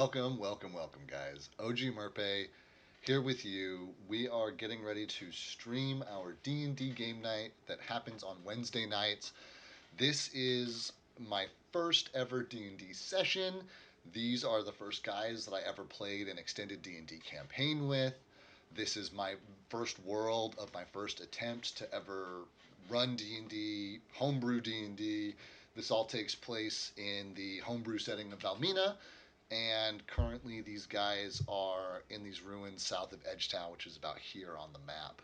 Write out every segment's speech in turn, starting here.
Welcome, guys. OG Merpe here with you. We are getting ready to stream our D&D game night that happens on Wednesday nights. This is my first ever D&D session. These are the first guys that I ever played an extended D&D campaign with. This is my first world of my first attempt to ever run D&D, homebrew D&D. This all takes place in the homebrew setting of Valmina, and currently these guys are in these ruins south of Edgetown, which is about here on the map.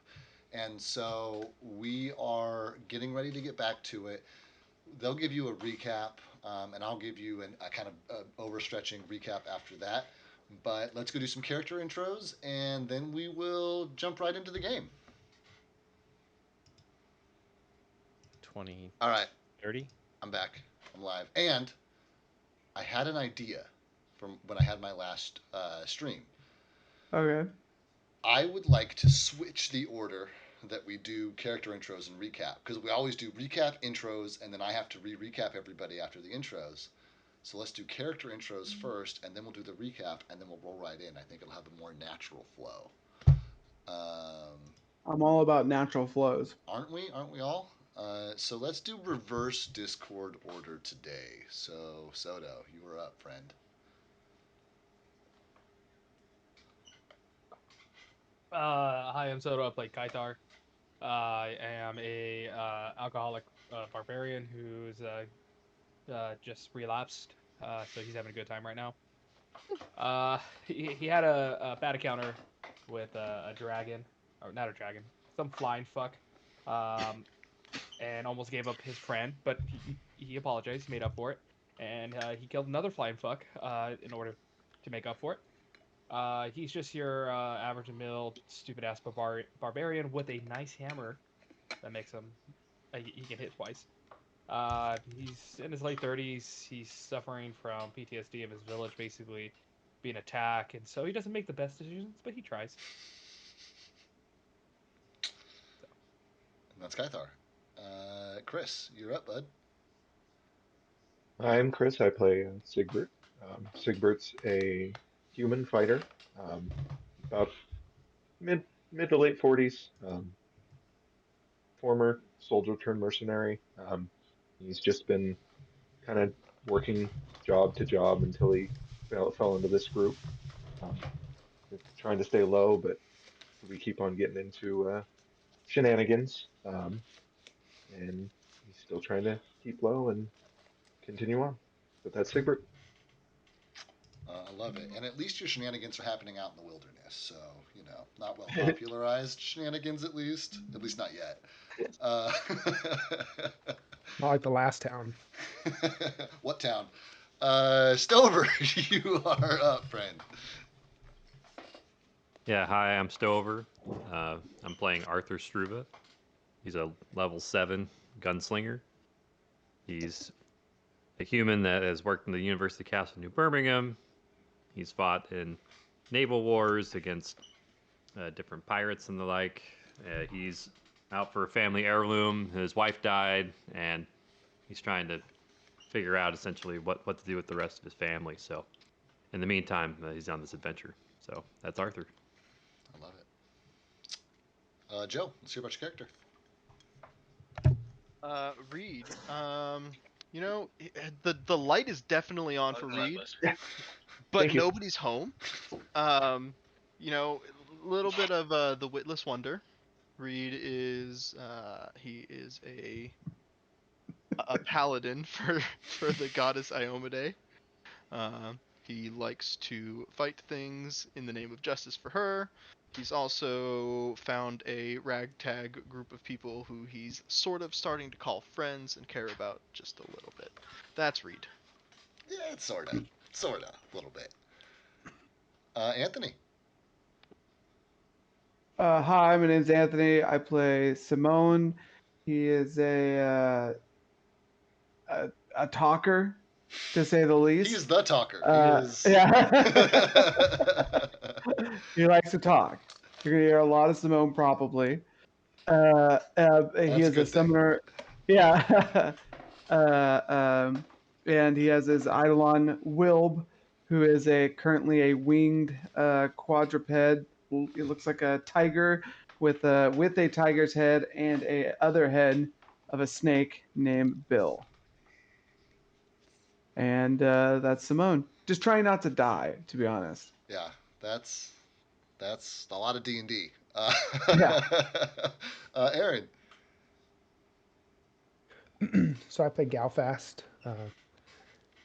And so we are getting ready to get back to it. They'll give you a recap, and I'll give you a kind of overstretching recap after that. But let's go do some character intros, and then we will jump right into the game. 20, All right, 30. I'm back. I'm live. And I had an idea from when I had my last stream. Okay. I would like to switch the order that we do character intros and recap, because we always do recap, intros, and then I have to recap everybody after the intros. So let's do character intros first, and then we'll do the recap, and then we'll roll right in. I think it'll have a more natural flow. I'm all about natural flows. Aren't we? Aren't we all? So let's do reverse Discord order today. So Soto, you were up, friend. Hi, I'm Soto. I play Kaitar. I am a alcoholic barbarian who's just relapsed, so he's having a good time right now. He had a bad encounter with a dragon, or not a dragon, some flying fuck, and almost gave up his friend, but he apologized, he made up for it, and he killed another flying fuck in order to make up for it. He's just your average mill stupid ass barbarian with a nice hammer that makes him he can hit twice. He's in his late 30s. He's suffering from PTSD of his village basically being attacked, and so he doesn't make the best decisions, but he tries. And that's Kythar. Chris, you're up, bud. I'm Chris. I play Sigbert. Sigbert's a human fighter, um, about mid mid to late 40s. Former soldier turned mercenary. He's just been kind of working job to job until he fell into this group. Um, Trying to stay low, but we keep on getting into shenanigans. And he's still trying to keep low and continue on. But that's Sigbert. I love it. And at least your shenanigans are happening out in the wilderness. So, not well popularized shenanigans, at least. At least not yet. Not like the last town. What town? Stover, you are up, friend. Yeah, hi, I'm Stover. I'm playing Arthur Struva. He's a level 7 gunslinger. He's a human that has worked in the University Castle New Birmingham. He's fought in naval wars against different pirates and the like. He's out for a family heirloom. His wife died, and he's trying to figure out essentially what to do with the rest of his family. So, in the meantime, he's on this adventure. So that's Arthur. I love it. Joe, let's hear about your character. Reed. The light is definitely on for Reed, but nobody's home. A little bit of the witless wonder. Reed is he is a paladin for the goddess Iomade. He likes to fight things in the name of justice for her. He's also found a ragtag group of people who he's sort of starting to call friends and care about just a little bit. That's Reed. Yeah, it's sort of, a little bit. Anthony. Hi, my name's Anthony. I play Simone. He is a talker, to say the least. He is the talker. Yeah. He likes to talk. You're gonna hear a lot of Simone probably. He is a summoner. Yeah. And he has his Eidolon Wilb, who is currently a winged quadruped. It looks like a tiger with a tiger's head and a other head of a snake named Bill. And that's Simone. Just trying not to die, to be honest. Yeah, that's a lot of D&D. Yeah. Aaron. So I play Galfast,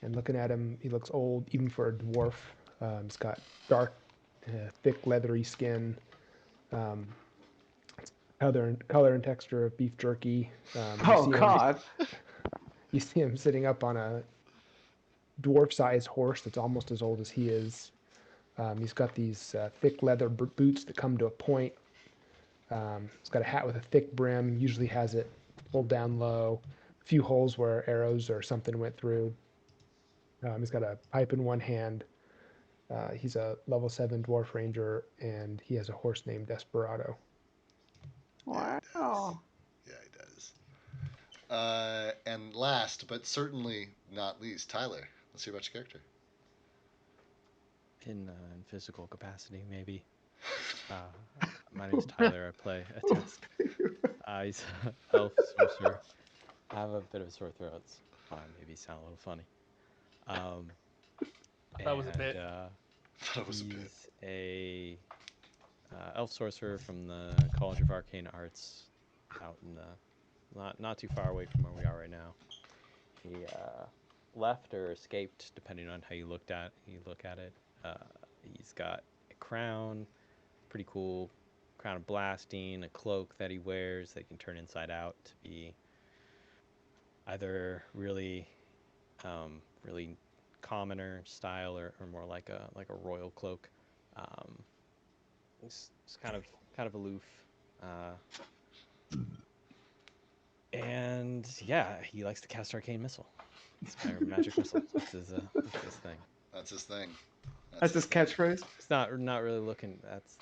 and looking at him, he looks old, even for a dwarf. He's got dark, thick, leathery skin, um, color and texture of beef jerky. Oh God. You see him sitting up on a dwarf-sized horse that's almost as old as he is. He's got these thick leather boots that come to a point. He's got a hat with a thick brim, usually has it pulled down low, a few holes where arrows or something went through. He's got a pipe in one hand. He's a level 7 dwarf ranger, and he has a horse named Desperado. Wow. Yeah, he does. And last, but certainly not least, Tyler. Let's hear about your character. In physical capacity, maybe. My name's Tyler. I play a Tusk. He's an elf sorcerer. I have a bit of a sore throat. So maybe sound a little funny. That was a bit. That was a bit. He's a elf sorcerer from the College of Arcane Arts, out in the not too far away from where we are right now. He left or escaped, depending on how you look at it. He's got a crown, pretty cool crown of blasting, a cloak that he wears that can turn inside out to be either really commoner style or more like a royal cloak. It's kind of aloof, and yeah, he likes to cast arcane missile. It's my magic missile. That's his thing. That's his thing. That's his catchphrase. It's not really looking.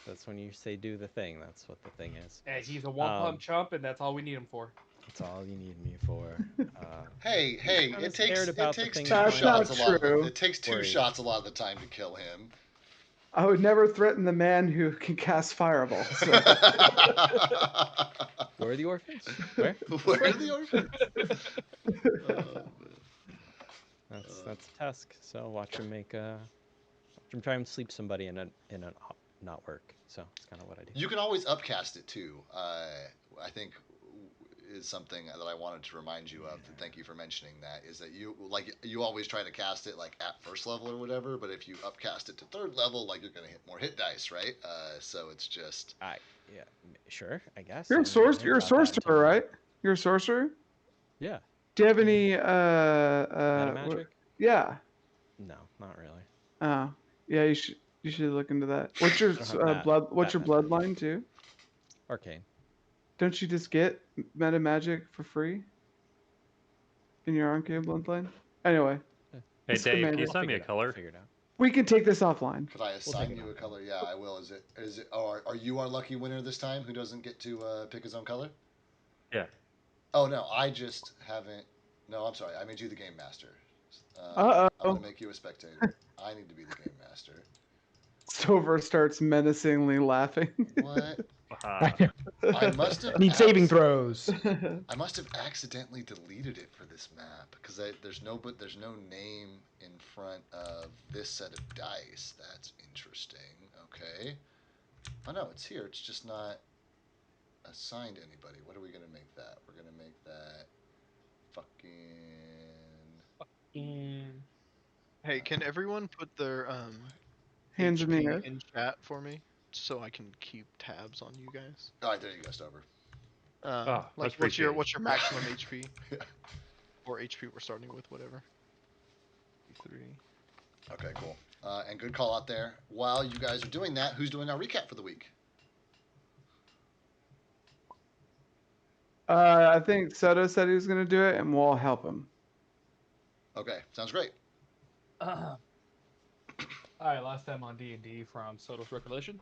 That's when you say do the thing. That's what the thing is. Hey, he's a one-pump chump, and that's all we need him for. That's all you need me for. Hey, kinda it takes scared about the two things That's not shots a lot. true. It takes two Worried. shots a lot of the time to kill him. I would never threaten the man who can cast fireball. So. Where are the orphans? Where? Where are the orphans? That's Tusk. So watch him try and sleep somebody in a not work. So it's kind of what I do. You can always upcast it too. I think is something that I wanted to remind you of. And thank you for mentioning that. Is that you always try to cast it like at first level or whatever, but if you upcast it to third level, like you're gonna hit more hit dice, right? So it's just. Yeah, sure, I guess. You're a sorcerer, right? You're a sorcerer. Yeah. Do you have any Meta magic? Yeah. No, not really. Oh, yeah. You should look into that. What's your What's your bloodline too? Arcane. Don't you just get meta magic for free in your arcane bloodline? Anyway. Hey, It's Dave, can you semantic. assign me a color? Figure it out. We can take this offline. Could I assign you a color? Yeah, I will. Is it? Oh, are you our lucky winner this time? Who doesn't get to pick his own color? Yeah. Oh no, I just haven't. No, I'm sorry. I made you the game master. Uh-oh. I'm gonna make you a spectator. I need to be the game master. Stover starts menacingly laughing. What? I must have Need saving throws. I must have accidentally deleted it for this map because there's no name in front of this set of dice. That's interesting. Okay. Oh no, it's here. It's just not assigned to anybody. What are we gonna make that? We're gonna make that fucking. Hey, can everyone put their Hands in the HP air. in chat for me, so I can keep tabs on you guys? All right, there you go, Stover. much Like appreciated. what's your maximum HP? Yeah. Or HP we're starting with, whatever. 3. Okay, cool. And good call out there. While you guys are doing that, who's doing our recap for the week? I think Soto said he was going to do it, and we'll help him. Okay, sounds great. All right, last time on D&D from Soto's recollection.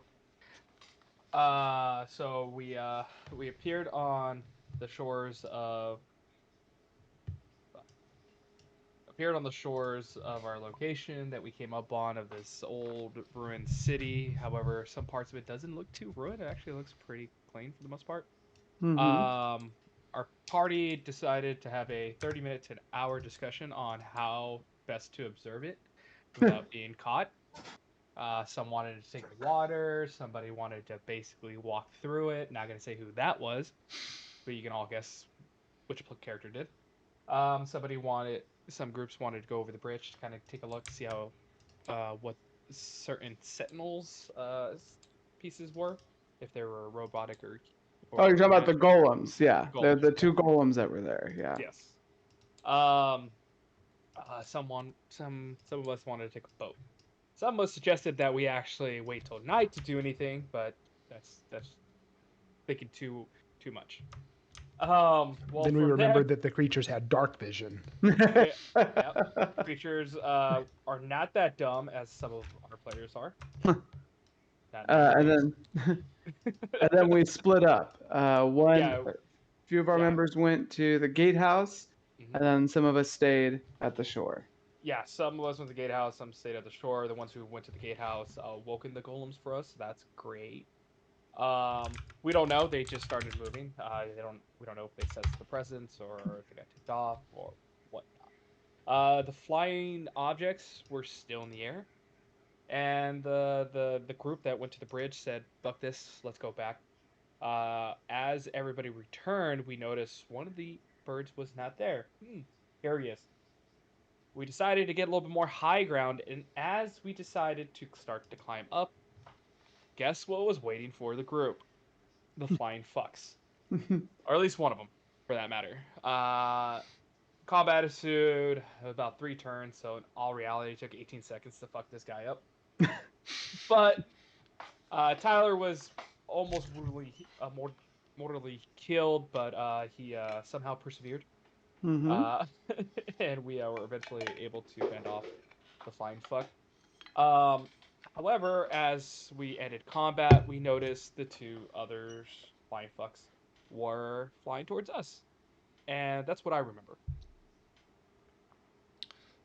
So we appeared on the shores of appeared on the shores of our location that we came up on of this old ruined city. However, some parts of it doesn't look too ruined. It actually looks pretty clean for the most part. Our party decided to have a 30-minute to an hour discussion on how best to observe it without being caught. Some wanted to take water. Somebody wanted to basically walk through it. Not going to say who that was, but you can all guess which character did. Some groups wanted to go over the bridge to kind of take a look, see how, what certain sentinels pieces were, if they were robotic or Oh, you're talking about the magical. golems, yeah. Golems, The yeah. two golems that were there, yeah. Yes. Some of us wanted to take a boat. Some of us suggested that we actually wait till night to do anything, but that's thinking too much. Well, Then we from remembered that the creatures had dark vision. there, yep, creatures are not that dumb as some of our players are. Not and nowadays. then we split up. Yeah. A few of our Yeah. members went to the gatehouse, Mhm. and then some of us stayed at the shore. Yeah, some of us went to the gatehouse, some stayed at the shore. The ones who went to the gatehouse woken the golems for us. So that's great. We don't know. They just started moving. We don't know if they sensed the presence or if they got ticked off or whatnot. The flying objects were still in the air, and the group that went to the bridge said, "Fuck this, let's go back." As everybody returned, we noticed one of the birds was not there. Here he is. We decided to get a little bit more high ground, and as we decided to start to climb up, guess what was waiting for the group? The flying fucks. Or at least one of them, for that matter. Combat ensued about 3 turns, so in all reality, it took 18 seconds to fuck this guy up. But Tyler was almost mortally killed, but he somehow persevered. And we were eventually able to fend off the flying fuck. However, as we ended combat, we noticed the 2 others flying fucks were flying towards us. And that's what I remember.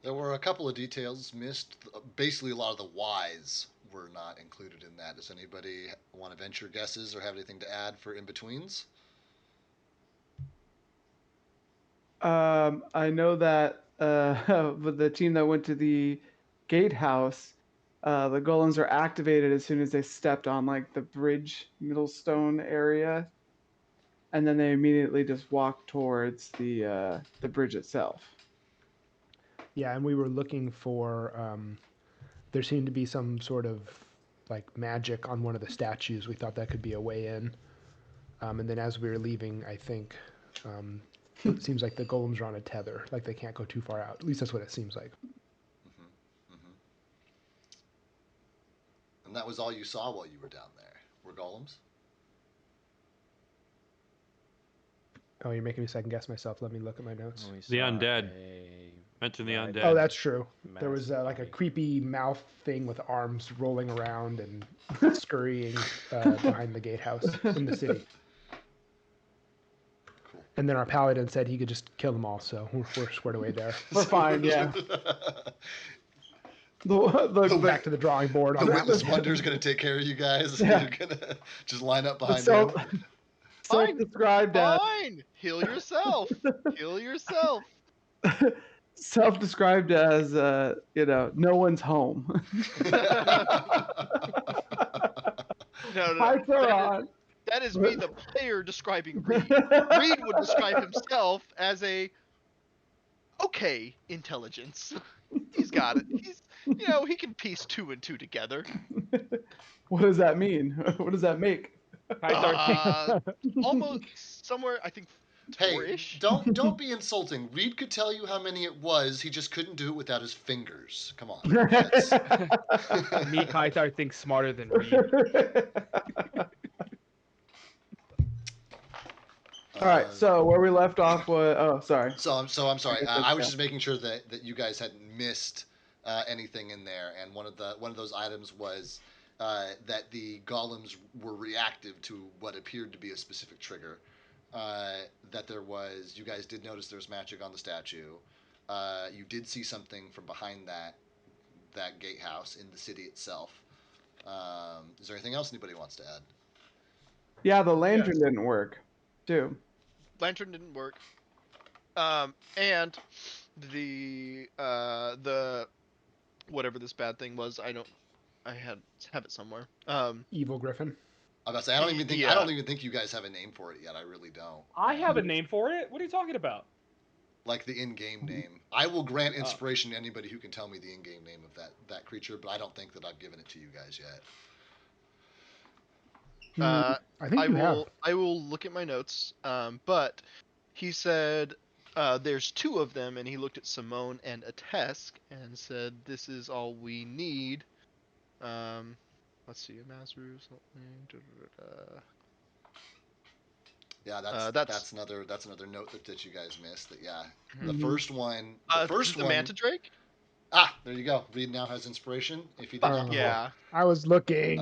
There were a couple of details missed. Basically, a lot of the whys were not included in that. Does anybody want to venture guesses or have anything to add for in betweens? I know that with the team that went to the gatehouse, the golems are activated as soon as they stepped on like the bridge middle stone area, and then they immediately just walked towards the bridge itself. Yeah, and we were looking for. There seemed to be some sort of like magic on one of the statues. We thought that could be a way in. And then as we were leaving, I think it seems like the golems are on a tether, like they can't go too far out. At least that's what it seems like. And that was all you saw while you were down there, were golems? Oh, you're making me second guess myself. Let me look at my notes. The undead. Mention the undead. Oh, that's true. There was massive like a body. creepy mouth thing with arms rolling around and scurrying behind the gatehouse in the city. Cool. And then our paladin said he could just kill them all, so we're squared away there. We're fine, yeah. Back to the drawing board on The that. Witless Wonder's going to take care of you guys. Yeah. You're going to just line up behind So, him. self-described as Fine. Heal yourself. Heal yourself. self-described as no one's home. No. Hi, Peron. That is me, the player, describing Reed. Reed would describe himself as a okay intelligence. He's got it. He can piece 2 and 2 together. What does that mean? What does that make? Almost somewhere, I think, Hey, 4-ish. don't be insulting. Reed could tell you how many it was. He just couldn't do it without his fingers. Come on. Me, Kaitar, thinks smarter than Reed. All right, so where we left off was sorry. So I'm sorry. I was just making sure that you guys hadn't missed anything in there. And one of those items was that the golems were reactive to what appeared to be a specific trigger. That you guys did notice there was magic on the statue. You did see something from behind that gatehouse in the city itself. Is there anything else anybody wants to add? Yeah, the lantern didn't work, too. Lantern didn't work. And the whatever this bad thing was, I have it somewhere. Evil Griffin. I was about to say, I Yeah. don't even think you guys have a name for it yet. I really don't. I have a name for it. What are you talking about? Like the in-game name. I will grant inspiration to anybody who can tell me the in-game name of that creature, but I don't think that I've given it to you guys yet. I think you have. I will look at my notes. But he said there's two of them, and he looked at Simone and Atesk and said, "This is all we need." Let's see, a Mazru something. Yeah, that's another note that you guys missed. That the Mhm. first one, the Manta Drake. Ah, there you go. Reed now has inspiration. If you did not before. Yeah. I was looking.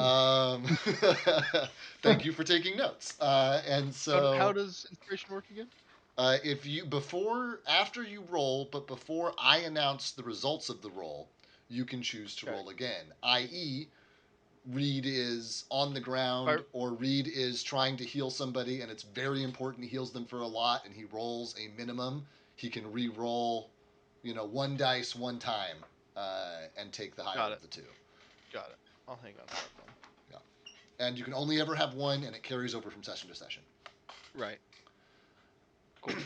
Thank you for taking notes. And so, How does inspiration work again? if you after you roll, but before I announce the results of the roll, you can choose to roll again. I.e., Reed is on the ground, or Reed is trying to heal somebody, and it's very important he heals them for a lot, and he rolls a minimum. He can re-roll, one dice one time, and take the higher of the two. Got it. I'll hang on to that then. Yeah, and you can only ever have one, and it carries over from session to session. Right. Cool.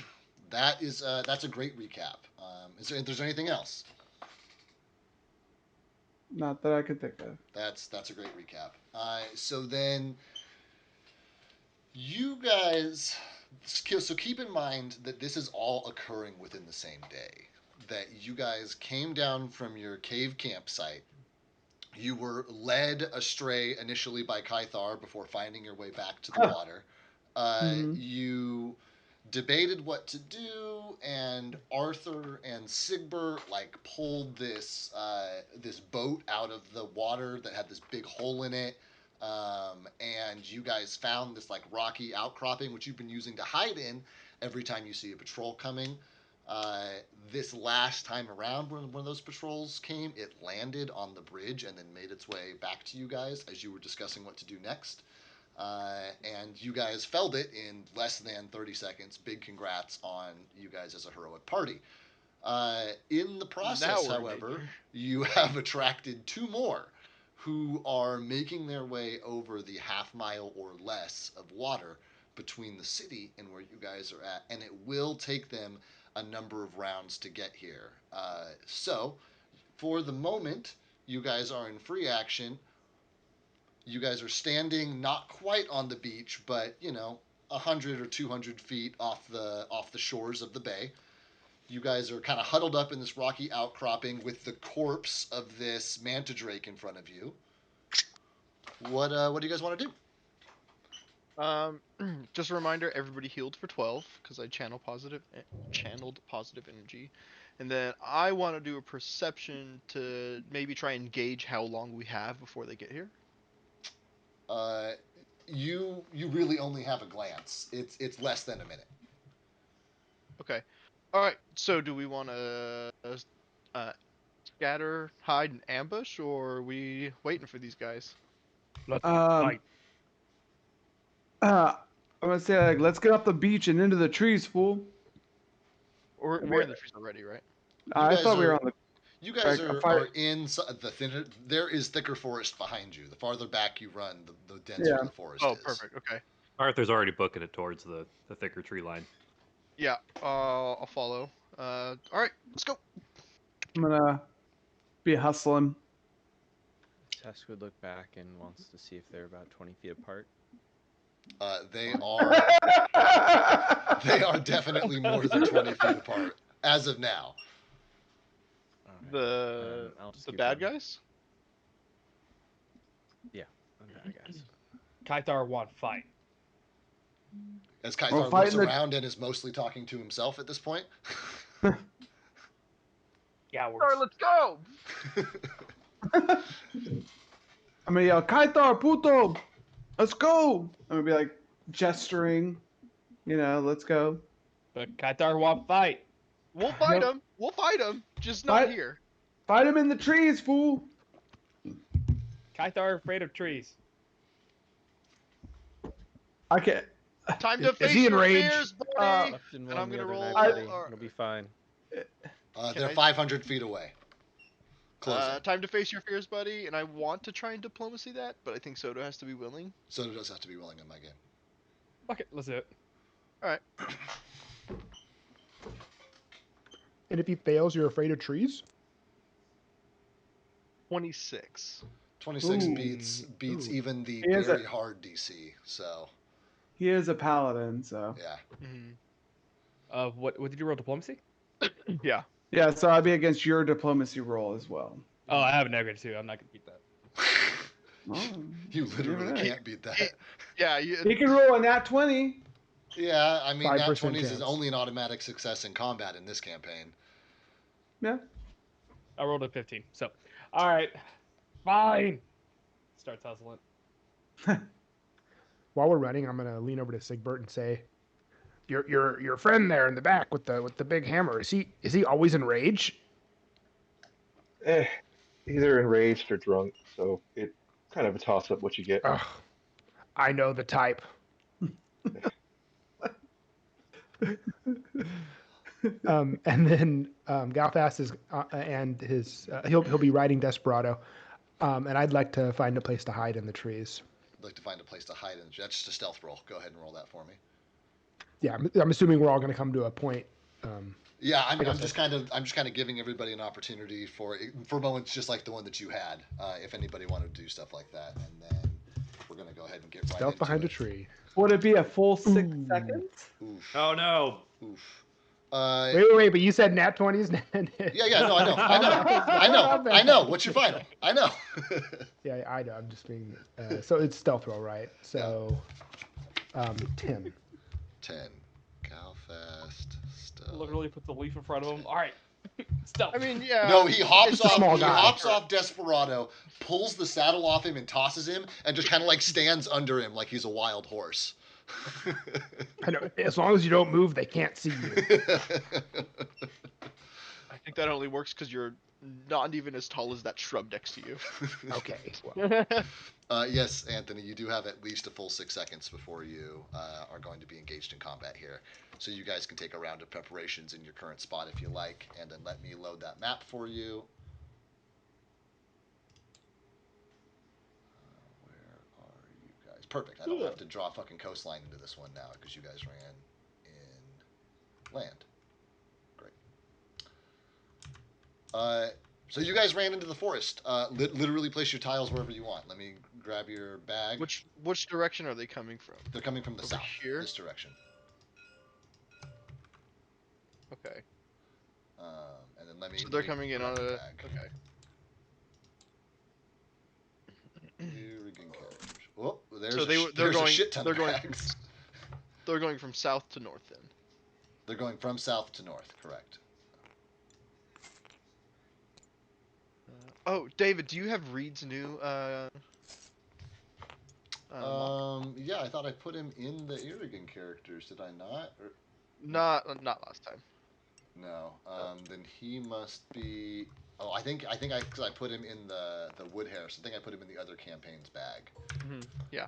That's a great recap. Is there anything else? Not that I could think of. That's a great recap. So then, you guys, so keep in mind that this is all occurring within the same day. That you guys came down from your cave campsite. You were led astray initially by Kythar before finding your way back to the water. You debated what to do, and Arthur and Sigbert pulled this boat out of the water that had this big hole in it, and you guys found this rocky outcropping which you've been using to hide in every time you see a patrol coming. This last time around, when one of those patrols came, it landed on the bridge and then made its way back to you guys as you were discussing what to do next. And you guys felled it in less than 30 seconds. Big congrats on you guys as a heroic party. In the process, however, you have attracted two more who are making their way over the half-mile or less of water between the city and where you guys are at, and it will take them a number of rounds to get here. So, for the moment, you guys are in free action. You guys are standing not quite on the beach, but 100 or 200 feet off the shores of the bay. You guys are kind of huddled up in this rocky outcropping with the corpse of this manta drake in front of you. What do you guys want to do? Just a reminder, everybody healed for 12 because I channeled positive energy, and then I want to do a perception to maybe try and gauge how long we have before they get here. You really only have a glance. It's less than a minute. Okay. All right. So do we want to scatter, hide, and ambush, or are we waiting for these guys? Let's fight. I'm gonna say let's get off the beach and into the trees, fool. Or we're in the trees already, right? I thought we were on the. You guys are in the thinner. There is thicker forest behind you. The farther back you run, the denser the forest is. Oh, perfect. Okay. Arthur's already booking it towards the thicker tree line. Yeah. I'll follow. All right. Let's go. I'm gonna be hustling. Tess would look back and wants to see if they're about 20 feet apart. They are definitely more than 20 feet apart as of now. Right. The bad guys? Yeah, the bad guys. Kythar want fight. As Kythar looks around and is mostly talking to himself at this point. Yeah, let's go! I'm gonna yell, Kythar, puto! Let's go! I'm gonna be gesturing, let's go. But Kythar want fight. We'll fight Nope. him. We'll fight him. Just not Fight- here. Fight him in the trees, fool. Kythar afraid of trees. I can't. Time to Is face he your enraged? fears, buddy. Left in And I'm one the gonna other roll. night, buddy. or- It'll be fine. They're I- 500 feet away. Closing. time to face your fears, buddy. And I want to try and diplomacy that, but I think Soto has to be willing. Soda does have to be willing in my game. Okay, let's do it. All right. And if he fails, you're afraid of trees? 26. 26 Ooh. beats Ooh. even the He is very a- hard DC. So He is a paladin, so. yeah. Mm-hmm. What did you roll, diplomacy? Yeah. Yeah, so I'd be against your diplomacy roll as well. Oh, I have a negative 2. I'm not gonna beat that. Oh, You literally right. can't beat that. Yeah. He can roll a nat 20. Yeah, I mean, nat 5% 20s is chance. only an automatic success in combat in this campaign. Yeah. I rolled a 15. So, all right, fine. Starts hustling. While we're running, I'm gonna lean over to Sigbert and say, "Your friend there in the back with the big hammer. Is he always in rage?" Either enraged or drunk, so it's kind of a toss up what you get. Ugh, I know the type. And then Galfast is and his he'll be riding Desperado, and I'd like to find a place to hide in the trees. I'd like to find a place to hide in. That's just a stealth roll. Go ahead and roll that for me. Yeah, I'm assuming we're all going to come to a point. Yeah, I'm guess just kind of giving everybody an opportunity for moments just like the one that you had. If anybody wanted to do stuff like that, and then we're gonna go ahead and get right Stealth into behind it. a tree. Would it be a full 6 Ooh. seconds? Oof. Oh no! Oof. Wait, but you said nat 20s. Yeah, no, I know. What's your final? I know. Yeah, I know. I'm just being. So it's stealth roll, right? So, 10. 10. Galfast. Stealth. Literally put the leaf in front of him. All right, stealth. I mean, yeah. No, he hops a off. small He guy. hops off Desperado, pulls the saddle off him, and tosses him, and just kind of like stands under him like he's a wild horse. I know. As long as you don't move, they can't see you. I think that only works because you're not even as tall as that shrub next to you. Okay. Well, Yes, Anthony, you do have at least a full 6 seconds before you are going to be engaged in combat here. So you guys can take a round of preparations in your current spot if you like, and then let me load that map for you. Where are you guys? Perfect. I don't have to draw a fucking coastline into this one now because you guys ran in land. Great. So you guys ran into the forest. Literally place your tiles wherever you want. Let me grab your bag. Which direction are they coming from? They're coming from the Over south. here? This direction. Okay. And then let me. So they're let me coming in grab on your a. bag. Okay. Irrigan characters. Oh, there's So a, they're there's going. a shit ton they're of going. bags. They're going from south to north then. They're going from south to north. Correct. Oh, David, do you have Reed's new? Yeah, I thought I put him in the Irrigan characters. Did I not? Or, not last time. no. Then he must be. Oh, I think because I put him in the wood hair, so I think I put him in the other campaign's bag. Mm-hmm. Yeah.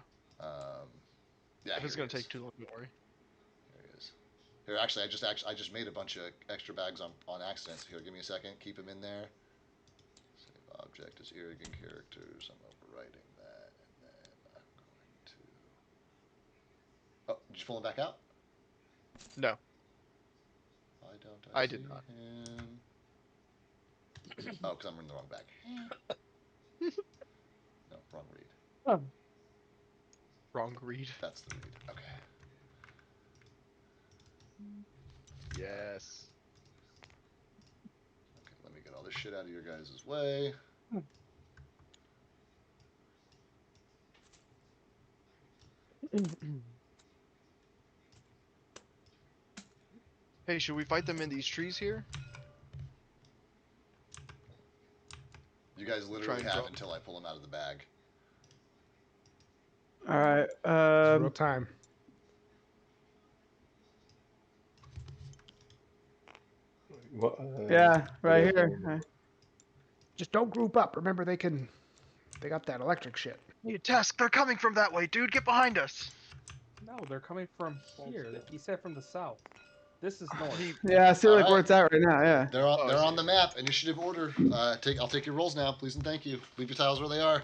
Yeah. If it's here gonna he is. take too long, don't worry. Here he is. Here, actually, I just made a bunch of extra bags on accident. So here, give me a second. Keep him in there. Save object as Irrigan characters. I'm overwriting that, and then I'm going to. Oh, did you pull him back out? No. Why don't I I did see not. him? Oh, because I'm in the wrong bag. No, wrong read. Wrong Reed. That's the read. Okay. Yes. Okay, let me get all this shit out of your guys' way. Hey, should we fight them in these trees here? You guys Try literally and have draw. until I pull them out of the bag. All right. it's real time. Yeah, right guys here. know? Just don't group up. Remember, they got that electric shit. Hey, Tusk, they're coming from that way, dude. Get behind us. No, they're coming from here. He said from the south. This is north. Yeah, I see All like where right. it's at right now. Yeah. They're on, Oh, I they're on see. the map. Initiative order. I'll take your rolls now, please and thank you. Leave your tiles where they are.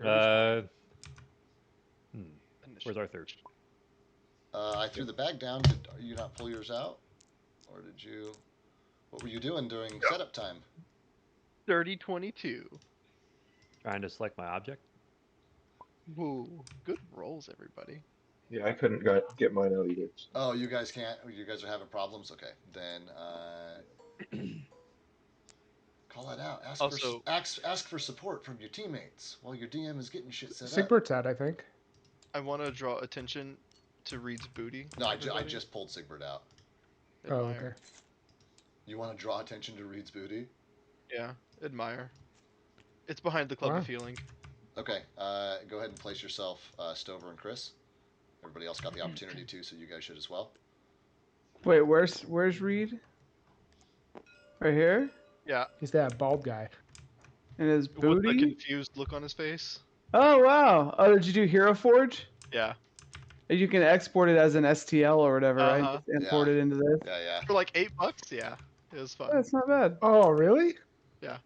Uh, where's Arthur? I threw the bag down. Did you not pull yours out, or did you? What were you doing during setup time? Dirty 22. Trying to select my object. Woo. Good rolls, everybody. Yeah, I couldn't get mine out either. So. Oh, you guys can't. You guys are having problems. Okay, then call it out. Also- Ask for support from your teammates while your DM is getting shit set up. Sigbert's out, I think. I want to draw attention to Reed's booty. No, I everybody. just pulled Sigbert out. Oh, Admire. okay. You want to draw attention to Reed's booty? Yeah, admire. It's behind the club Wow. of feeling. Okay, go ahead and place yourself, Stover and Chris. Everybody else got the opportunity too, so you guys should as well. Wait, where's Reed? Right here? Yeah, He's that bald guy. In his with the booty? confused look on his face. Oh wow. Oh, did you do Hero Forge? Yeah, You can export it as an STL or whatever, right? Uh-huh. Just import it into this. Yeah. for like $8. Yeah, it was fun. That's not bad. Oh, really? Yeah.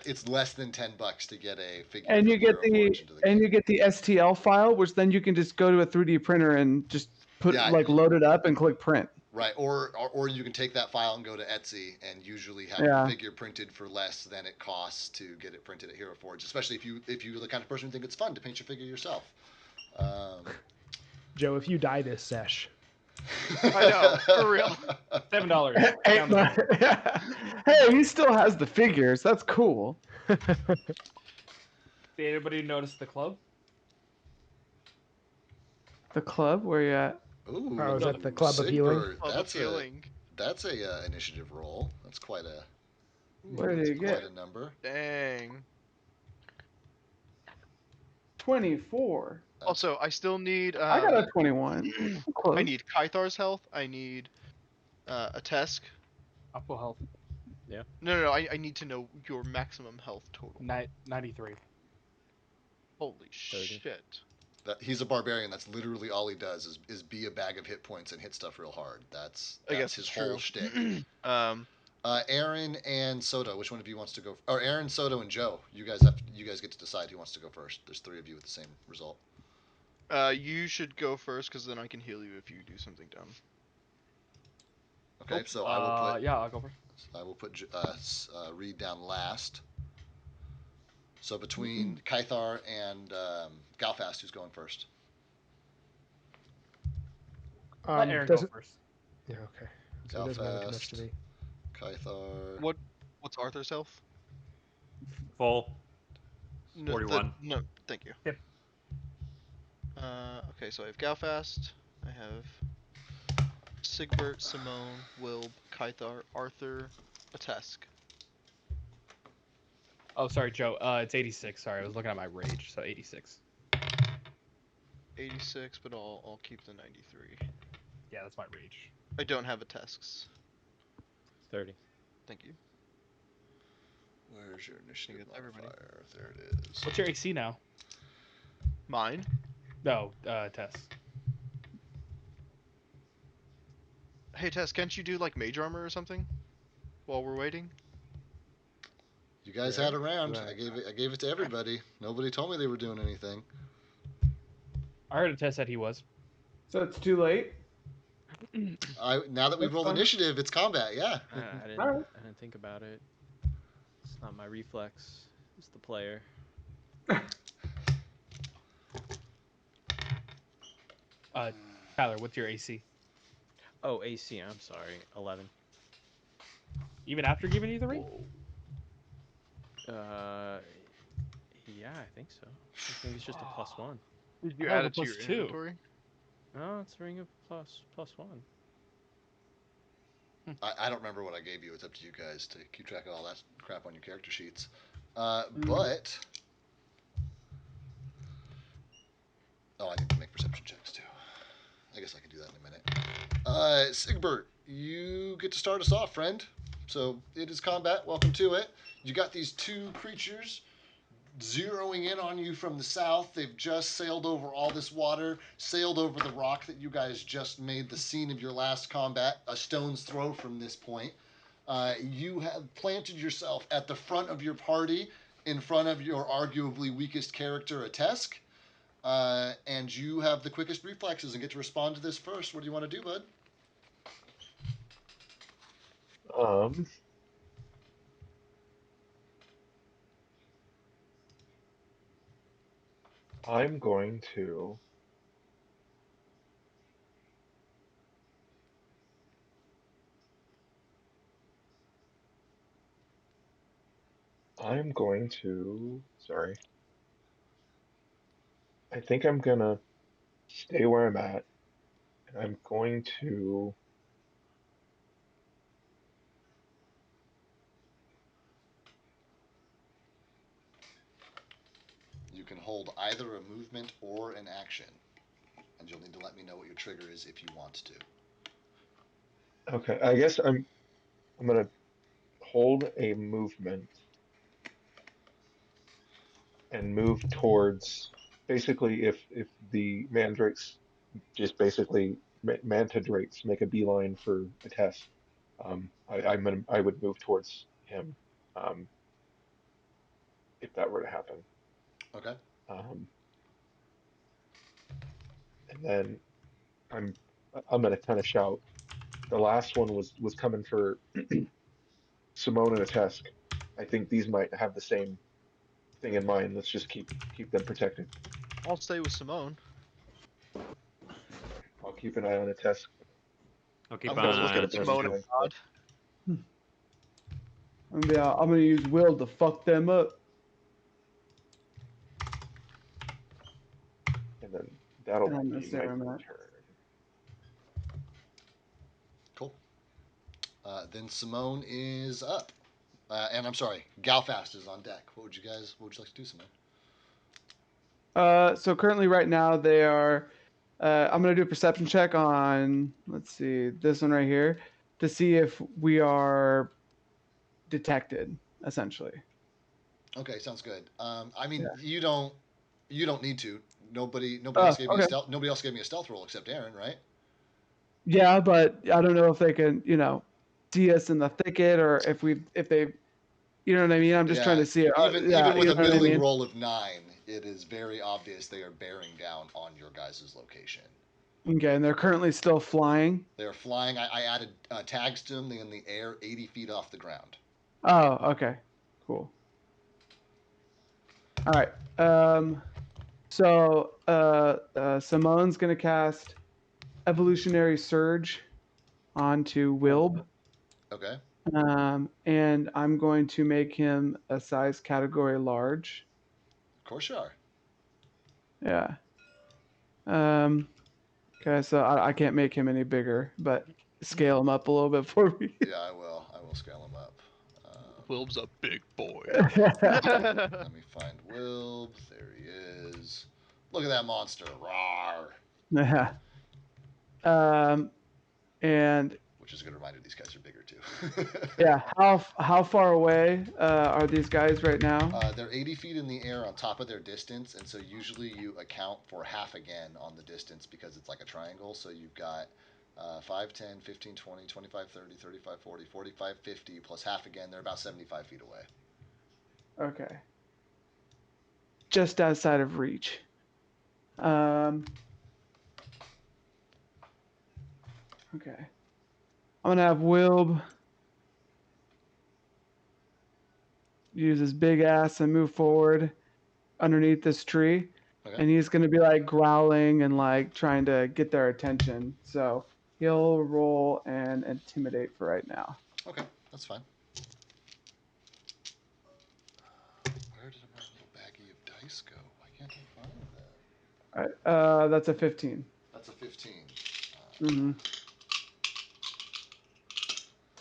It's less than $10 to get a figure. And from you get Hero Forge into the game. you get the STL file, which then you can just go to a 3D printer and just Yeah. load it up and click print. Right, or you can take that file and go to Etsy and usually have Yeah. a figure printed for less than it costs to get it printed at Hero Forge. Especially if you're the kind of person who think it's fun to paint your figure yourself. Joe, if you die this sesh. I know, for real. $7. Hey, Down the road. hey, he still has the figures. That's cool. Did anybody notice the club? The club? Where you at? Ooh, Oh, is that the Club of Healing? Sigbert, Club of feeling. That's a initiative roll. That's quite a Where did you quite get? a number. Dang. 24. Also, I still need. I got a 21. I'm close. I need Kythar's health. I need a Tesk. Up full health. No. I need to know your maximum health total. 93. Holy 30. shit. He's a barbarian. That's literally all he does is be a bag of hit points and hit stuff real hard. That's I guess his it's whole true. shtick. Aaron and Soto, which one of you wants to go? Or Aaron, Soto, and Joe. You guys get to decide who wants to go first. There's 3 of you with the same result. You should go first, because then I can heal you if you do something dumb. Okay, Nope. so I I'll go first. will put Reed down last. So between Kythar and Galfast, who's going first? Let Aaron go doesn't- first. Yeah, okay. So it doesn't matter too much to Galfast. me. Kythar. What's Arthur's health? Full. No, 41. No, thank you. Yep. Okay, so I have Galfast. I have Sigbert, Simone, Wilb, Kythar, Arthur, a Tesk. Oh, sorry, Joe. It's 86. Sorry, I was looking at my rage. So 86. 86, but I'll keep the 93. Yeah, that's my rage. I don't have a Tesks. 30. Thank you. Where's your initiative It's everybody. modifier? There it is. What's your AC now? Mine? No, Tess. Hey Tess, can't you do like mage armor or something while we're waiting? You guys Yeah, had a round. right. I gave it to everybody. Nobody told me they were doing anything. I heard a Tess said he was. So it's too late? Now that we've That's rolled fine. initiative, it's combat. Yeah. I didn't. Alright. I didn't think about it. It's not my reflex. It's the player. Tyler, what's your AC? Oh, AC. I'm sorry. 11. Even after giving you the ring? Yeah, I think so. I think it's just a +1. Did you I have add a it to your +2. inventory? No, it's a ring of +1. I don't remember what I gave you. It's up to you guys to keep track of all that crap on your character sheets. But I need to make perception checks too. I guess I can do that in a minute. Sigbert, you get to start us off, friend. So it is combat. Welcome to it. You got these two creatures zeroing in on you from the south. They've just sailed over all this water, sailed over the rock that you guys just made the scene of your last combat, a stone's throw from this point. You have planted yourself at the front of your party, in front of your arguably weakest character, a Tesk. And you have the quickest reflexes and get to respond to this first. What do you want to do, bud? Um, I'm going to. I'm going to. Sorry. I think I'm gonna stay where I'm at, and I'm going to. You can hold either a movement or an action. And you'll need to let me know what your trigger is if you want to. Okay, I guess I'm gonna hold a movement and move towards. Basically, if the mandrakes just basically manta drakes make a beeline for a test, I would move towards him, um, if that were to happen. Okay. Um, and then I'm I'm gonna kind of shout. The last one was coming for Simone and a Tesk. I think these might have the same thing in mind. Let's just keep them protected. I'll stay with Simone. I'll keep an eye on a Tesk. I'll keep I'm on gonna an look eye on at That's what I'm Simone and doing. God. I'm gonna use will to fuck them up. And then that'll And I'm gonna be stay my where I'm at. turn. Cool. Then Simone is up. And I'm sorry, Galfast is on deck. What would you like to do, Simone? So currently, right now, they are. I'm gonna do a perception check on. Let's see, this one right here, to see if we are detected. Essentially. Okay, sounds good. I mean, Yeah. you don't need to. Nobody Oh, else gave me a okay. stealth. Nobody else gave me a stealth roll except Aaron, right? Yeah, but I don't know if they can, see us in the thicket or if they, you know what I mean. I'm just trying Yeah. to see it. Even Yeah, you with know a what I middling mean. roll of 9, it is very obvious they are bearing down on your guys' location. Okay, and they're currently still flying. They are flying. I added tags to them. They're in the air, 80 feet off the ground. Oh, okay, cool. All right. So Simone's gonna cast Evolutionary Surge onto Wilb. Okay. And I'm going to make him a size category large. Of course you are. Yeah. Okay, so I can't make him any bigger, but scale him up a little bit for me. Yeah, I will. I will scale him up. Wilb's a big boy. Let me find Wilb. There he is. Look at that monster. Rawr. Yeah. And Which is a good reminder these guys are bigger too. yeah, how far away are these guys right now? They're 80 feet in the air on top of their distance, and so usually you account for half again on the distance because it's like a triangle. So you've got 5, 10, 15, 20, 25, 30, 35, 40, 45, 50, plus half again. They're about 75 feet away. Okay. Just outside of reach. Okay. I'm gonna have Wilb use his big ass and move forward underneath this tree. Okay. And he's gonna be like growling and like trying to get their attention. So he'll roll and intimidate for right now. Okay, that's fine. Where did my little baggie of dice go? Why can't I find that? All right. That's a 15. That's a 15. Mm-hmm.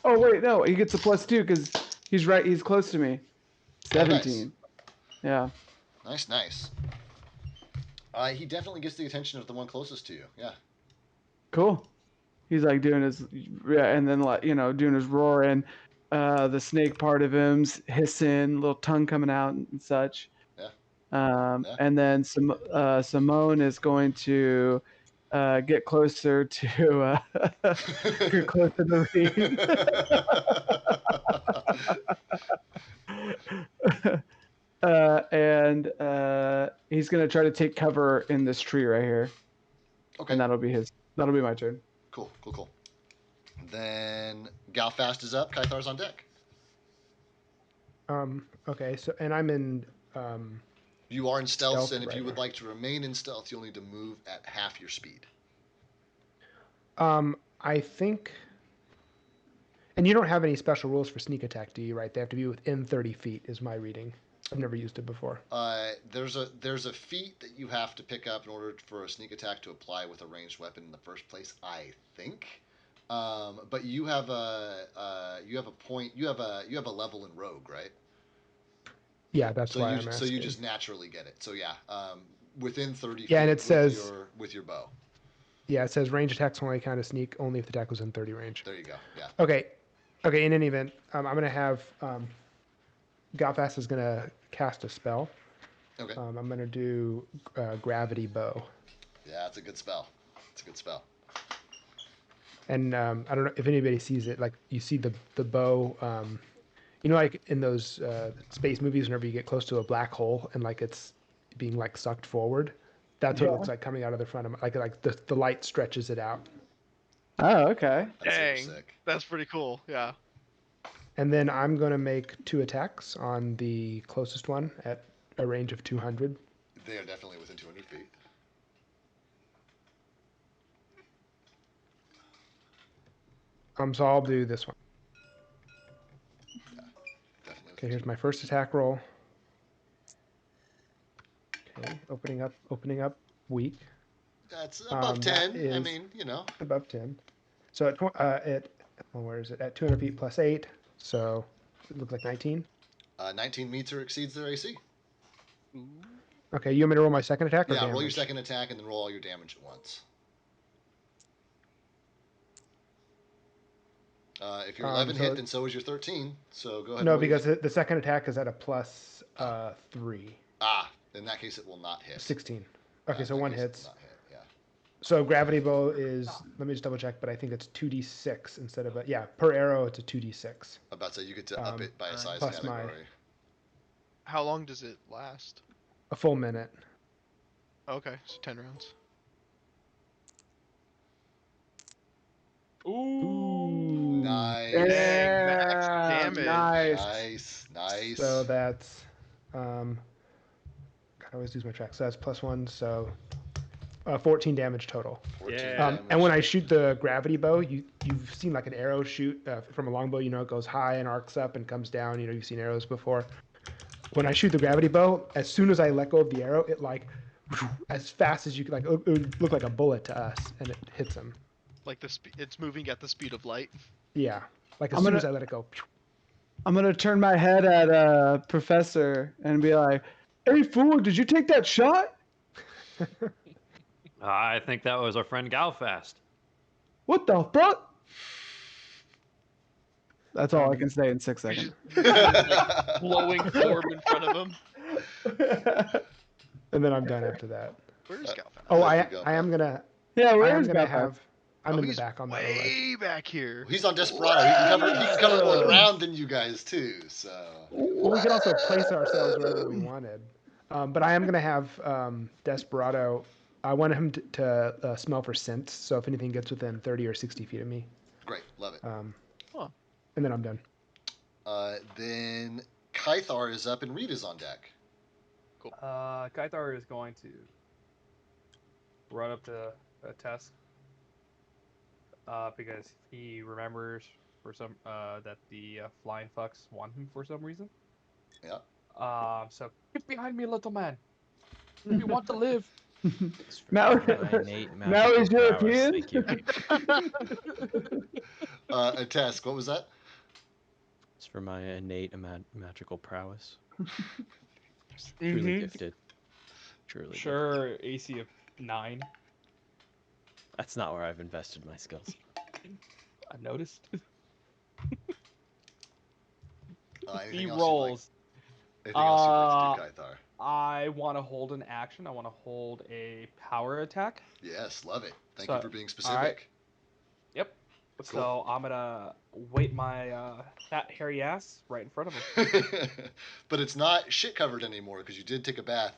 Oh wait, no, he gets a +2 because he's right. He's close to me. 17. Yeah. Nice. He definitely gets the attention of the one closest to you. Yeah. Cool. He's like doing his, yeah, and then like doing his roar, and the snake part of him's hissing, little tongue coming out and such. Yeah. Yeah. And then Simone is going to get closer to get closer to Reed. And he's gonna try to take cover in this tree right here, Okay. and that'll be my turn. Cool. Then Galfast is up. Kythar's on deck. Okay, so and I'm in You are in stealth, Stealth and if you right would now. like to remain in stealth, you'll need to move at half your speed. I think, and you don't have any special rules for sneak attack, do you? Right, they have to be within 30 feet, is my reading. I've never used it before. There's a feat that you have to pick up in order for a sneak attack to apply with a ranged weapon in the first place, I think. But you have a level in rogue, right? Yeah, that's So why you I'm asking. so you just naturally get it. So yeah, within 30 Yeah, feet and it says with your bow. Yeah, it says range attacks only count as sneak only if the attack was in 30 range. There you go. Yeah. Okay. In any event, I'm going to have Galfast is going to cast a spell. Okay. I'm going to do Gravity Bow. Yeah, it's a good spell. And I don't know if anybody sees it. Like you see the bow, like in those space movies, whenever you get close to a black hole and like it's being like sucked forward, that's what it looks like coming out of the front of like the light stretches it out. Oh, okay. That's super Dang, sick. that's pretty cool. Yeah. And then I'm going to make 2 attacks on the closest one at a range of 200. They are definitely within 200 feet. So I'll do this one. Yeah, definitely. Okay, here's my first attack roll. Okay, opening up weak. That's above 10. That I is mean, above 10. So where is it? At 200 feet plus 8. So it looks like 19. 19 meets or exceeds their AC. Okay, you want me to roll my second attack or Yeah, damage? roll your second attack and then roll all your damage at once. If your 11 hit, then so is your 13. So go ahead. No, because the second attack is at a plus 3. In that case, it will not hit. 16. Okay, so one hits. Not hit, yeah. So gravity bow is, let me just double check, but I think it's 2d6 instead of per arrow it's a 2d6. About to say you get to up it by a size plus category. How long does it last? A full minute. Okay, so 10 rounds. Ooh. Nice. Dang, max damage. Nice. So that's, God, I always lose my track. So that's +1, so 14 damage total. 14 Yeah. damage. And when I shoot the gravity bow, you've seen like an arrow shoot from a longbow. It goes high and arcs up and comes down. You've seen arrows before. When I shoot the gravity bow, as soon as I let go of the arrow, it like as fast as you could, like it would look like a bullet to us, and it hits him. Like it's moving at the speed of light. Yeah, like as soon as I let it go. I'm gonna turn my head at Professor and be like, "Hey, fool! Did you take that shot? I think that was our friend Galfast. What the fuck?" That's all I can say in 6 seconds. Glowing orb in front of him. And then I'm done after that. Where's Galfast? Oh, There I you go. am gonna. Yeah, I where am is gonna Galfast? have. I'm in the he's back on the way back here. He's on Desperado. He can cover more ground than you guys too. So. Well, we could also place ourselves wherever we wanted. But I am going to have Desperado. I want him to smell for scents. So if anything gets within 30 or 60 feet of me. Great, love it. And then I'm done. Then Kythar is up and Reed is on deck. Cool. Kythar is going to run up to Tess because he remembers for some that the flying fucks want him for some reason. Yeah. So get behind me, little man. We want to live. Now- now he's European? Thank you. Tess, what was that? It's for my innate magical prowess. Truly gifted. Truly. Sure, AC of 9. That's not where I've invested my skills. I noticed. Anything He else you'd like? rolls. Anything else you'd like to do, Kaithar? I want to hold an action. I want to hold a power attack. Yes, love it. Thank you So, for being all right. specific. Yep. Cool. So I'm gonna weight my fat hairy ass right in front of him. But it's not shit covered anymore because you did take a bath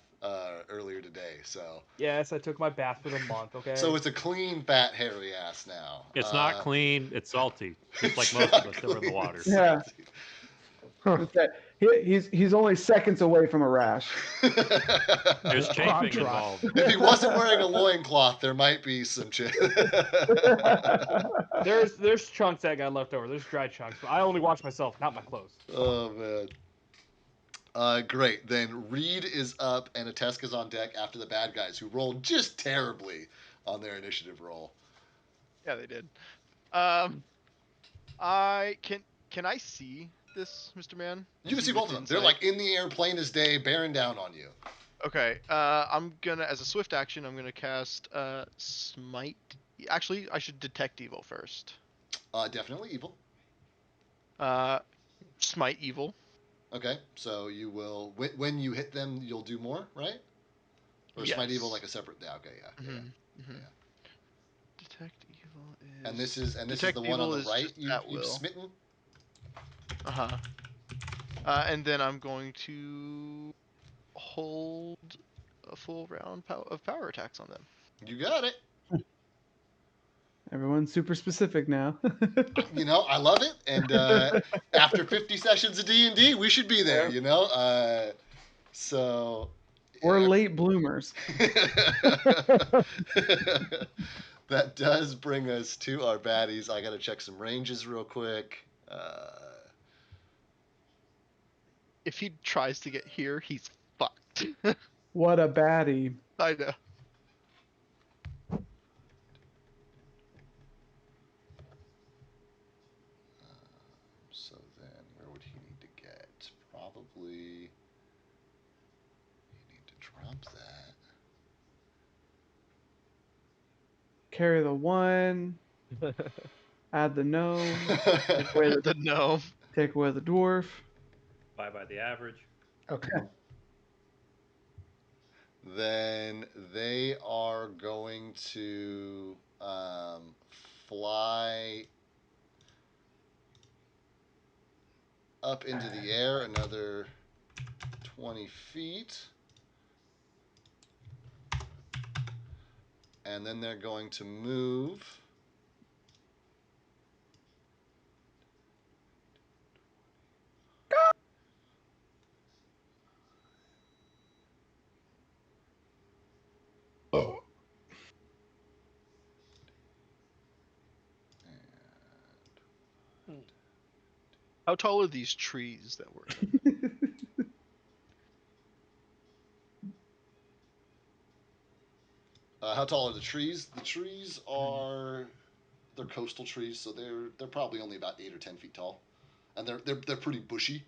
earlier today. So Yes, I took my bath for the month. Okay. so it's a clean, fat, hairy ass now. It's not clean. It's salty, just like it's most not of us that were in the clean, water. it's Yeah. salty. Okay. He's only seconds away from a rash. There's chafing Crotch rot. involved. If he wasn't wearing a loincloth, there might be some shit. There's chunks that got left over. There's dry chunks, but I only wash myself, not my clothes. Oh man. Great. Then Reed is up and Atesk is on deck after the bad guys who rolled just terribly on their initiative roll. Yeah, they did. Can I see this, Mr. Man? You can Is see he both of them. within They're sight? like in the air, plain as day, bearing down on you. Okay. I'm gonna, as a swift action, I'm gonna cast Smite. Actually, I should detect evil first. Definitely evil. Smite evil. Okay, so you will when you hit them, you'll do more, right? Or Yes. Smite evil like a separate? Yeah. Okay. Yeah. Mhm, Yeah. mhm. Yeah. Detect evil is. And this is Detect the one on evil the is right. just You've at will. smitten. Uh-huh. And then I'm going to hold a full round of power attacks on them. You got it. Everyone's super specific now. You know, I love it. And after 50 sessions of D&D, we should be there. You know. So. We're late bloomers. That does bring us to our baddies. I gotta check some ranges real quick. If he tries to get here, he's fucked. What a baddie. I know. So then, where would he need to get? Probably. You need to drop that. Carry the one. Add the gnome. Take away The gnome. take away the dwarf. By the average. Okay. Then they are going to fly up into the air another 20 feet. And then they're going to move. How tall are these trees that we're in? How tall are the trees? The trees are they're coastal trees, so they're probably only about 8 or 10 feet tall, and they're pretty bushy.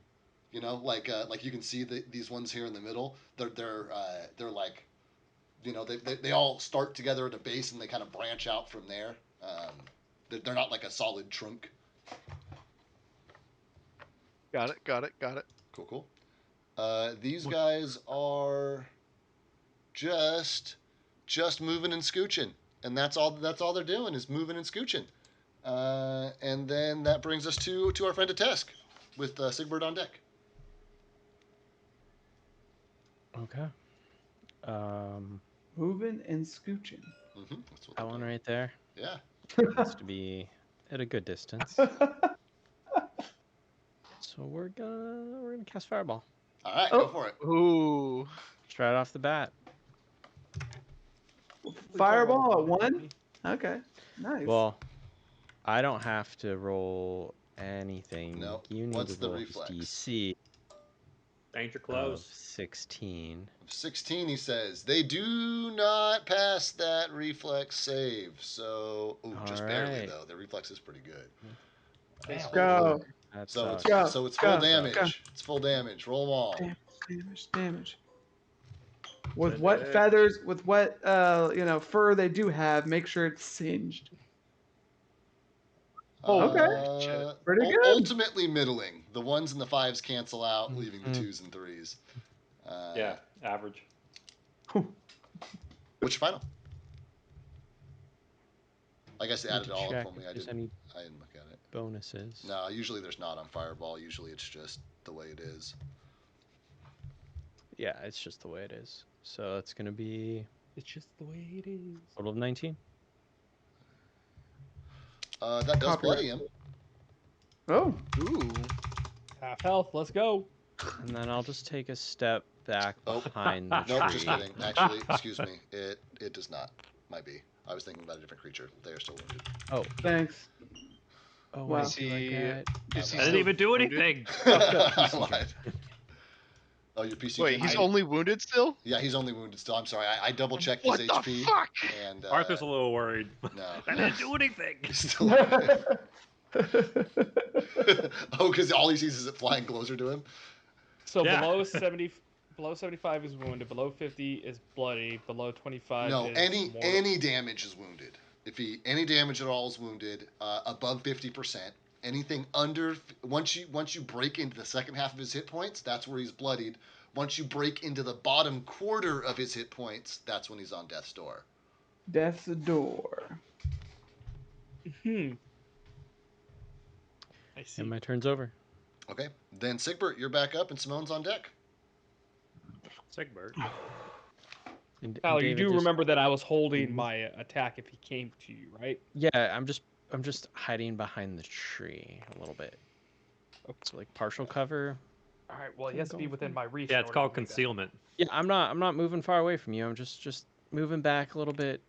You know, like you can see these ones here in the middle. They're like, you know, they all start together at a base and they kind of branch out from there. They're not like a solid trunk. Got it. Cool. These guys are just moving and scooching, and that's all they're doing is moving and scooching. And then that brings us to our friend Atesk with Sigbert on deck. Okay. Moving and scooching. Mm-hmm. That's what That they're one doing. right there Yeah. needs to be at a good distance. So we're gonna cast Fireball. All right, go for it. Ooh. Just right off the bat. Fireball at 1? Okay. Nice. Well, I don't have to roll anything. No. You need What's to the roll reflex? DC Danger of close. 16. 16, he says. They do not pass that reflex save. So, just barely Alright. though. The reflex is pretty good. Let's Damn. go. That So sucks. Go. it's Go. full damage. Go. It's full damage. Roll them all. Damage. with what feathers, with what fur they do have, make sure it's singed. Okay. Pretty good. Ultimately middling. The 1s and the 5s cancel out, leaving the Mhm. 2s and 3s. Yeah, average. What's your final? I guess they Need added to it all up check for me. if I there's didn't any look at it. bonuses. No, usually there's not on Fireball. Usually it's just the way it is. Yeah, it's just the way it is. So it's gonna be It's just the way it is. total of 19. That does Copyright. bloody him. Oh, Ooh. Half health. Let's go. And then I'll just take a step back Oh. behind the Nope, tree. just kidding. Actually, excuse me. It does not. Might be. I was thinking about a different creature. They are still wounded. Oh, thanks. oh, Wow. I Is do I he? get? Is he I I didn't still even do wounded? anything. I PC lied. Oh, your PC. Wait, can- he's I- only wounded still? Yeah, he's only wounded still. I'm sorry. I double checked What his the HP. fuck? And Arthur's a little worried. no. I didn't do anything. He's still. Oh, because all he sees is it flying closer to him. So Yeah. below 70, below 75 is wounded. Below 50 is bloody. Below 25 No, is any mortal. damage is wounded. If any damage at all is wounded, above 50%. Anything under once you break into the second half of his hit points, that's where he's bloodied. Once you break into the bottom quarter of his hit points, that's when he's on death's door. Death's door. Hmm. I see. And my turn's over. Okay, then Sigbert, you're back up, and Simone's on deck. Sigbert. And Tyler, you David do just- remember that I was holding Mhm. my attack if he came to you, right? Yeah, I'm just hiding behind the tree a little bit. So like partial cover. All right. Well, he I'm has to be going within for- my reach. Yeah, in it's order to called do that. concealment. Yeah, I'm not moving far away from you. I'm just moving back a little bit.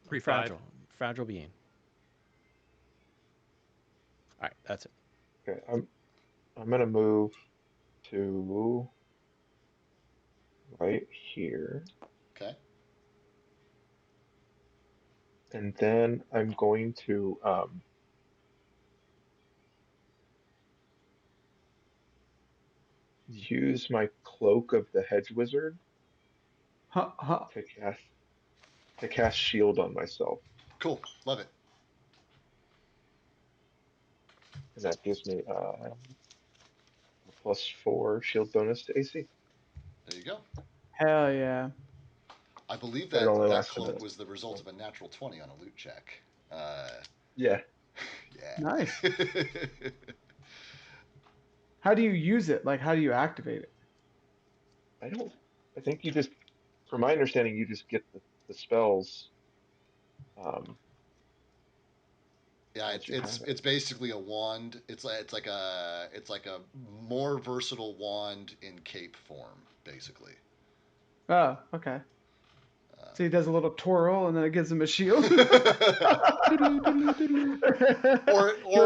3-5. Fragile being. All right, that's it. Okay, I'm gonna move to right here, Okay. and then I'm going to use my cloak of the hedge wizard Huh, huh. to cast shield on myself, Cool. Love it. and that gives me a +4 shield bonus to AC. There you go. Hell yeah. I believe But it that only that lasts a cloak minute. was the result of a natural 20 on a loot check. Yeah, Yeah. Nice. How do you use it? Like, how do you activate it? I think you just, from my understanding, you just get the spells. Um, Yeah, once you have it. it's basically a wand. It's like a more versatile wand in cape form, basically. Oh, okay. So he does a little twirl and then it gives him a shield. Or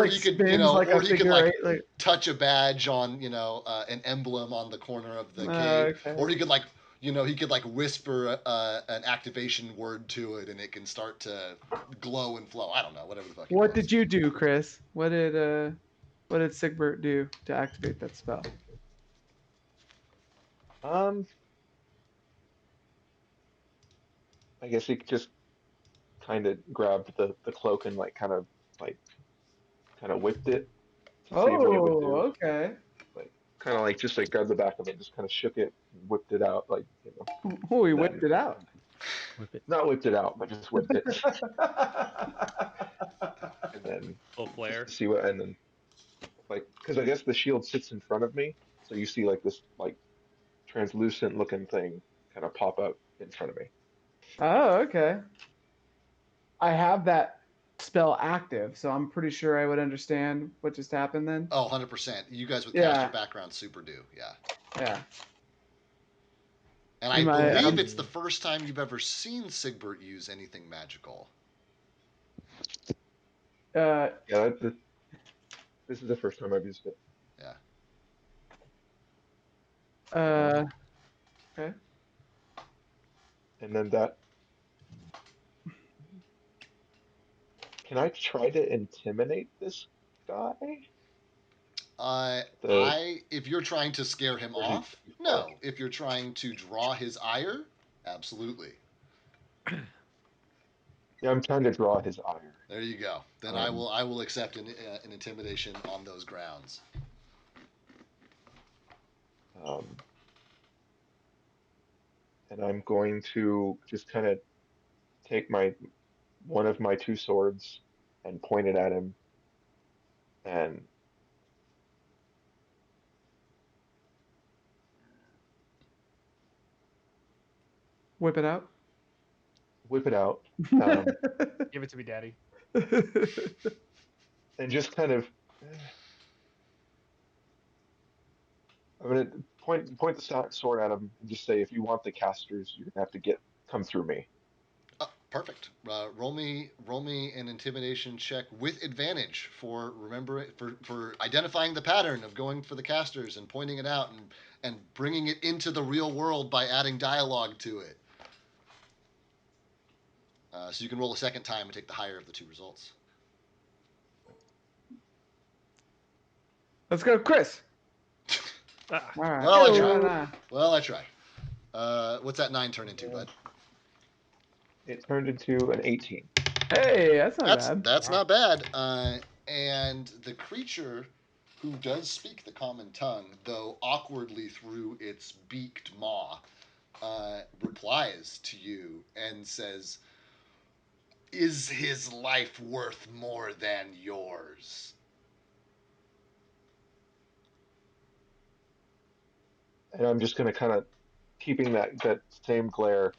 he could, spins or a he could figure like eight, touch a badge on, an emblem on the corner of the cave, okay. or he could like, he could like whisper an activation word to it, and it can start to glow and flow. I don't know, whatever the fuck. What did you do, Chris? What did Sigbert do to activate that spell? I guess he just kind of grabbed the cloak and like kind of whipped it to see what it would Oh, do. okay. Like kind of like just like grabbed the back of it, just kind of shook it, and whipped it out, like Oh, he and whipped it out. Whip it. not whipped it out, but just whipped it, and then Little flare. just to see what, and then like because I guess the shield sits in front of me, so you see like this like translucent looking thing kind of pop up in front of me. Oh, okay. I have that spell active, so I'm pretty sure I would understand what just happened then. Oh, 100%. You guys with Yeah. caster background super do, yeah. Yeah. And I Am I- believe it's the first time you've ever seen Sigbert use anything magical. Uh, Yeah, this is the first time I've used it. uh, okay. And then that. Can I try to intimidate this guy? If you're trying to scare him Or is he off, too far? no. If you're trying to draw his ire, absolutely. Yeah, I'm trying to draw his ire. There you go. Then I will accept an intimidation on those grounds. And I'm going to just kind of take one of my two swords and point it at him and Whip it out. whip it out, um, Give it to me, Daddy. and just kind of. I'm gonna point the sword at him and just say, if you want the casters, you're gonna have to come through me. Perfect. Roll me an intimidation check with advantage for identifying the pattern of going for the casters and pointing it out and bringing it into the real world by adding dialogue to it. So you can roll a second time and take the higher of the two results. Let's go, Chris. Ah, All right. Well, I Why tried. not? Well, I tried. What's that 9 turn into, bud? It turned into an 18. Hey, that's not bad. That's Wow. not bad. And the creature who does speak the common tongue, though awkwardly through its beaked maw, replies to you and says, "Is his life worth more than yours?" And I'm just gonna kind of keeping that same glare,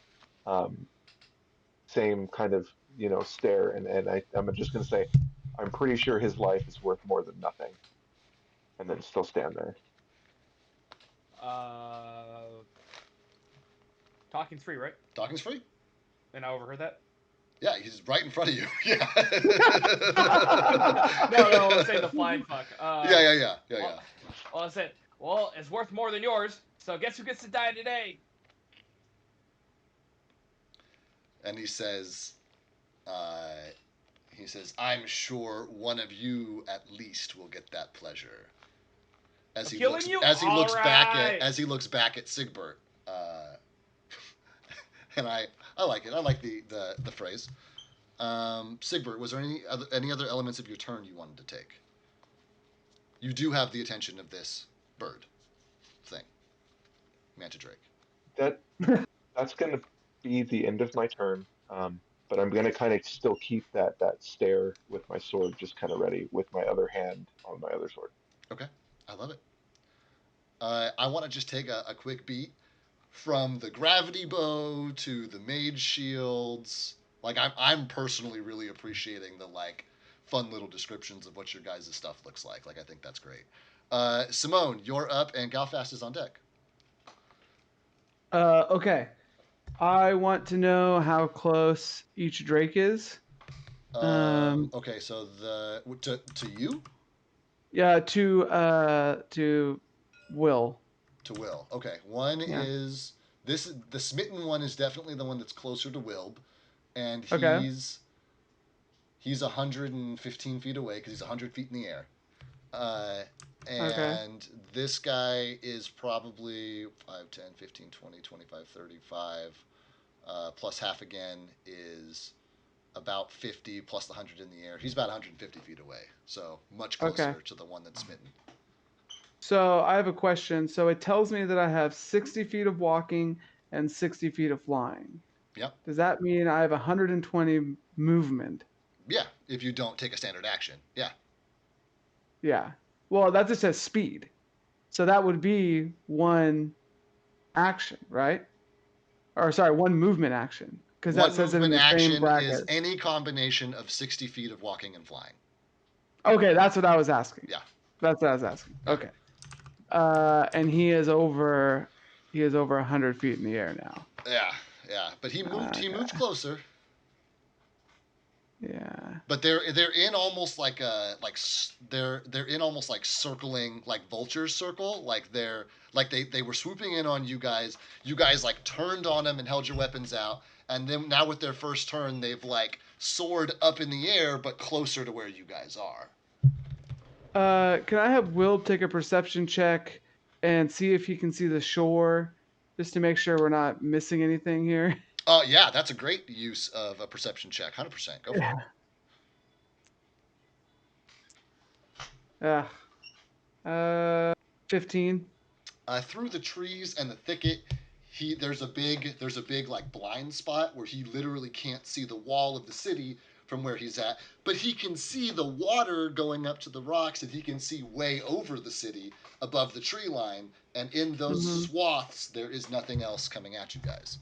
um, same kind of stare, and I'm just gonna say, I'm pretty sure his life is worth more than nothing, and then still stand there. Talking's free, right? Talking's free? And I overheard that. Yeah, he's right in front of you. Yeah. No, let's say the flying fuck. Yeah. Well, I said, well, it's worth more than yours. So guess who gets to die today? And he says, "I'm sure one of you at least will get that pleasure." As I'm he killing looks, you? as he looks back Alright. at Sigbert, and I like it. I like the phrase. Sigbert, was there any other elements of your turn you wanted to take? You do have the attention of this bird thing, Manta Drake. That's gonna be the end of my turn. But I'm gonna kind of still keep that stare with my sword just kind of ready with my other hand on my other sword. Okay, I love it. I want to just take a quick beat from the gravity bow to the mage shields. Like I'm personally really appreciating the fun little descriptions of what your guys' stuff looks like. Like I think that's great. Simone, you're up, and Galfast is on deck. Okay. I want to know how close each Drake is. Okay, so to you, Yeah, to Will. to Will. Okay, one Yeah. is the smitten one is definitely the one that's closer to Wilb, and Okay. he's 115 feet away because he's 100 feet in the air. Okay. And this guy is probably 5, 10, 15, 20, 25, 35, plus half again is about 50, plus the 100 in the air. He's about 150 feet away, so much closer Okay. to the one that's smitten. So I have a question. So it tells me that I have 60 feet of walking and 60 feet of flying. Yep. Does that mean I have 120 movement? Yeah, if you don't take a standard action. Yeah. Yeah. Well, that just says speed. So that would be one action, right? Or sorry, one movement action. Because that One says it in movement the same action is bracket. any combination of 60 feet of walking and flying. Okay, that's what I was asking. Yeah. That's what I was asking. Yeah. Okay. And he is over 100 feet in the air now. Yeah. But he moved closer. Yeah. But they're in almost they're in almost like circling like vultures circle. They were swooping in on you guys. You guys like turned on them and held your weapons out. And then now with their first turn, they've like soared up in the air, but closer to where you guys are. Can I have Will take a perception check and see if he can see the shore, just to make sure we're not missing anything here? Yeah, that's a great use of a perception check. 100%. Go for it. Yeah. 15. Through the trees and the thicket, there's a big like blind spot where he literally can't see the wall of the city from where he's at, but he can see the water going up to the rocks, and he can see way over the city above the tree line. And in those Mhm. swaths, there is nothing else coming at you guys.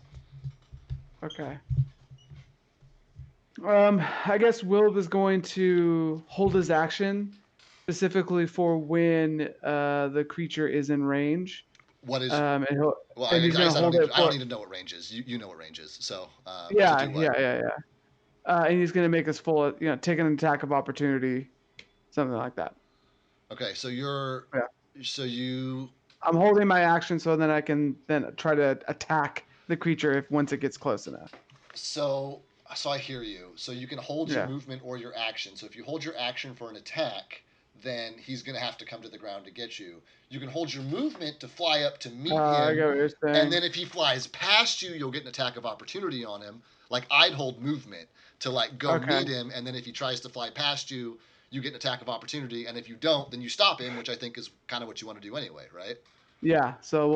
Okay. I guess Will is going to hold his action specifically for when the creature is in range. What is? And he'll Well, and he's I gonna guess I don't hold need. it I don't for need to know what range is. You know what range is. So to yeah, do what? yeah. And he's gonna make us full, take an attack of opportunity, something like that. Okay, so you're. Yeah. So you. I'm holding my action so then I can then try to attack the creature if once it gets close enough. So I hear you. So you can hold your Yeah. movement or your action. So if you hold your action for an attack, then he's going to have to come to the ground to get you. You can hold your movement to fly up to meet I him, get what you're saying. and then if he flies past you, you'll get an attack of opportunity on him. Like I'd hold movement to like go Okay. meet him, and then if he tries to fly past you, you get an attack of opportunity, and if you don't, then you stop him, which I think is kind of what you want to do anyway, right? Yeah, so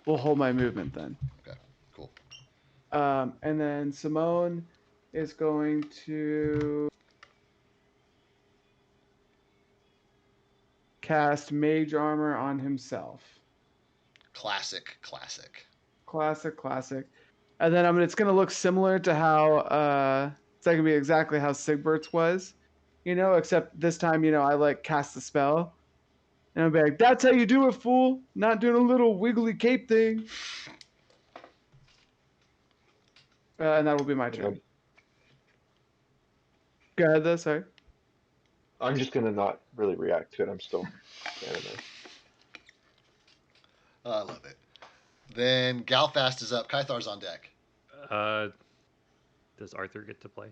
we'll hold my movement then. Okay, cool. And then Simone is going to cast Mage Armor on himself. Classic. Classic. And then it's gonna look similar to how it's not gonna be exactly how Sigbert's was, except this time, I like cast the spell. And I'll be like, that's how you do it, fool. Not doing a little wiggly cape thing. And that will be my turn. Go ahead, though. Sorry. I'm just gonna not really react to it. I'm still standing there. I love it. Then Galfast is up. Kythar's on deck. Does Arthur get to play?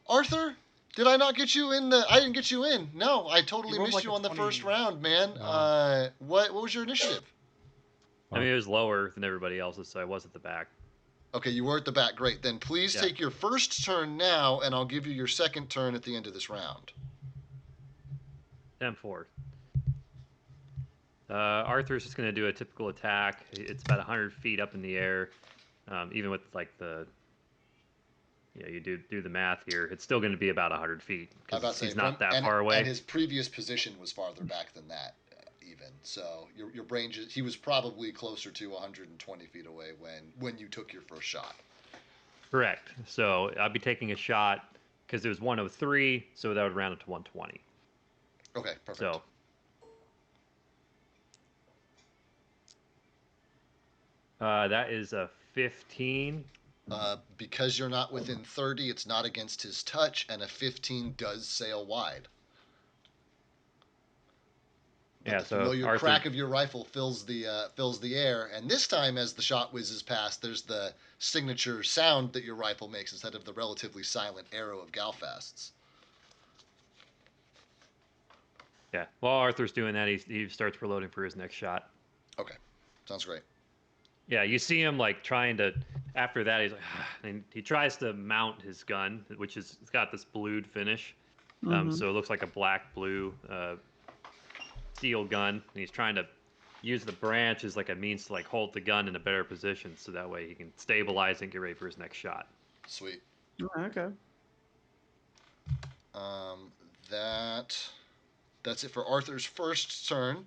Arthur, did I not get you in? I didn't get you in. No, I totally You rolled missed like you a on the 20. first round, man. Oh. What was your initiative? I mean, it was lower than everybody else's, so I was at the back. Okay, you were at the back. Great. Then please Yeah. take your first turn now, and I'll give you your second turn at the end of this round. 10-4. Arthur's just going to do a typical attack. It's about 100 feet up in the air. Even with like you do the math here, it's still going to be about 100 feet because he's not that far away. And his previous position was farther back than that, even. So your brain, he was probably closer to 120 feet away when you took your first shot. Correct. So I'll be taking a shot because it was 103, so that would round it to 120. Okay, perfect. So. That is a 15. Because you're not within 30, it's not against his touch, and a 15 does sail wide. But Yeah, the so familiar crack of your rifle fills the air, and this time, as the shot whizzes past, there's the signature sound that your rifle makes instead of the relatively silent arrow of Galfast's. Yeah, while Arthur's doing that, he starts reloading for his next shot. Okay, sounds great. Yeah, you see him like trying to. After that, he's like, and he tries to mount his gun, which it's got this blued finish, so it looks like a black-blue steel gun. And he's trying to use the branch as like a means to like hold the gun in a better position, so that way he can stabilize and get ready for his next shot. Sweet. Okay. That's it for Arthur's first turn.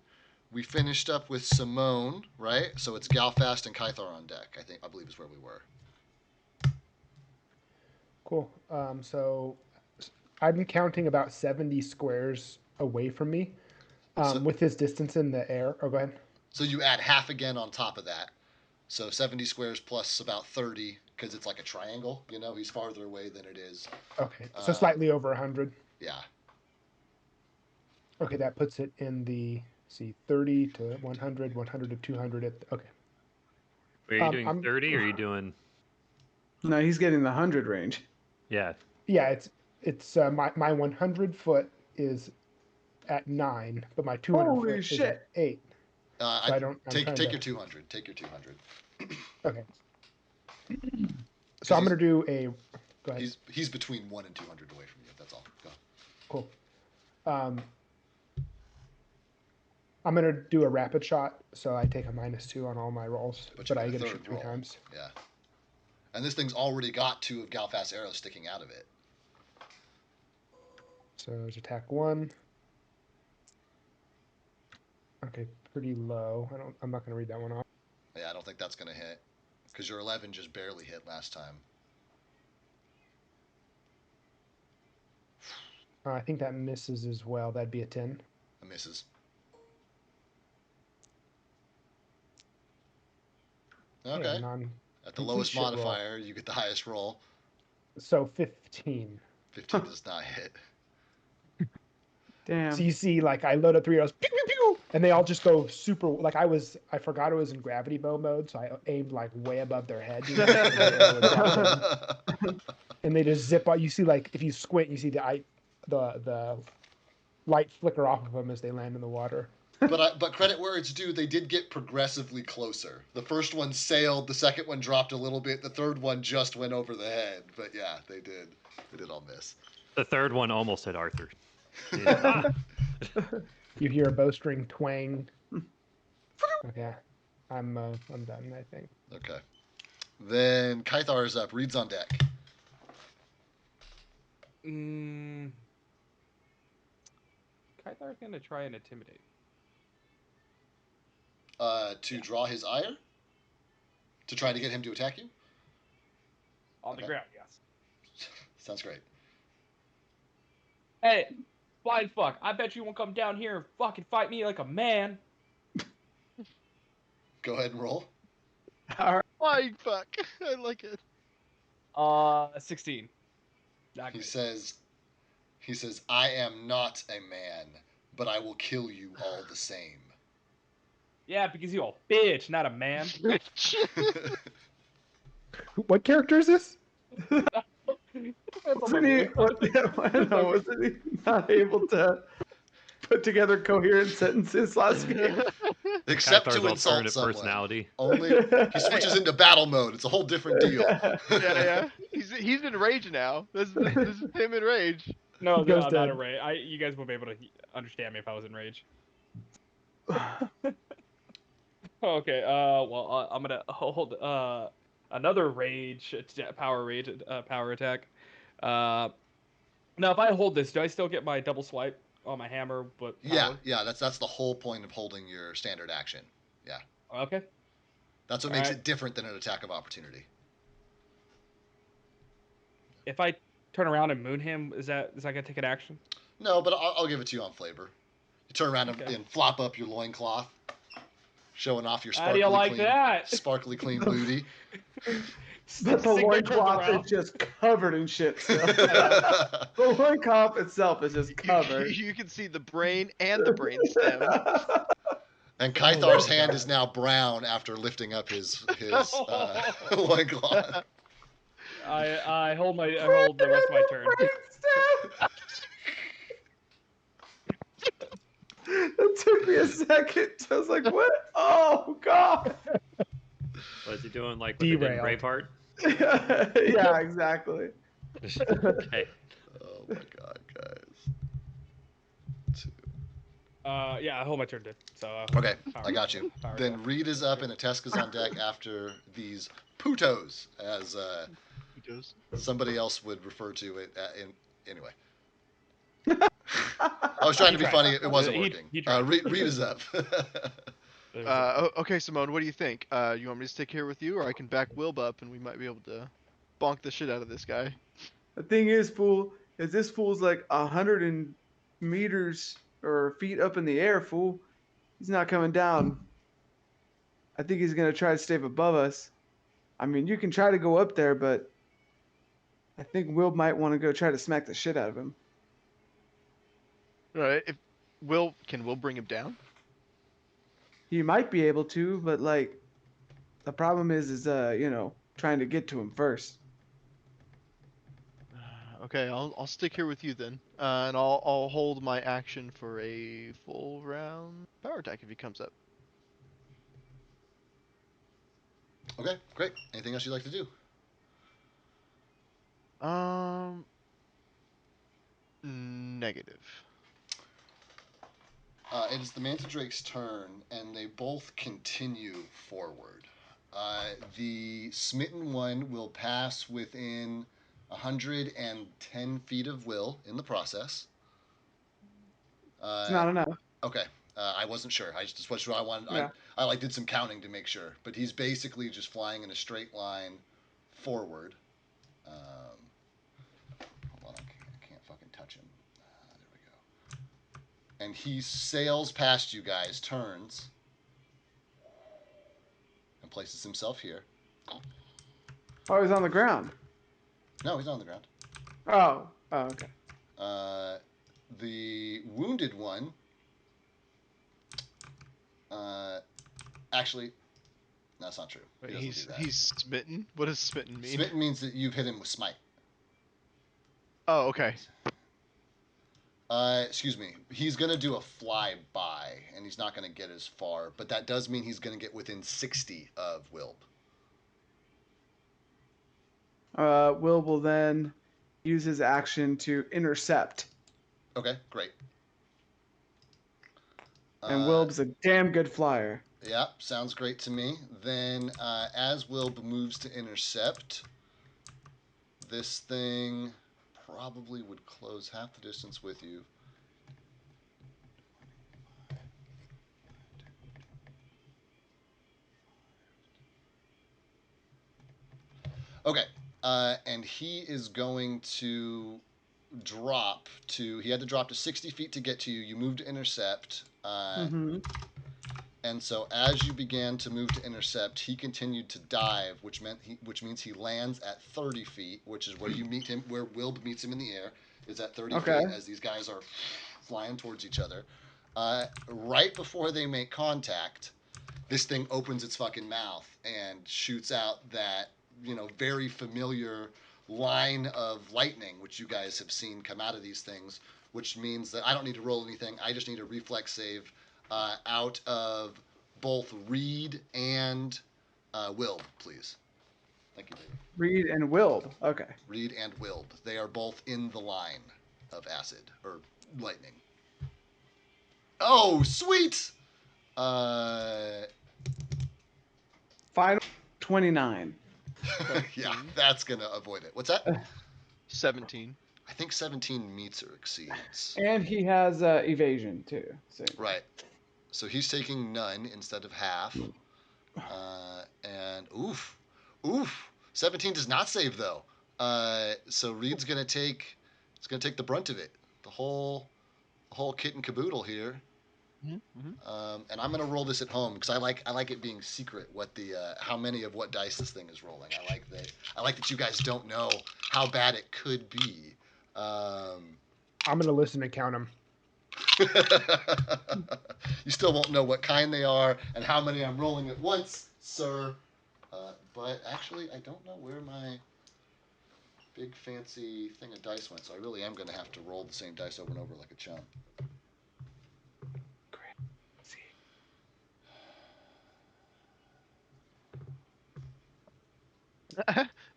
We finished up with Simone, right? So it's Galfast and Kythar on deck. I believe is where we were. Cool. So I'm counting about 70 squares away from me with his distance in the air. Oh, go ahead. So you add half again on top of that. So 70 squares plus about 30, because it's like a triangle. He's farther away than it is. Okay, so slightly over 100. Yeah. Okay, that puts it in the 30 to 100, 100 to 200. Okay. Wait, are you doing 30 or are you doing? No, he's getting the 100 range. Yeah. Yeah, it's my 100 foot is at 9, but my 200 Holy foot is shit. at 8. So I don't. I'm take trying take to, your 200. Take your 200. Okay. So I'm gonna do a. Go ahead. He's between 1 and 200 away from you. That's all. Go. Cool. I'm gonna do a rapid shot, so I take a -2 on all my rolls, But you I get a get to third shoot 3 roll. times. Yeah. And this thing's already got 2 of Galfast's arrows sticking out of it. So there's attack 1. Okay, pretty low. I'm not gonna read that one off. Yeah, I don't think that's gonna hit because your 11 just barely hit last time. I think that misses as well. That'd be a 10. It misses. Okay. Yeah, At the lowest shit roll. modifier, you get the highest roll. So 15. 15 does not hit. Damn. So you see, like, I load up 3 arrows, pew, pew, pew, and they all just go super. Like, I forgot it was in gravity bow mode, so I aimed like way above their head, and, and they just zip out. You see, like, if you squint, you see the light flicker off of them as they land in the water. But credit where it's due, they did get progressively closer. The first one sailed, the second one dropped a little bit, the third one just went over the head. But yeah, they did all miss. The third one almost hit Arthur. You hear a bowstring twang. Okay, I'm done, I think. Okay. Then Kythar is up. Reed's on deck. Kythar's gonna try and intimidate. To draw his ire? To try to get him to attack you? On the ground, yes. Sounds great. Hey, blind fuck, I bet you won't come down here and fucking fight me like a man. Go ahead and roll. Flying fuck. I like it. 16. Not He great. says, I am not a man, but I will kill you all the same. Yeah, because you're a bitch, not a man. What character is this? Wasn't he not able to put together coherent sentences last game? Except Kythar's to insult alternate someone. personality. Only he switches into battle mode. It's a whole different deal. Yeah. He's in rage now. This is him in rage. No, He goes I'm not dead. in rage. You guys won't be able to understand me if I was in rage. Okay, well, I'm gonna hold another power attack. Now, if I hold this, do I still get my double swipe on my hammer? But Yeah. That's the whole point of holding your standard action. Yeah. Okay. That's what makes it different than an attack of opportunity. If I turn around and moon him, is that gonna take an action? No, but I'll give it to you on flavor. You turn around and flop up your loincloth, showing off your How sparkly do you like clean, that? sparkly clean booty. But the loincloth is just covered in shit still. The loincloth itself is just covered. You can see the brain and the brain stem. And Kythar's hand is now brown after lifting up his loincloth. I hold the rest of my turn. It took me a second. I was like, what? Oh, God. What's he doing, like what they did in Derailed. Braveheart? Yeah, exactly. Okay. Oh my God, guys. Yeah, I hold my turn, dude. So. Okay, I got you. Power Then attack. Reed is up and Ateska's on deck after these putos, as somebody else would refer to it. Anyway. I was trying to be funny. It wasn't working. He tried. Reed is up. Okay, Simone, what do you think? You want me to stick here with you, or I can back Wilb up and we might be able to bonk the shit out of this guy? The thing is, fool, is this fool's like 100 meters or feet up in the air, fool. He's not coming down. I think he's going to try to stay above us. I mean, you can try to go up there, but I think Will might want to go try to smack the shit out of him. All right. Can Will bring him down? He might be able to, but like, the problem is trying to get to him first. Okay, I'll stick here with you then, and I'll hold my action for a full round power attack if he comes up. Okay, great. Anything else you'd like to do? Negative. It is the Manta Drake's turn, and they both continue forward. The smitten one will pass within 110 feet of Will in the process. It's not enough. Okay. I wasn't sure. I just was sure. I wanted. Yeah. I like did some counting to make sure, but he's basically just flying in a straight line forward. Hold on, I can't fucking touch him. There we go. And he sails past you guys, turns, and places himself here. Oh, he's on the ground. No, he's on the ground. Oh, okay. The wounded one. Actually, that's not true. He Wait, doesn't he's do that. he's smitten. What does smitten mean? Smitten means that you've hit him with smite. Oh, okay. Excuse me. He's gonna do a flyby, and he's not gonna get as far. But that does mean he's gonna get within 60 of Wilb. Will then use his action to intercept. Okay, great. And Wilb's a damn good flyer. Yeah, sounds great to me. Then, as Wilb moves to intercept, this thing probably would close half the distance with you. Okay, and he is going to drop to. He had to drop to 60 feet to get to you. You moved to intercept. And so as you began to move to intercept, he continued to dive, which means he lands at 30 feet, which is where you meet him, where Wilb meets him in the air, is at 30 feet as these guys are flying towards each other. Right before they make contact, this thing opens its fucking mouth and shoots out that, very familiar line of lightning, which you guys have seen come out of these things, which means that I don't need to roll anything. I just need a reflex save out of both Reed and Will, please. Thank you, David. Reed and Wild. Okay. Reed and Wild. They are both in the line of acid or lightning. Oh, sweet! Final 29. Yeah, that's gonna avoid it. What's that? 17. I think 17 meets or exceeds. And he has evasion too. So. Right. So he's taking none instead of half. And oof. 17 does not save though. So Reed's gonna take the brunt of it. The whole kit and caboodle here. And I'm gonna roll this at home because I like it being secret what the how many of what dice this thing is rolling. I like that you guys don't know how bad it could be. I'm gonna listen and count them. You still won't know what kind they are and how many I'm rolling at once, sir. But actually, I don't know where my big fancy thing of dice went, so I really am gonna have to roll the same dice over and over like a chump.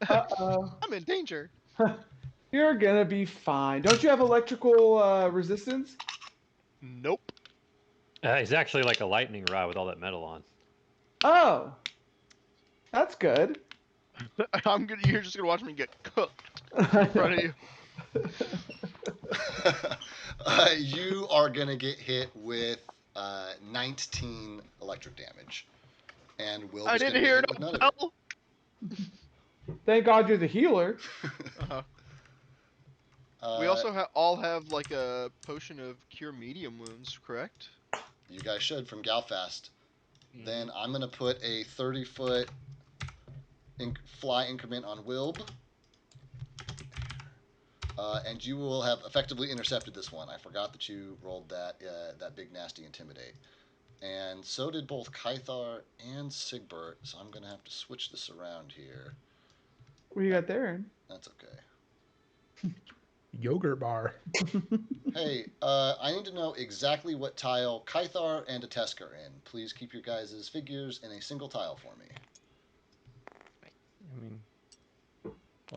I'm in danger. You're gonna be fine. Don't you have electrical resistance? Nope. It's actually like a lightning rod with all that metal on. Oh, that's good. You're just gonna watch me get cooked in front of you. You are gonna get hit with 19 electric damage, and Will. I didn't hear no bell. Thank God you're the healer. We also all have like a potion of cure medium wounds, correct? You guys should from Galfast. Then I'm gonna put a 30-foot fly increment on Wilb. And you will have effectively intercepted this one. I forgot that you rolled that big nasty intimidate. And so did both Kythar and Sigbert, so I'm going to have to switch this around here. What do you got there? That's okay. Yogurt bar. Hey, I need to know exactly what tile Kythar and Atesk are in. Please keep your guys' figures in a single tile for me. I mean,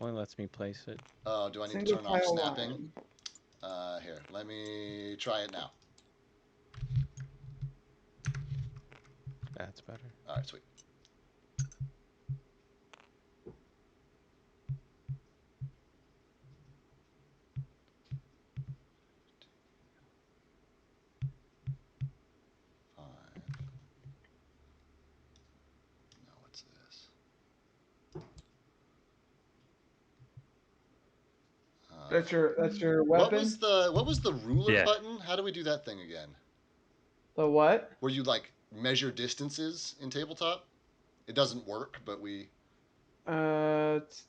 only lets me place it. Do I need to Single turn off tile snapping? line. Here, let me try it now. That's better. All right, sweet. Five. No, what's this? That's your What weapon. was the ruler Yeah. button? How do we do that thing again? The what? Where you like measure distances in tabletop? It doesn't work, but we It's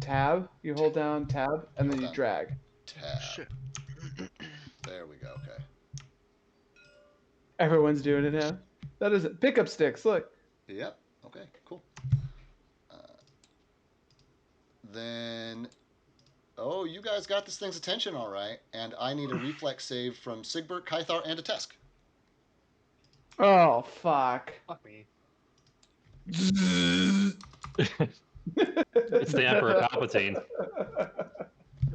tab. You hold down tab and then Hold you down. drag. tab. Shit. There we go. Okay. Everyone's doing it now. That is it. Pickup sticks. Look. Yep. Okay. Cool. Then, oh, you guys got this thing's attention all right, and I need a reflex save from Sigbert, Kythar, and Atesk. Oh fuck. Fuck me. It's the Emperor Palpatine.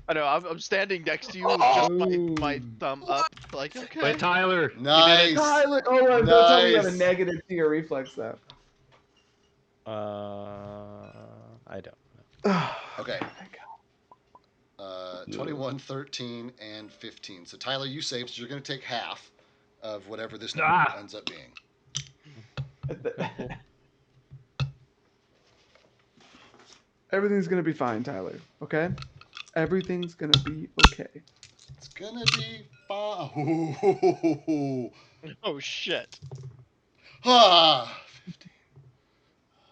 I know. I'm standing next to you with just my thumb up. Like, okay. Wait, Tyler. Nice. Tyler, don't tell me you have a Nice. negative to your reflex though. I don't. Okay. 21, 13, and 15. So Tyler, you saved, so you're going to take half of whatever this number ends up being. Everything's gonna be fine, Tyler. Okay? Everything's gonna be okay. It's going to be fine. Oh shit. Ah. 15.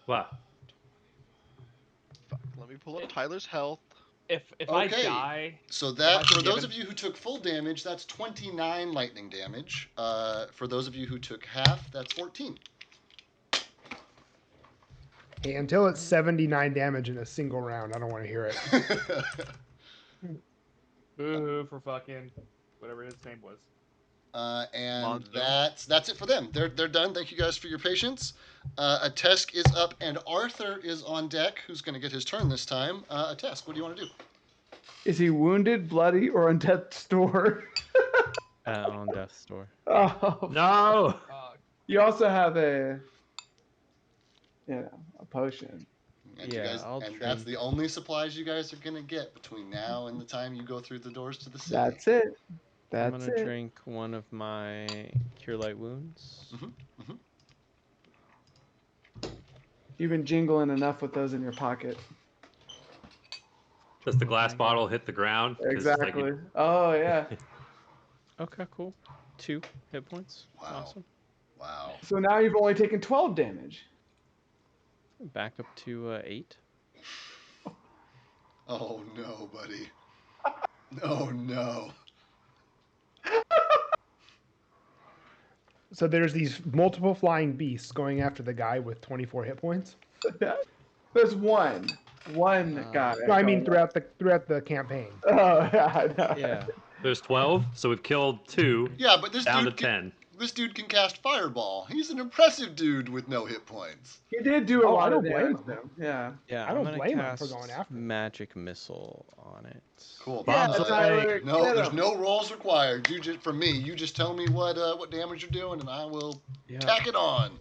Wow. Fuck. Let me pull up Tyler's health. If I Okay. die, So Am I that, for those forgiven? of you who took full damage, that's 29 lightning damage. For those of you who took half, that's 14. Hey, until it's 79 damage in a single round, I don't want to hear it. boo for fucking whatever his name was. And Monzo. that's it for them. They're done. Thank you guys for your patience. Atesk is up, and Arthur is on deck, who's going to get his turn this time. Atesk, what do you want to do? Is he wounded, bloody, or on death's door? On death's door. Oh No. you also have a potion. And Yeah, you guys, I'll and that's drink. the only supplies you guys are going to get between now and the time you go through the doors to the city. That's it. I'm That's gonna it. drink one of my Cure Light Wounds. You've been jingling enough with those in your pocket. Does the glass bottle hit the ground? 'Cause, like, Exactly. Oh yeah. Okay, cool. 2 hit points. Wow. Awesome. Wow. So now you've only taken 12 damage. Back up to 8. Oh no, buddy. Oh no. So there's these multiple flying beasts going after the guy with 24 hit points. There's one guy. No, I mean throughout the campaign. Oh yeah, I know. Yeah. There's 12, so we've killed 2. Yeah, but this Down to dude 10. This dude can cast Fireball. He's an impressive dude with no hit points. He did do a lot I don't of blame damage him. though. Yeah. Yeah, I I'm don't gonna blame him cast for going after him. Magic Missile on it. Cool. Yeah, Bob's Tyler, No, get there's him. no rolls required. You just, from me, you just tell me what damage you're doing, and I will Yeah. tack it on.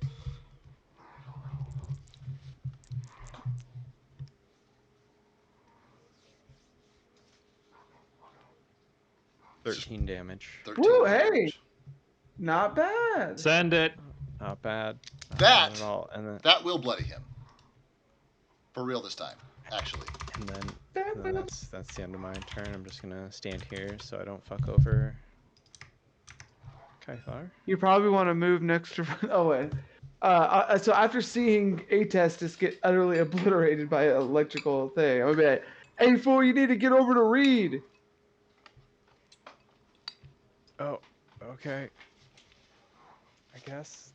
$13 damage. 13 Woo, damage. hey. Not bad. Send it. Not bad. Not That- bad at all. And then That will bloody him. For real this time, actually. and then that's the end of my turn. I'm just gonna stand here so I don't fuck over Kythar. You probably want to move next to. Oh wait. So after seeing A-Test just get utterly obliterated by an electrical thing, I'm gonna be like, "Hey fool, you need to get over to Reed." Oh, okay. I guess.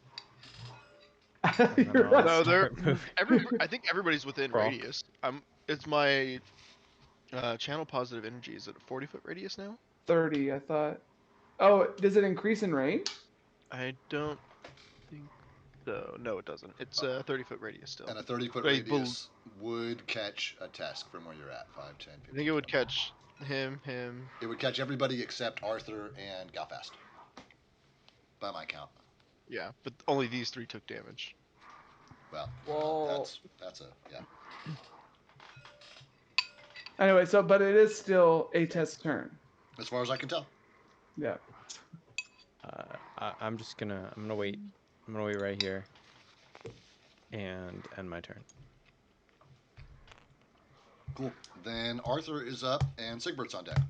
You're right. No, they're Start moving. I think everybody's within Brawl. radius. It's my Channel positive energy. Is it a 40-foot radius now? 30, I thought. Oh, does it increase in range? I don't think so. No, it doesn't. It's a 30-foot radius still. And a 30-foot I bel- radius would catch a Tesk from where you're at. 5, 10, 15. I think it would catch him. It would catch everybody except Arthur and Galfast. By my count. Yeah, but only these 3 took damage. Well, that's a yeah. Anyway, but it is still a test turn. As far as I can tell. Yeah. I'm gonna wait. I'm gonna wait right here. And end my turn. Cool. Then Arthur is up and Sigbert's on deck.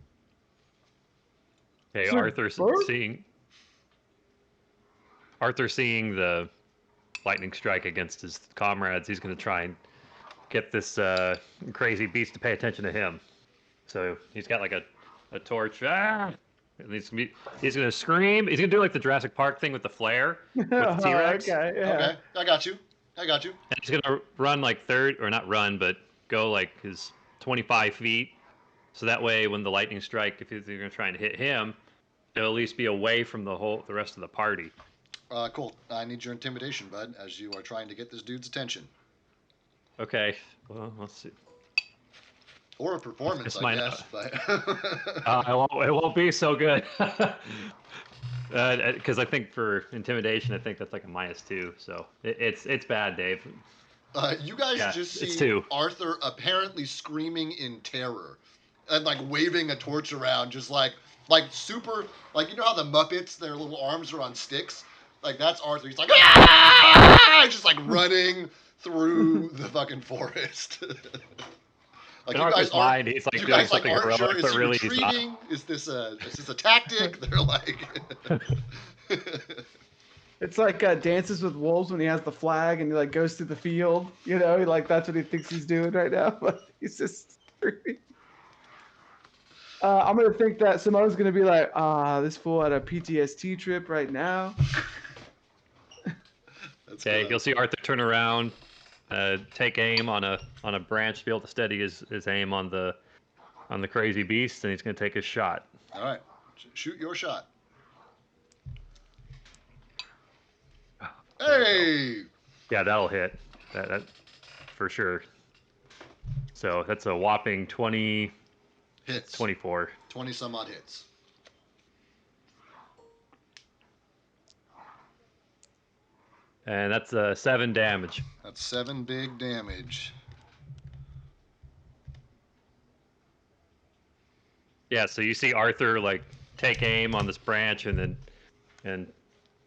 Hey, Arthur seeing the lightning strike against his comrades, he's going to try and get this crazy beast to pay attention to him. So he's got like a torch. And he's going to scream. He's going to do like the Jurassic Park thing with the flare with the T-Rex. Okay, yeah. Okay, I got you. And he's going to run like not run, but go like his 25 feet. So that way, when the lightning strike, if you're going to try and hit him, it'll at least be away from the rest of the party. Cool. I need your intimidation, bud, as you are trying to get this dude's attention. Okay. Well, let's see. Or a performance, I guess. But it won't be so good. Because I think for intimidation, I think that's like a -2. So it's bad, Dave. You guys just see Arthur apparently screaming in terror and like waving a torch around, just like super, like, you know how the Muppets, their little arms are on sticks? Like, that's Arthur. He's like, ah! Just like running through the fucking forest. Like, in Arthur's mind, he's like doing something heroic, sure, but really he's not. Is this a tactic? They're like. It's like Dances with Wolves when he has the flag and he like goes through the field. You know, like that's what he thinks he's doing right now, but he's just screaming. I'm gonna think that Simone's gonna be like, this fool had a PTSD trip right now. Okay, you'll see Arthur turn around, take aim on a branch to be able to steady his aim on the crazy beast, and he's gonna take his shot. All right, shoot your shot. Hey! Yeah, that'll hit. That for sure. So that's a whopping 20 hits. 24. 20 some odd hits. And that's 7 damage. That's 7 big damage. Yeah, so you see Arthur like take aim on this branch and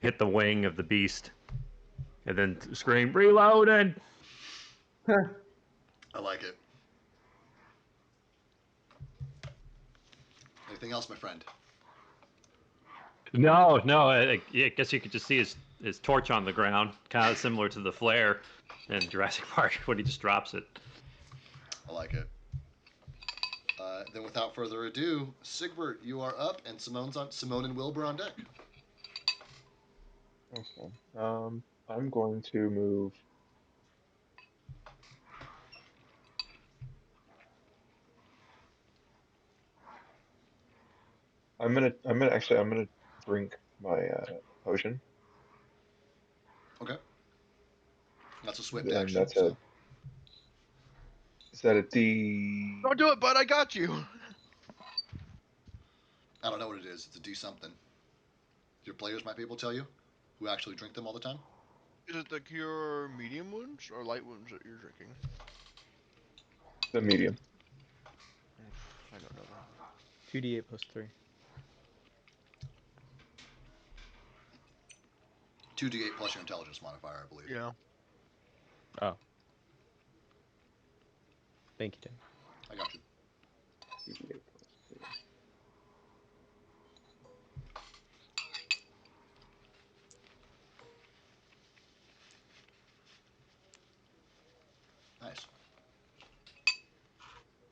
hit the wing of the beast. And then scream, reloaded! I like it. Anything else, my friend? No, I guess you could just see his torch on the ground, kind of similar to the flare in Jurassic Park when he just drops it. I like it. Then without further ado, Sigbert, you are up, and Simone and Wilbur on deck. Okay. I'm going to move. I'm gonna drink my potion. Okay. That's a swift And action. Is that a D? Don't do it, bud. I got you. I don't know what it is. It's a D something. Your players might be able to tell you, who actually drink them all the time. Is it like your medium wounds or light wounds that you're drinking? The medium. I don't know that. 2d8 plus 3. 2d8 plus your intelligence modifier, I believe. Yeah. Oh. Thank you, Tim. I got you. 2d8 plus 3. Nice.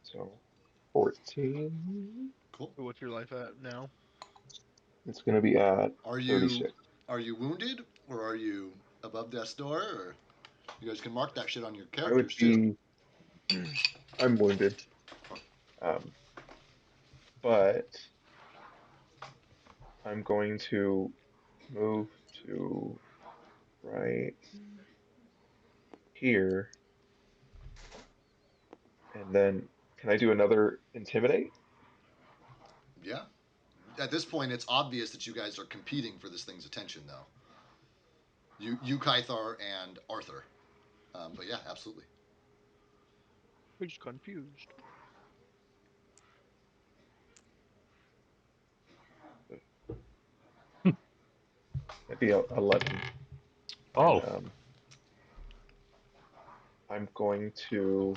So 14. Cool. So what's your life at now? It's going to be at 36. Are you wounded, or are you above death's door, or you guys can mark that shit on your I would characters too. be. I'm wounded. But I'm going to move to right here, and then can I do another intimidate? Yeah. At this point, it's obvious that you guys are competing for this thing's attention, though. You, Kythar, and Arthur. But yeah, absolutely. Who's confused? That'd be 11. Oh, And, I'm going to.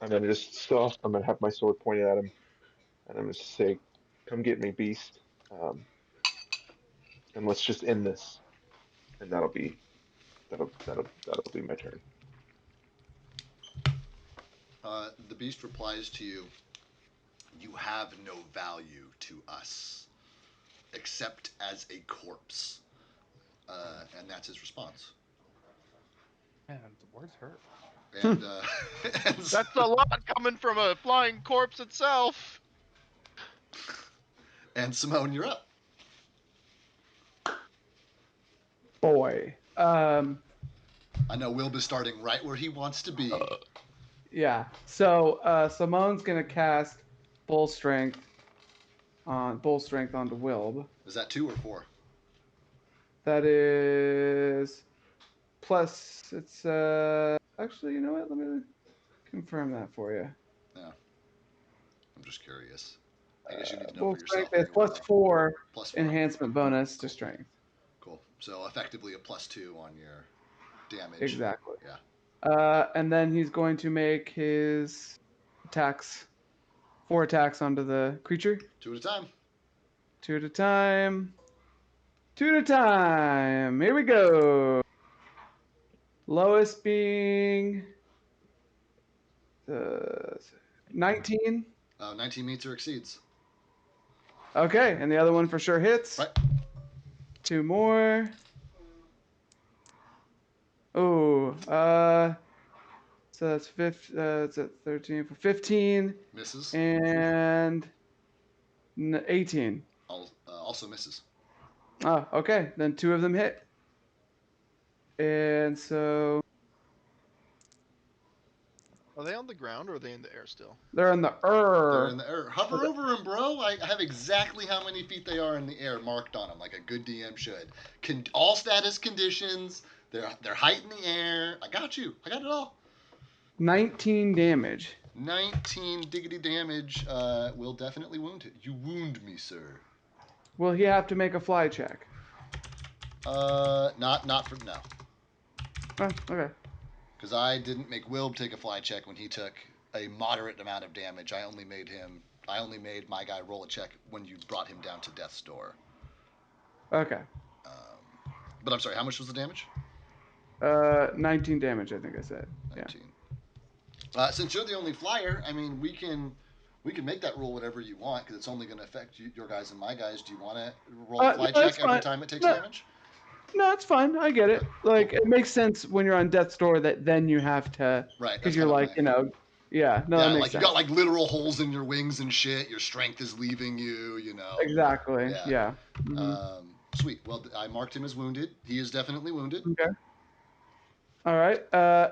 I'm gonna just stop. I'm gonna have my sword pointed at him, and I'm gonna say, "Come get me, beast." And let's just end this, and that'll be my turn. The beast replies to you, "You have no value to us, except as a corpse." And that's his response. Man, the words hurt. And, and, That's a lot coming from a flying corpse itself. and Simone, you're up. Boy. I know Wilb is starting right where he wants to be. Yeah. So Simone's gonna cast Bull Strength onto Wilb. Is that 2 or 4? That is plus. It's actually, you know what? Let me confirm that for you. Yeah. I'm just curious. I guess you need to know Bull for yourself. Strength is Anyway, plus 4 plus 4. enhancement bonus to Strength. Cool. So effectively a plus 2 on your damage. Exactly. Yeah. And then he's going to make his attacks, 4 attacks onto the creature. 2 at a time. 2 at a time. 2 at a time. Here we go. Lowest being 19. 19 meets or exceeds. Okay, and the other one for sure hits. Right. 2 more. Oh, so that's it's at 13 for 15 Misses. and 18. Also misses. Oh, okay. Then 2 of them hit. And so Are they on the ground or are they in the air still? they're in the They're in the air. Hover over them, bro. I have exactly how many feet they are in the air marked on them, like a good DM should. All status conditions. Their height in the air. I got you. I got it all. 19 damage. 19 diggity damage will definitely wound it. You wound me, sir. Will he have to make a fly check? Not for no. Oh, okay. Because I didn't make Wilb take a fly check when he took a moderate amount of damage. I only made my guy roll a check when you brought him down to death's door. Okay. But I'm sorry, how much was the damage? 19 damage, I think I said. 19. Since you're the only flyer, I mean, we can make that roll whatever you want because it's only going to affect your guys and my guys. Do you want to roll a fly check every time it takes damage? No, it's fine. I get it. Like, it makes sense when you're on death's door that then you have to, right? Because you're like, yeah. No, that makes like sense. you got like literal holes in your wings and shit. Your strength is leaving you. Exactly. Yeah. Sweet. Well, I marked him as wounded. He is definitely wounded. Okay. All right.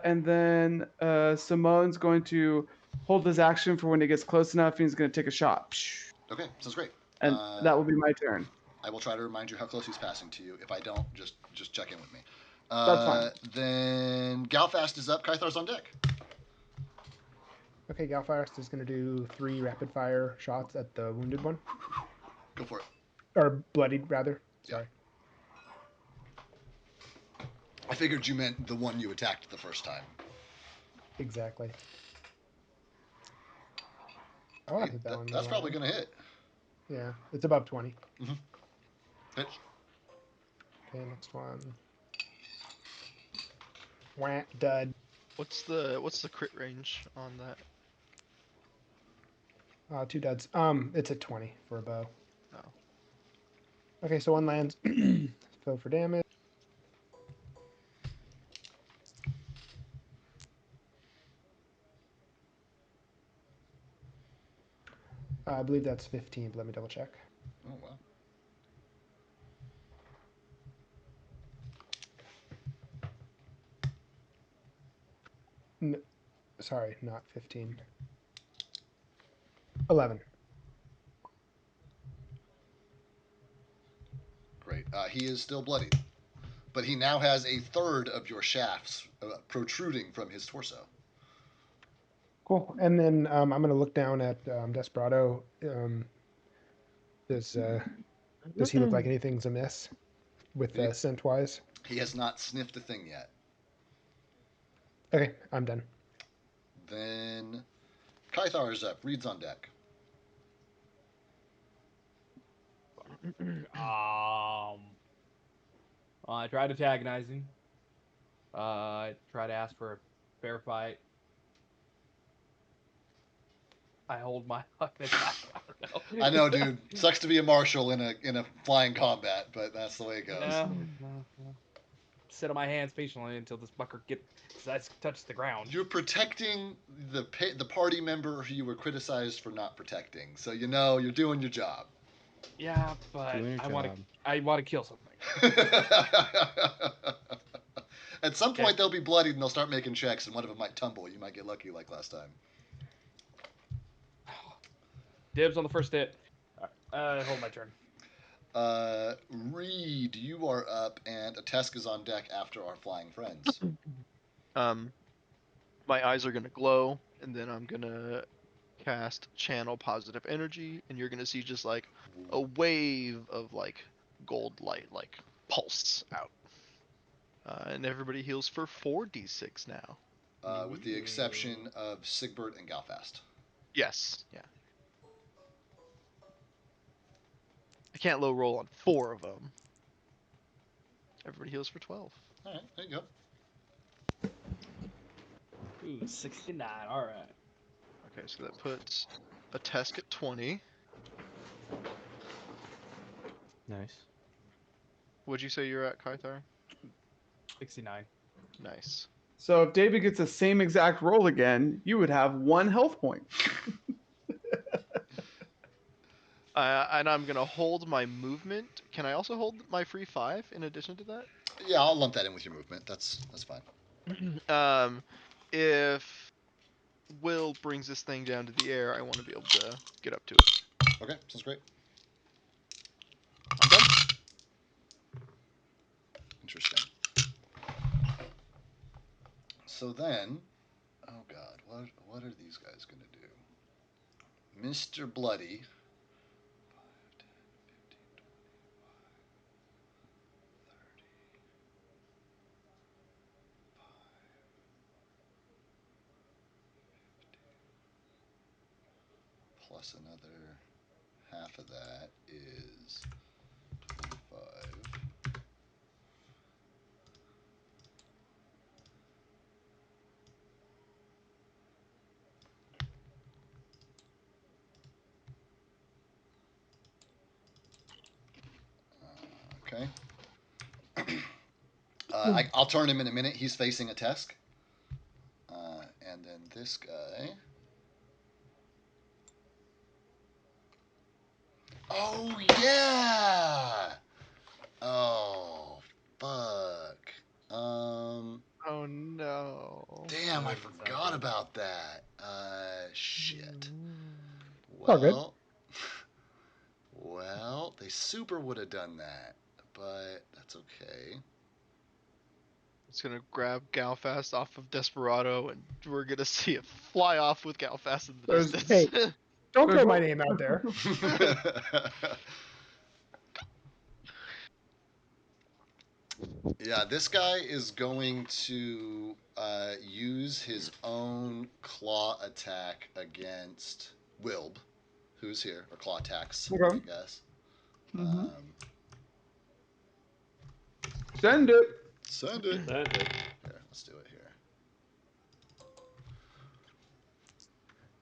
And then Simone's going to hold his action for when he gets close enough, and he's going to take a shot. Okay, sounds great. And that will be my turn. I will try to remind you how close he's passing to you. If I don't, just check in with me. That's fine. Then Galfast is up. Kythar's on deck. Okay, Galfast is going to do 3 rapid fire shots at the wounded one. Go for it. Or bloodied, rather. Sorry. I figured you meant the one you attacked the first time. Exactly. Oh, I hit that one. That's probably going to hit. Yeah, it's above 20. Mm-hmm. Hit. Okay, next one. Wah, dud. What's the crit range on that? 2 duds. It's at 20 for a bow. Oh. Okay, so 1 lands. So for damage. I believe that's 15, but let me double check. Oh wow. Sorry, not 15. 11. Great. He is still bloodied, but he now has a third of your shafts protruding from his torso. Cool. And then I'm going to look down at Desperado. Does he look like anything's amiss with scent-wise? He has not sniffed a thing yet. Okay, I'm done. Then Kythar is up. Reed's on deck. I tried antagonizing. I tried to ask for a fair fight. I hold my fucking attack. I don't know. I know, dude. Sucks to be a marshal in a flying combat, but that's the way it goes. No. Sit on my hands patiently until this fucker decides to touch the ground. You're protecting the party member who you were criticized for not protecting, so you know you're doing your job. Yeah, but Doing your I want to kill something. At some point, Okay. they'll be bloodied and they'll start making checks, and one of them might tumble. You might get lucky like last time. Dibs on the first hit. Hold my turn. Reed, you are up, and a Tesk is on deck after our flying friends. My eyes are gonna glow, and then I'm gonna cast Channel Positive Energy, and you're gonna see just like a wave of like gold light, like pulse out. And everybody heals for 4d6 now. With the exception of Sigbert and Galfast. Yes, yeah. I can't low roll on 4 of them. Everybody heals for 12. All right, there you go. Ooh, 69. All right. Okay, so that puts a Tesk at 20. Nice. What'd you say you're at, Kythar? 69. Nice. So if David gets the same exact roll again, you would have 1 health point. And I'm gonna hold my movement. Can I also hold my free 5 in addition to that? Yeah, I'll lump that in with your movement. That's fine. If Will brings this thing down to the air, I want to be able to get up to it. Okay, sounds great. I'm done. Interesting. So then, oh god, what are these guys gonna do? Mr. Bloody. 5, 10, 15, 20, 30, 50, plus another half of that is 25. Okay. I'll turn him in a minute. He's facing a Tesk. And then this guy. Oh, yeah! Oh, fuck. Oh no. Damn, I That doesn't sound forgot good. about that. Shit. all good. Well, they super would have done that, but that's okay. It's gonna grab Galfast off of Desperado, and we're gonna see it fly off with Galfast in the There's- distance. Hey. Don't throw my name out there. Yeah, this guy is going to use his own claw attack against Wilb, who's here, or claw attacks, Okay. I guess. Mhm. Send it. Send it. That hit. Here, let's do it here.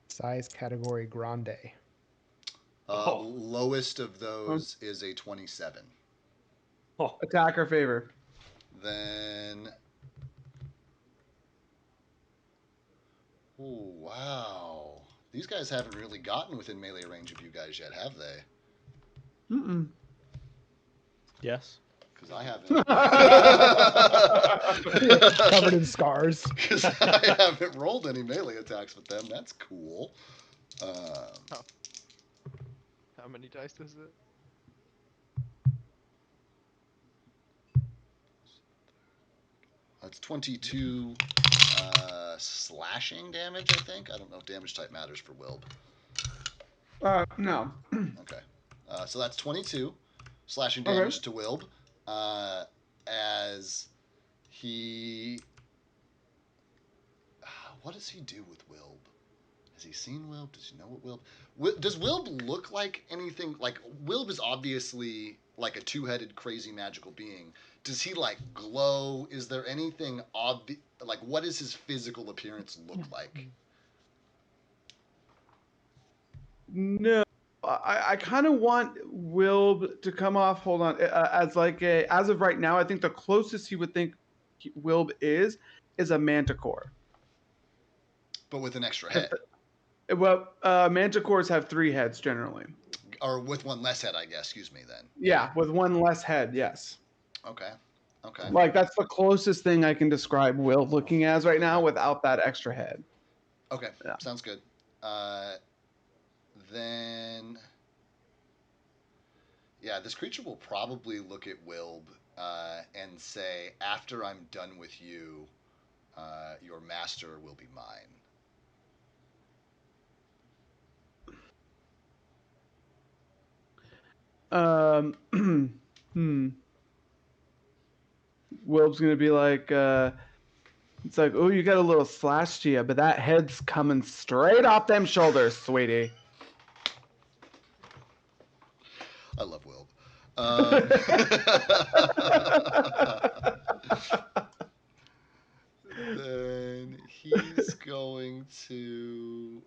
Size category grande. Lowest of those is a 27. Oh, Attacker favor. Then, oh wow, These guys haven't really gotten within melee range of you guys yet, have they? Mm-mm. Yes. Because I haven't. Covered in scars. Because I haven't rolled any melee attacks with them. That's cool. How many dice is it? That's 22 slashing damage, I think. I don't know if damage type matters for Wilb. No. Okay. So that's 22 slashing Okay. damage to Wilb. As he. What does he do with Wilb? Has he seen Wilb? Does he know what Wilb? Does Wilb look like anything? Like, Wilb is obviously like a two-headed, crazy, magical being. Does he, like, glow? Is there anything obvious? Like, what does his physical appearance look like? No. I kind of want Wilb to come off. Hold on. As of right now, I think the closest he would think Wilb is a manticore. But with an extra head. Well, manticores have 3 heads generally. Or with one less head, I guess. Excuse me, then. Yeah, with one less head, yes. Okay. Okay. Like, that's the closest thing I can describe Wilb looking as right now without that extra head. Okay. Yeah. Sounds good. Then. Yeah, this creature will probably look at Wilb and say, after I'm done with you, your master will be mine. Wilb's gonna be like, it's like, oh, you got a little slash to you, but that head's coming straight off them shoulders, sweetie. I love Wilb. Then he's going to.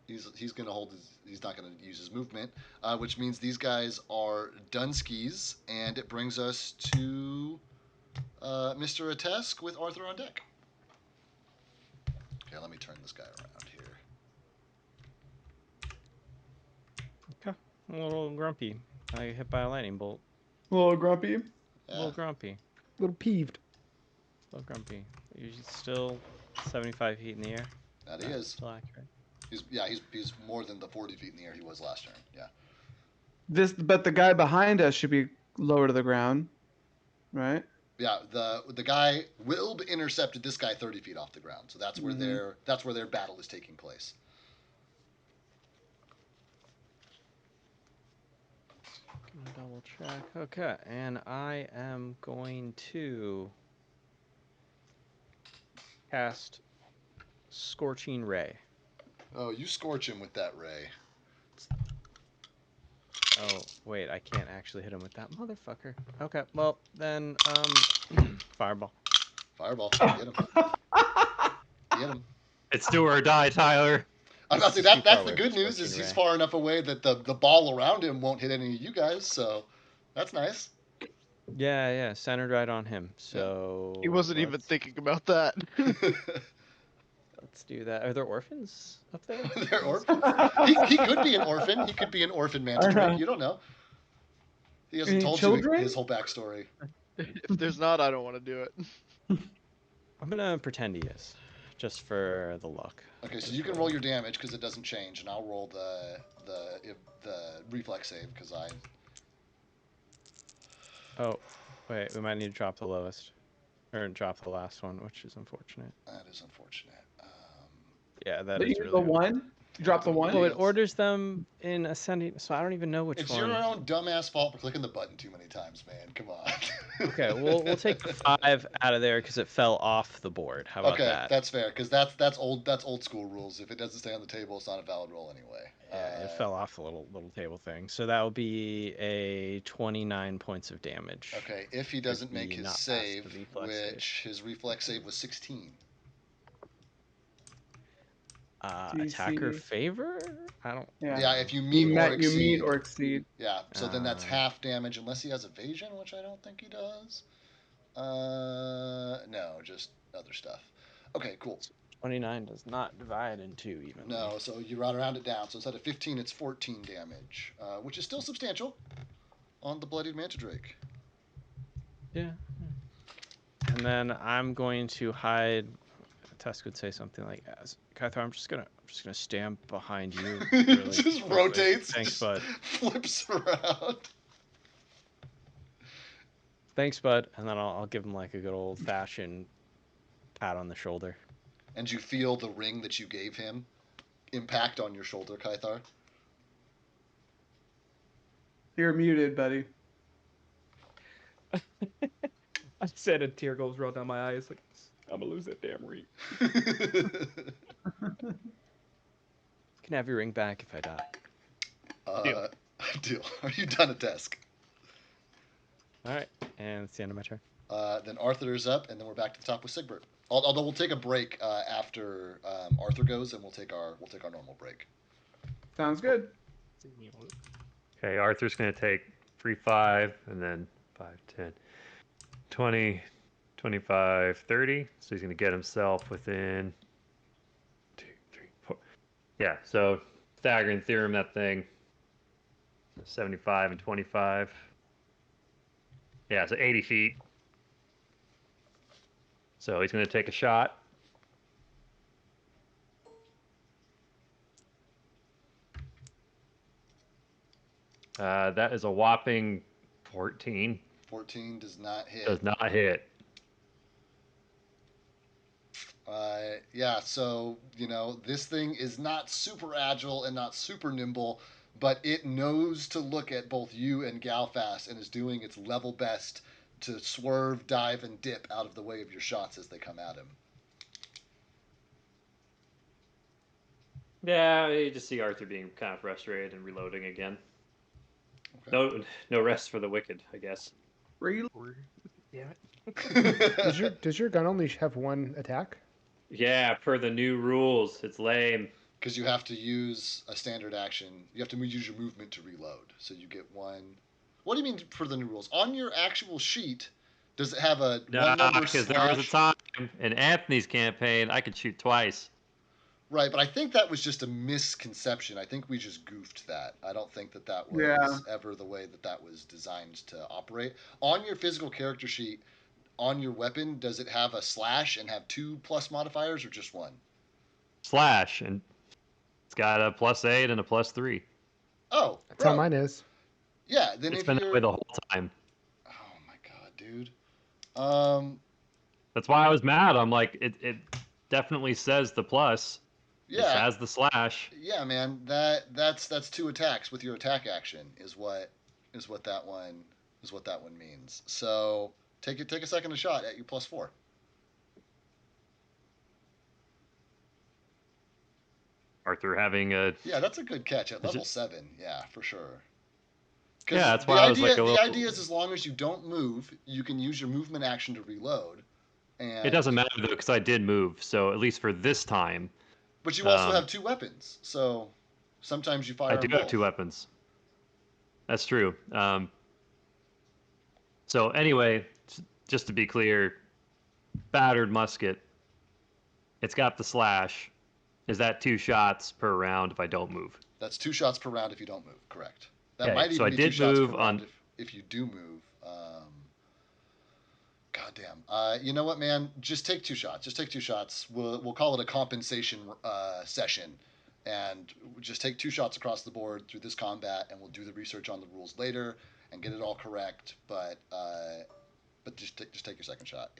He's going to hold his. He's not going to use his movement, which means these guys are Dunskies, and it brings us to Mr. Atesk with Arthur on deck. Okay, let me turn this guy around here. Okay. A little grumpy. I get hit by a lightning bolt. A little grumpy. A little grumpy. A little peeved. A little grumpy. You're still 75 feet in the air. That he is. Still accurate. He's more than the 40 feet in the air he was last turn. Yeah. But the guy behind us should be lower to the ground, right? Yeah, the guy Wilb intercepted this guy 30 feet off the ground, so that's where their battle is taking place. Gonna double check. Okay, and I am going to cast Scorching Ray. Oh, you scorch him with that ray. Oh, wait, I can't actually hit him with that motherfucker. Okay, well, then, Fireball. Fireball, get him. Get him. It's do or die, Tyler. I'm about to say Too far that's the away good for news is Scorching he's Ray. far enough away that the ball around him won't hit any of you guys, so that's nice. Yeah, centered right on him. So He wasn't even let's- thinking about that. Let's do that. Are there orphans up there? They're orphans. He could be an orphan. He could be an orphan manticore. You don't know. He hasn't Any told children? you his whole backstory. If there's not, I don't want to do it. I'm gonna pretend he is, just for the luck. Okay, so you can roll your damage because it doesn't change, and I'll roll the reflex save because I. Oh, wait, we might need to drop the lowest, or drop the last one, which is unfortunate. That is unfortunate. Yeah, that The, is the really. one? You drop the one? Well, it Yes. orders them in ascending, so I don't even know which It's one. your own dumbass fault for clicking the button too many times, man. Come on. Okay, we'll take the 5 out of there because it fell off the board. How about Okay, that? that's fair because that's old school rules. If it doesn't stay on the table, it's not a valid roll anyway. Yeah, it fell off the little table thing. So that will be a 29 points of damage. Okay, if he doesn't make he his not pass the save, reflex save. which his reflex save was 16. Attacker DC. favor? I don't. Yeah, if you You meet or you exceed. meet or exceed. Yeah, so then that's Uh, half damage unless he has evasion, which I don't think he does. No, just other stuff. Okay, cool. 29 does not divide in two evenly. No, so you round it down. So instead of 15, it's 14 damage, which is still substantial on the Bloodied Mantidrake. Yeah. And then I'm going to hide. Tusk would say something like, "Cathar, I'm just gonna stand behind you." Really just quickly. rotates. Thanks, just bud. Flips around. Thanks, bud. And then I'll give him like a good old fashioned pat on the shoulder. And you feel the ring that you gave him impact on your shoulder, Kythar. You're muted, buddy. I said a tear goes roll down my eyes. Like, I'm gonna lose that damn ring. You can have your ring back if I die. Deal. Deal. Are you done at desk? All right, and it's the end of my turn. Then Arthur's up, and then we're back to the top with Sigbert. Although we'll take a break after Arthur goes, and we'll take our normal break. Sounds good. Okay, Arthur's going to take 3, 5, and then 5, 10, 20, 25, 30. So he's going to get himself within 2, 3, 4. Yeah, so staggering theorem, that thing. 75 and 25. Yeah, so 80 feet. So he's going to take a shot. That is a whopping 14. 14 does not hit. Does not hit. Yeah, so, this thing is not super agile and not super nimble, but it knows to look at both you and Galfast and is doing its level best to swerve, dive, and dip out of the way of your shots as they come at him. Yeah, you just see Arthur being kind of frustrated and reloading again. Okay. No rest for the wicked, I guess. Damn it. Does your gun only have one attack? Yeah, per the new rules, it's lame. Because you have to use a standard action. You have to use your movement to reload. So you get one. What do you mean for the new rules? On your actual sheet, does it have a one number because slash? there was a time in Anthony's campaign I could shoot twice. Right, but I think that was just a misconception. I think we just goofed that. I don't think that was ever the way that was designed to operate. On your physical character sheet, on your weapon, does it have a slash and have 2+ modifiers or just one? Slash, and it's got a +8 and a +3. Oh, that's how mine is. Yeah, then it's been that way the whole time. Oh my god, dude. That's why I was mad. I'm like, it definitely says the plus. Yeah. It has the slash. Yeah, man. That's 2 attacks with your attack action is what that one means. So take a second shot at your +4. Arthur having a... Yeah, that's a good catch at level 7. Yeah, for sure. Yeah, that's why I was like a little... The idea is as long as you don't move, you can use your movement action to reload. And... It doesn't matter, though, because I did move. So at least for this time... But you also have 2 weapons. So sometimes you fire I do have 2 weapons. That's true. So anyway, just to be clear, battered musket. It's got the slash. Is that 2 shots per round if I don't move? That's 2 shots per round if you don't move. Correct. That okay, might even so be I did 2 shots move per on. Round if you do move. Goddamn. You know what, man? Just take 2 shots. Just take 2 shots. We'll call it a compensation session, and just take 2 shots across the board through this combat, and we'll do the research on the rules later and get it all correct. But just take your second shot.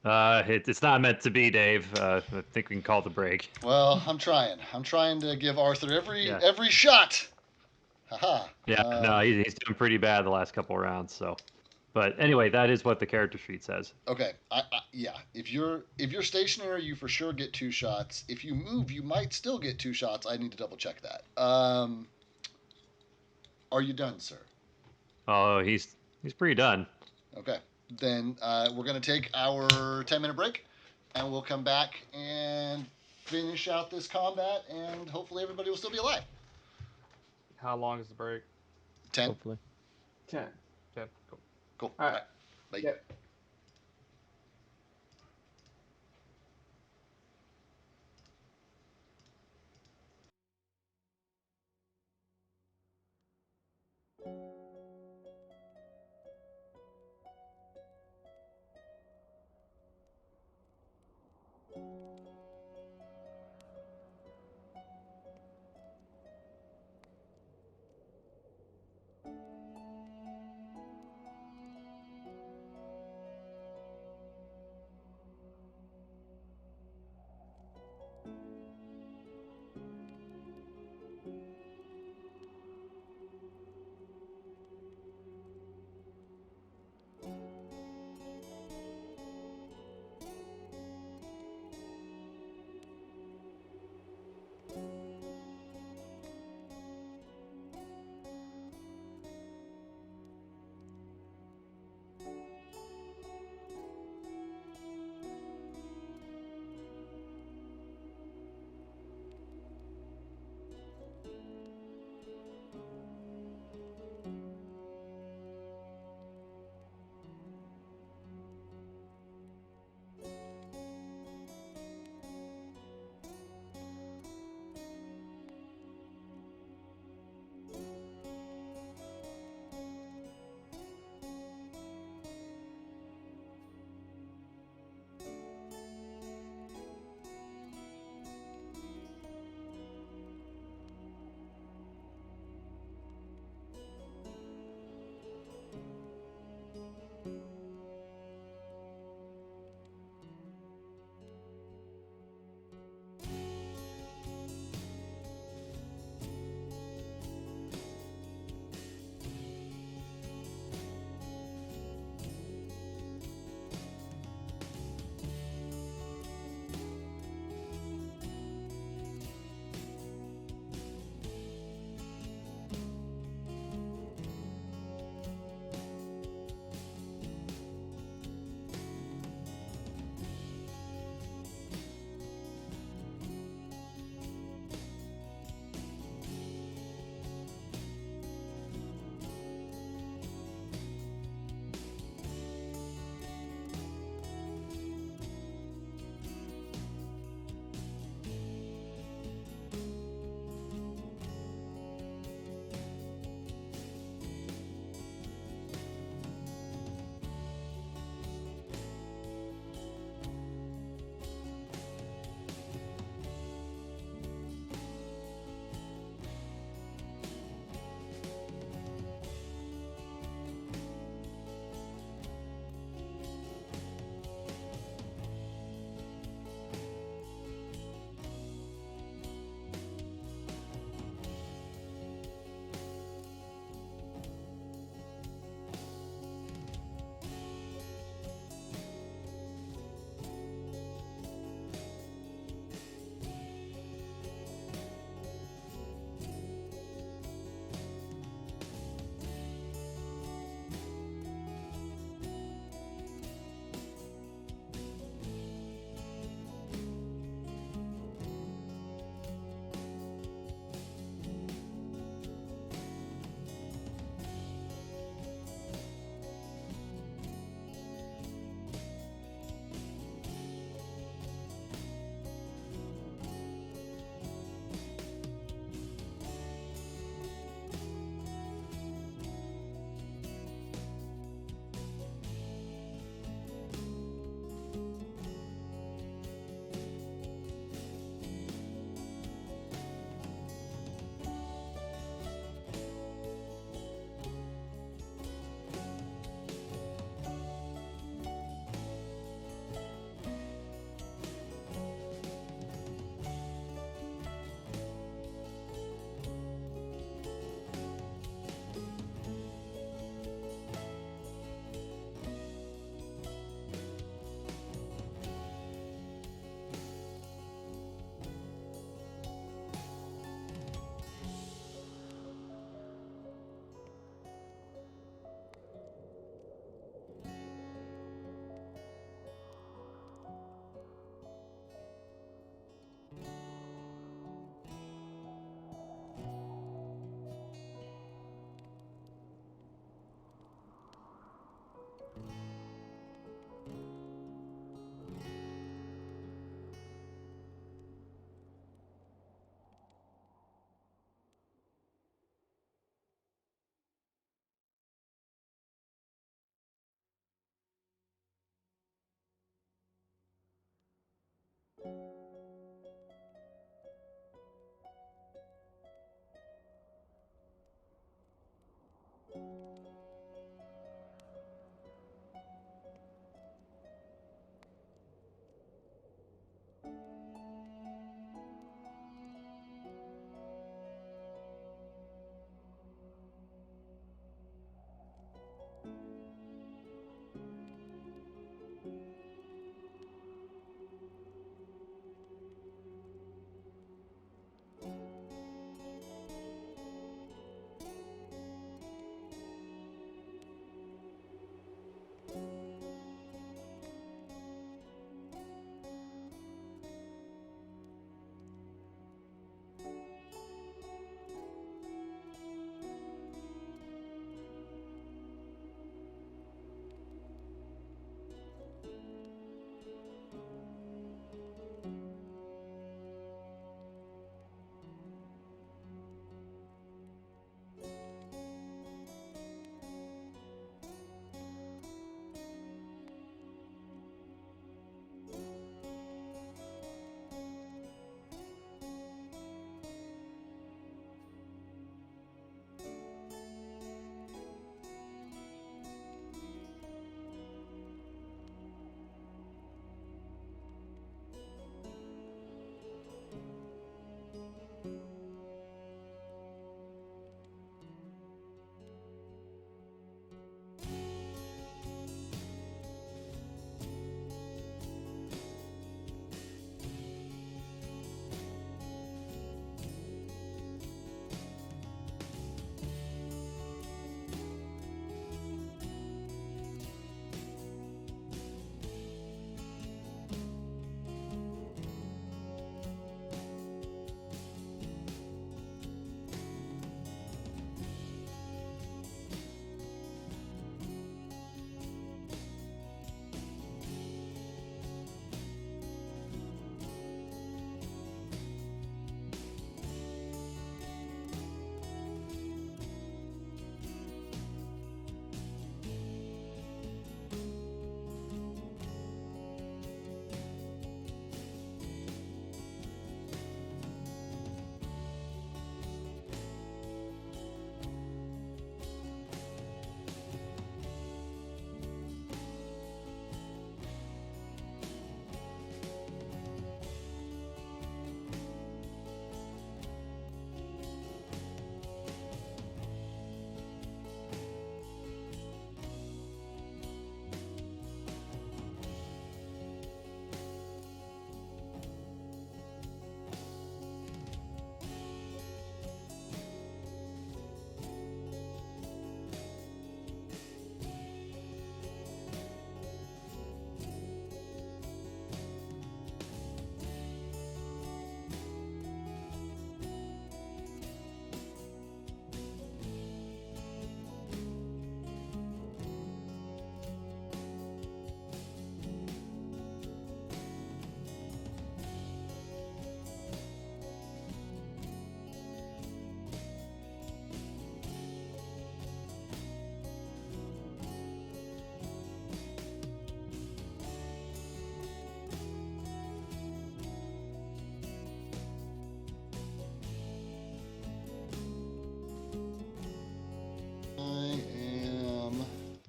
Yeah. It's not meant to be, Dave. I think we can call the break. Well, I'm trying. I'm trying to give Arthur every shot. Haha. Yeah, no, he's doing pretty bad the last couple of rounds. So, but anyway, that is what the character sheet says. Okay. Yeah. If you're stationary, you for sure get 2 shots. If you move, you might still get 2 shots. I need to double check that. Are you done, sir? Oh, he's pretty done. Okay. Then we're going to take our 10-minute break, and we'll come back and finish out this combat, and hopefully everybody will still be alive. How long is the break? 10. Hopefully. 10. 10. Cool. Cool. All right. Bye. Yep.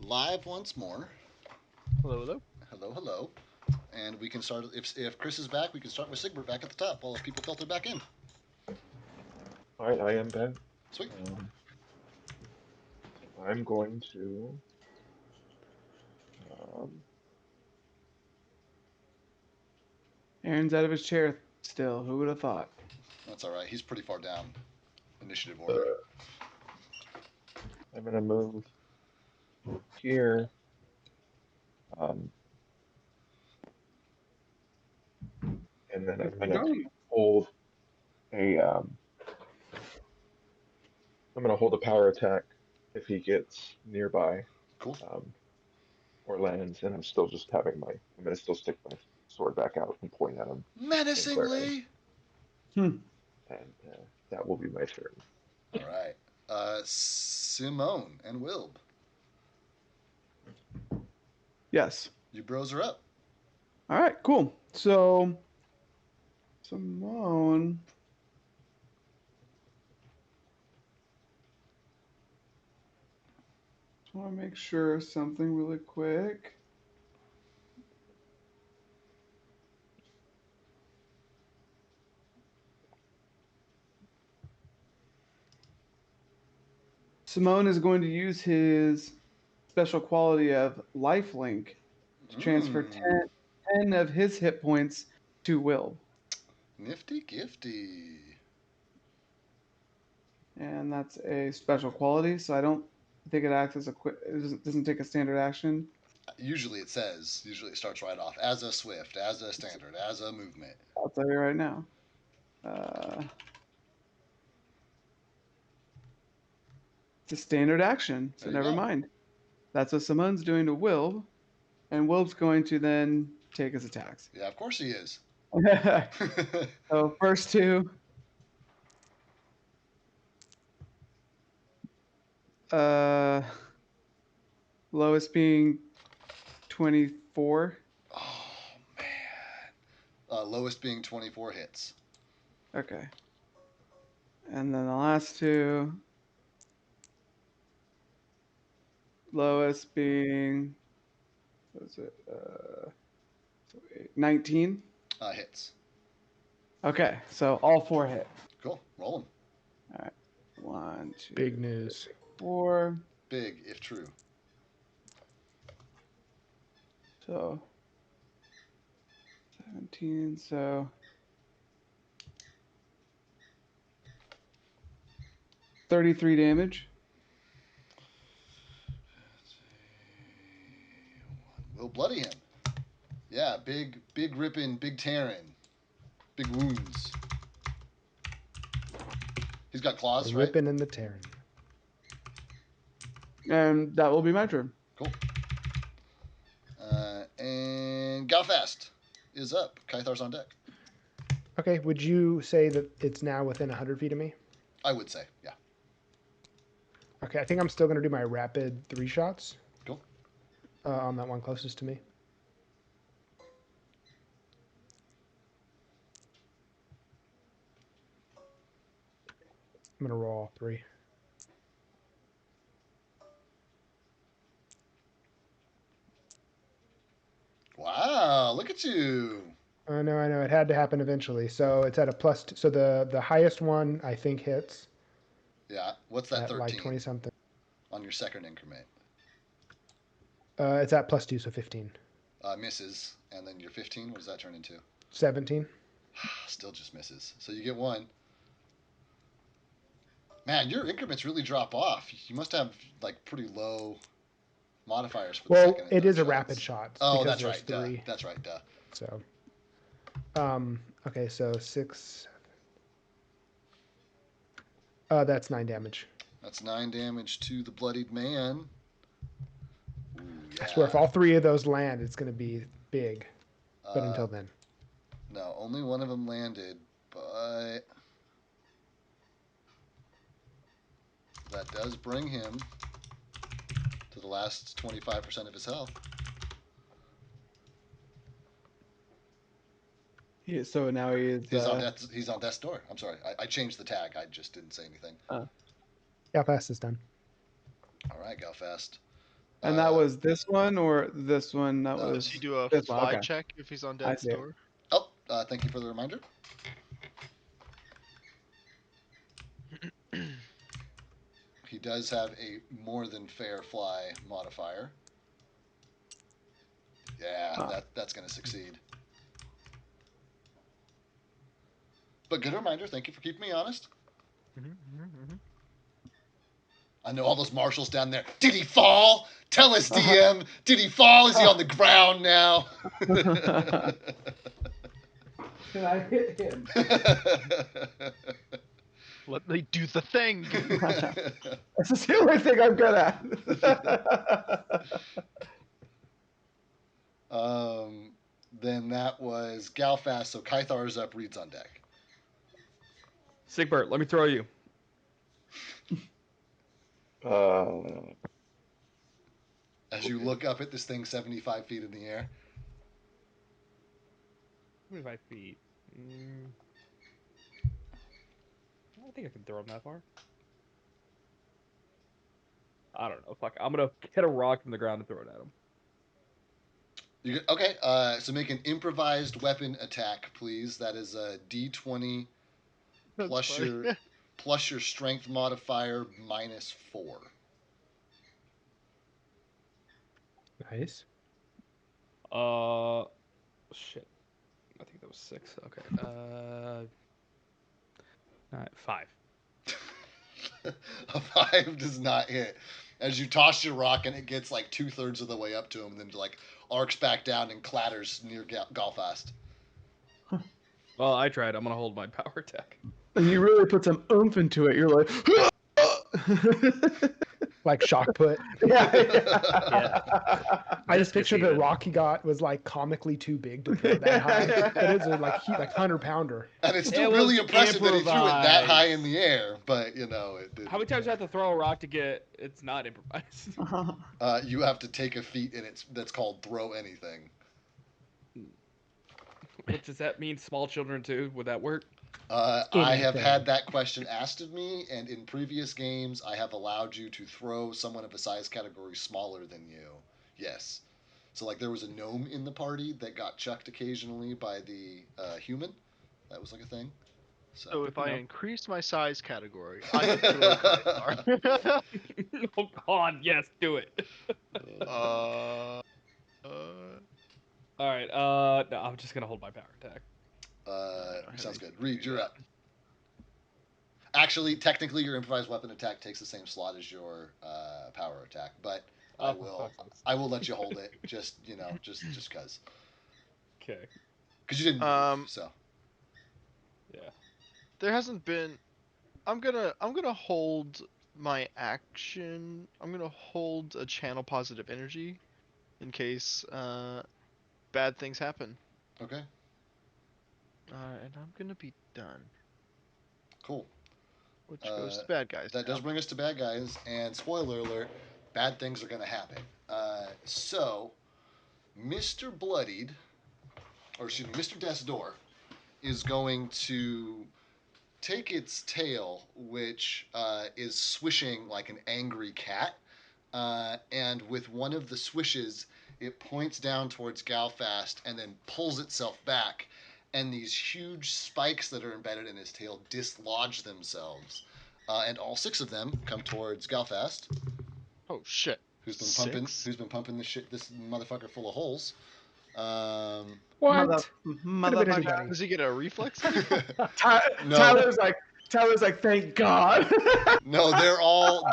live once more. Hello, hello. Hello, hello. And we can start, if Chris is back, we can start with Sigbert back at the top while people filter back in. All right, I am back. Sweet. I'm going to. Aaron's out of his chair still. Who would have thought? That's all right. He's pretty far down initiative order. I'm gonna move here. And then I'm gonna hold a. I'm gonna hold a power attack if he gets nearby. Cool. Or lands, and I'm still just having my. I'm gonna still stick my sword back out and point at him. Menacingly. And that will be my turn. All right. Simone and Wilb. Yes. You bros are up. All right, cool. So, Simone. Just want to make sure something really quick. Simone is going to use his special quality of lifelink to transfer 10 of his hit points to Will. Nifty gifty. And that's a special quality, so I don't think it acts as a quick. It doesn't take a standard action. Usually it starts right off as a swift, as a standard, as a movement. I'll tell you right now. It's a standard action, so never mind. That's what Simone's doing to Wilb, and Wilb's going to then take his attacks. Yeah, of course he is. So first two. Lowest being 24. Oh man. Lowest being 24 hits. Okay. And then the last two. Lowest being, what is it? 19. Hits. Okay, so all four hit. Cool. Roll them. All right. 1, 2, Big news. 3, 4. Big, if true. So 17. So 33 damage. We'll bloody him. Yeah, big ripping, big tearing, big wounds. He's got claws, The right? ripping and the tearing. And that will be my turn. Cool. And Galfast is up. Kythar's on deck. Okay, would you say that it's now within 100 feet of me? I would say, yeah. Okay, I think I'm still going to do my rapid 3 shots. Cool. On that one closest to me. I'm going to roll all 3. Wow, look at you. I know. It had to happen eventually. So it's at a +2. So the highest one, I think, hits. Yeah, what's that, at 13? like 20-something. On your second increment. It's at +2, so 15. Misses, and then your 15, what does that turn into? 17. Still just misses. So you get 1. Man, your increments really drop off. You must have like pretty low modifiers for the Well, second and it third is a shots. rapid shot. Oh, because that's there's right. Duh. 3. That's right. Duh. So, okay, so 6. That's 9 damage. That's 9 damage to the bloodied man. Ooh, yeah. I swear, if all 3 of those land, it's going to be big. But until then. No, only one of them landed, but that does bring him to the last 25% of his health. Yeah, so now he is. He's on death's door. I'm sorry. I changed the tag. I just didn't say anything. Galfast is done. All right, Galfast. And that was this one or this one? That Does was Does he do a this one. fly Okay. check if he's on I death's see. door? Oh, thank you for the reminder. He does have a more than fair fly modifier. Yeah, Ah. that's going to succeed. But good reminder. Thank you for keeping me honest. I know all those marshals down there. Did he fall? Tell us, DM. Did he fall? Is he on the ground now? Can I hit him? Let me do the thing. That's the only thing I'm good at. Then that was Galfast, so Kythar's up, Reed's on deck. Sigbert, let me throw you. As you look up at this thing 75 feet in the air. 25 feet. I don't think I can throw him that far. I don't know. Fuck. I'm gonna get a rock from the ground and throw it at him. Okay, so make an improvised weapon attack, please. That is a D20 That's plus funny. your strength modifier -4. Nice. Shit. I think that was 6. Okay. 5. A 5 does not hit. As you toss your rock and it gets like 2/3 of the way up to him, then like arcs back down and clatters near Galfast. Well, I tried. I'm gonna hold my power attack. And you really put some oomph into it. You're like, Like shock put. yeah. I just Just pictured the even. rock he got was like comically too big to throw that high. It is like 100-pounder. And it's still It really was impressive that he threw it that high in improvised. the air, but you know, it did. How many times do I have to throw a rock to get it's not improvised? You have to take a feat in it that's called throw anything. What does that mean? Small children too? Would that work? I have Anything. had that question asked of me, and in previous games, I have allowed you to throw someone of a size category smaller than you. Yes. So, like, there was a gnome in the party that got chucked occasionally by the human. That was like a thing. So if to I know. increase my size category, I can throw Kythar. Oh God, yes, do it. uh, All right. No, I'm just gonna hold my power attack. Sounds good. Reed, you're up. Actually, technically, your improvised weapon attack takes the same slot as your power attack, but Oh, for fuck's sakes. I will let you hold it. Just just cause Okay. you didn't move. So Yeah. there hasn't been. I'm gonna hold my action. I'm gonna hold a channel positive energy in case bad things happen. okay, And I'm gonna be done. cool. Which goes to bad guys. That does bring us to bad guys, and spoiler alert: bad things are gonna happen. So, Mr. Bloodied, or excuse me, Mr. Death's Door, is going to take its tail, which is swishing like an angry cat, and with one of the swishes, it points down towards Galfast and then pulls itself back, and these huge spikes that are embedded in his tail dislodge themselves, and all 6 of them come towards Galfast, Oh shit. who's been 6? pumping this motherfucker full of holes. What? Could have been Motherfucker. anybody. Does he get a reflex? No. Tyler's like, thank God. No, they're all.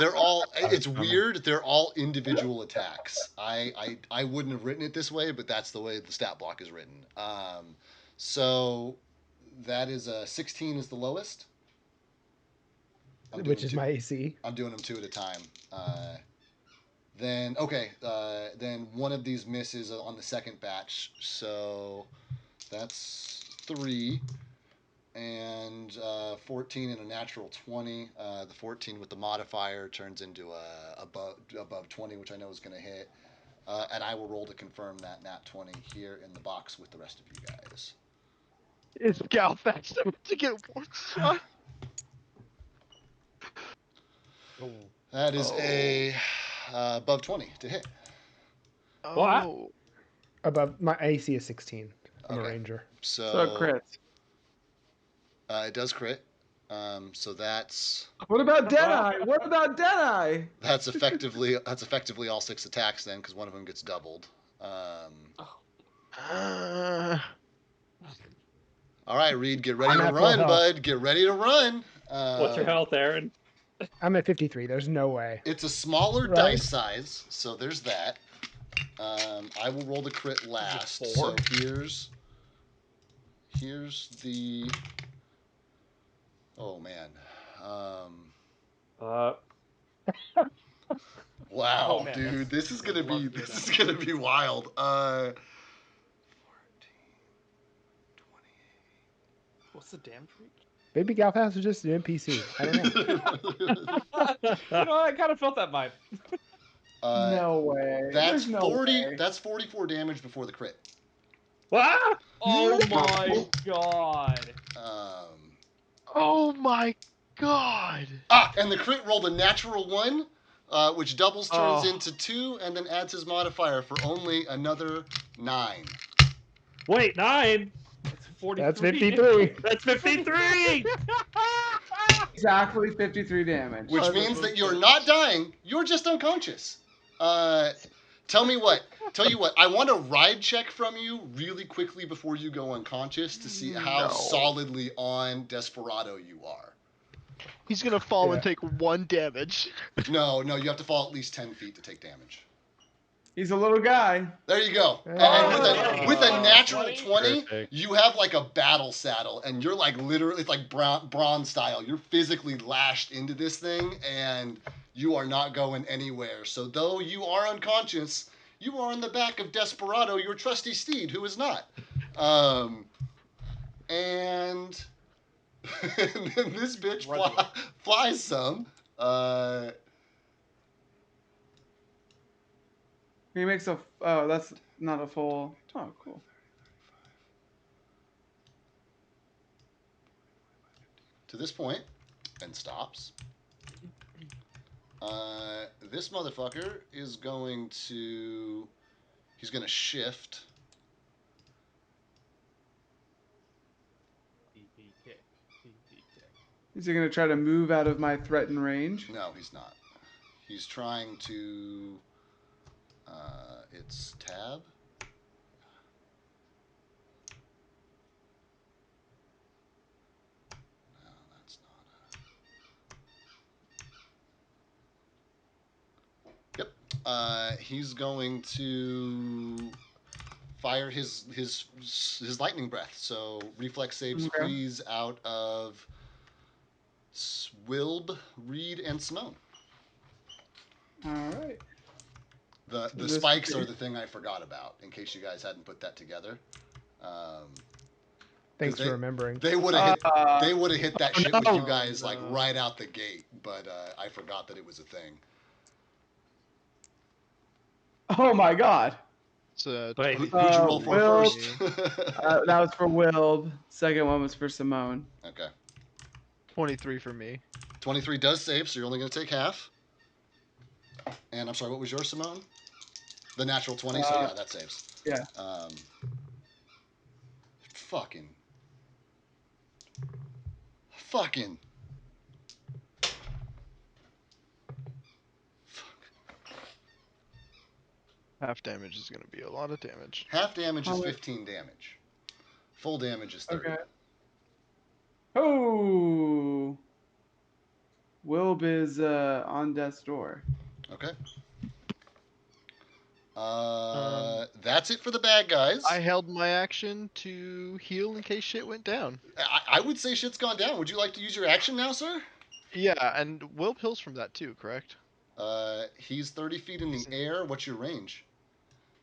It's weird. They're all individual attacks. I wouldn't have written it this way, but that's the way the stat block is written. So that is a 16 is the lowest. Which is my AC. I'm doing them 2 at a time. Then then one of these misses on the second batch. So that's 3. And 14 and a natural 20. The 14 with the modifier turns into a above 20, which I know is going to hit. And I will roll to confirm that nat 20 here in the box with the rest of you guys. Is Galfast about to get one shot? That is a above 20 to hit. What? Oh. Above my AC is 16. I'm a Okay. ranger. So it So crits. it does crit. So that's What about Deadeye? What about Deadeye? that's effectively all 6 attacks then, because one of them gets doubled. All right, Reed, get ready I'm to at full run, health. bud. Get ready to run. What's your health, Aaron? I'm at 53. There's no way. It's a smaller Right. dice size, so there's that. I will roll the crit last. four? So here's the. Oh man. Wow, Oh, man, dude, that's- this is I'd gonna love be to hear this that. is gonna be wild. 14, 28. What's the damage reach? Baby Galfast is just an NPC. I don't know. You know, I kind of felt that vibe. No way. That's There's no 40. way. That's 44 damage before the crit. What? Oh my god. Oh my god. And the crit rolled a natural 1, which doubles turns Oh. into 2, and then adds his modifier for only another 9. Wait, 9. That's 43. That's 53. That's 53. Exactly 53 damage. Which means that you're not dying. You're just unconscious. Tell you what. I want a ride check from you really quickly before you go unconscious to see how No. solidly on Desperado you are. He's gonna fall and Yeah. take 1 damage. No, you have to fall at least 10 feet to take damage. He's a little guy. There you go. And with a natural 20, Perfect. you have like a battle saddle, and you're like literally, it's like bronze style. You're physically lashed into this thing, and you are not going anywhere. So though you are unconscious, you are on the back of Desperado, your trusty steed, who is not. And then this bitch flies some. He makes a. Oh, that's not a full. Oh, cool. To this point, and stops. This motherfucker is going to. He's going to shift. Is he gonna try to move out of my threatened range? No, he's not. He's trying to. It's tab. No, that's not. Yep. He's going to fire his lightning breath. So reflex saves, Okay. please, out of Wilb, Reed, and Simone. All right. The This spikes would are be- the thing I forgot about, in case you guys hadn't put that together. Thanks they- for remembering. They would have hit that shit with you no. guys like No. right out the gate, but I forgot that it was a thing. Oh my God. So Wait, Who'd you roll for Will- first? That was for Wilb. Second one was for Simone. Okay. 23 for me. 23 does save, so you're only going to take half. And I'm sorry, what was yours, Simone? The natural 20, so yeah, that saves. Yeah. Fucking. Half damage is gonna be a lot of damage. Half damage How is much? 15 damage. Full damage is 30. Okay. Oh. Wilb is on death's door. Okay. That's it for the bad guys. I held my action to heal in case shit went down. I would say shit's gone down. Would you like to use your action now, sir? Yeah, and Will pills from that too, correct? He's 30 feet in the Isn't- air. What's your range?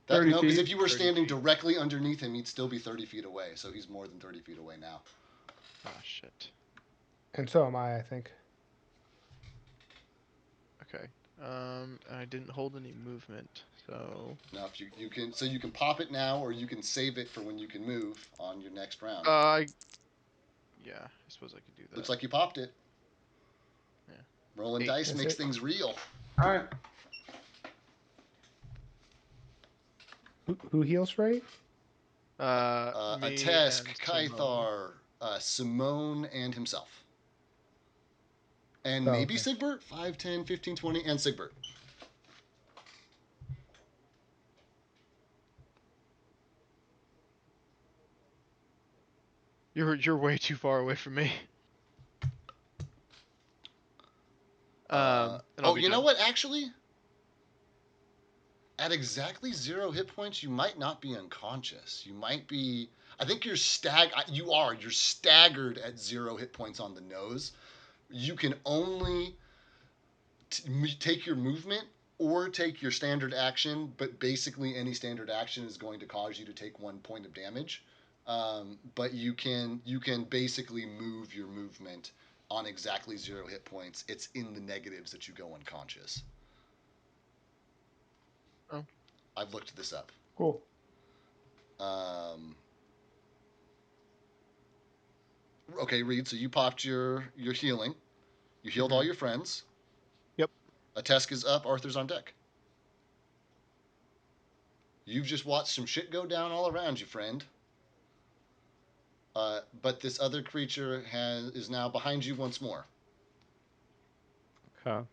30 no, because feet. if you were 30 standing feet. directly underneath him, he'd still be 30 feet away. So he's more than 30 feet away now. Ah, shit. And so am I think. Okay. I didn't hold any movement, so. Now, if you can pop it now, or you can save it for when you can move on your next round. Yeah, I suppose I could do that. Looks like you popped it. Yeah. Rolling 8. dice That's makes it. things real. All right. Who heals right? Me Atesk, and Simone. Kythar, Simone, and himself. And Oh, maybe okay. Sigbert? 5, 10, 15, 20, and Sigbert. You're way too far away from me. And I'll be You know done. what? Actually, at exactly 0 hit points, you might not be unconscious. You might be. I think you're You are. You're staggered at 0 hit points on the nose. You can only take your movement or take your standard action, but basically any standard action is going to cause you to take 1 point of damage. But you can basically move your movement on exactly 0 hit points. It's in the negatives that you go unconscious. Oh. I've looked this up. Cool. Okay, Reed. So you popped your healing. You healed all your friends. Yep. Atesk is up. Arthur's on deck. You've just watched some shit go down all around you, friend. But this other creature is now behind you once more. Okay.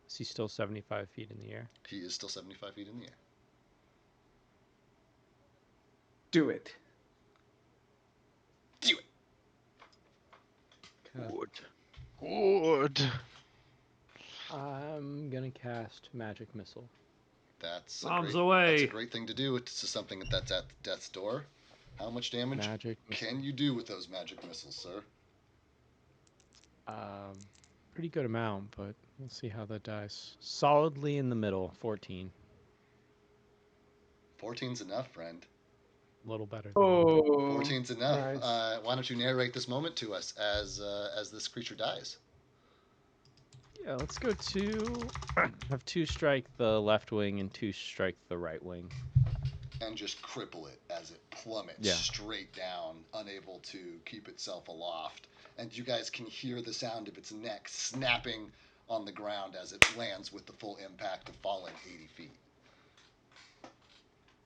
Is he still 75 feet in the air? He is still 75 feet in the air. Do it. Do it. Good. I'm gonna cast Magic Missile. That's Bombs That's away. a great thing to do. It's something that's at death's door. How much damage Magic missile. can you do with those magic missiles, sir? Pretty good amount, but we'll see how that dies. Solidly in the middle, 14. 14's enough, friend. A little better. Oh. 14's enough. Nice. Why don't you narrate this moment to us as this creature dies? Yeah, let's go have 2 strike the left wing and 2 strike the right wing. And just cripple it as it plummets Yeah. straight down, unable to keep itself aloft. And you guys can hear the sound of its neck snapping on the ground as it lands with the full impact of falling 80 feet.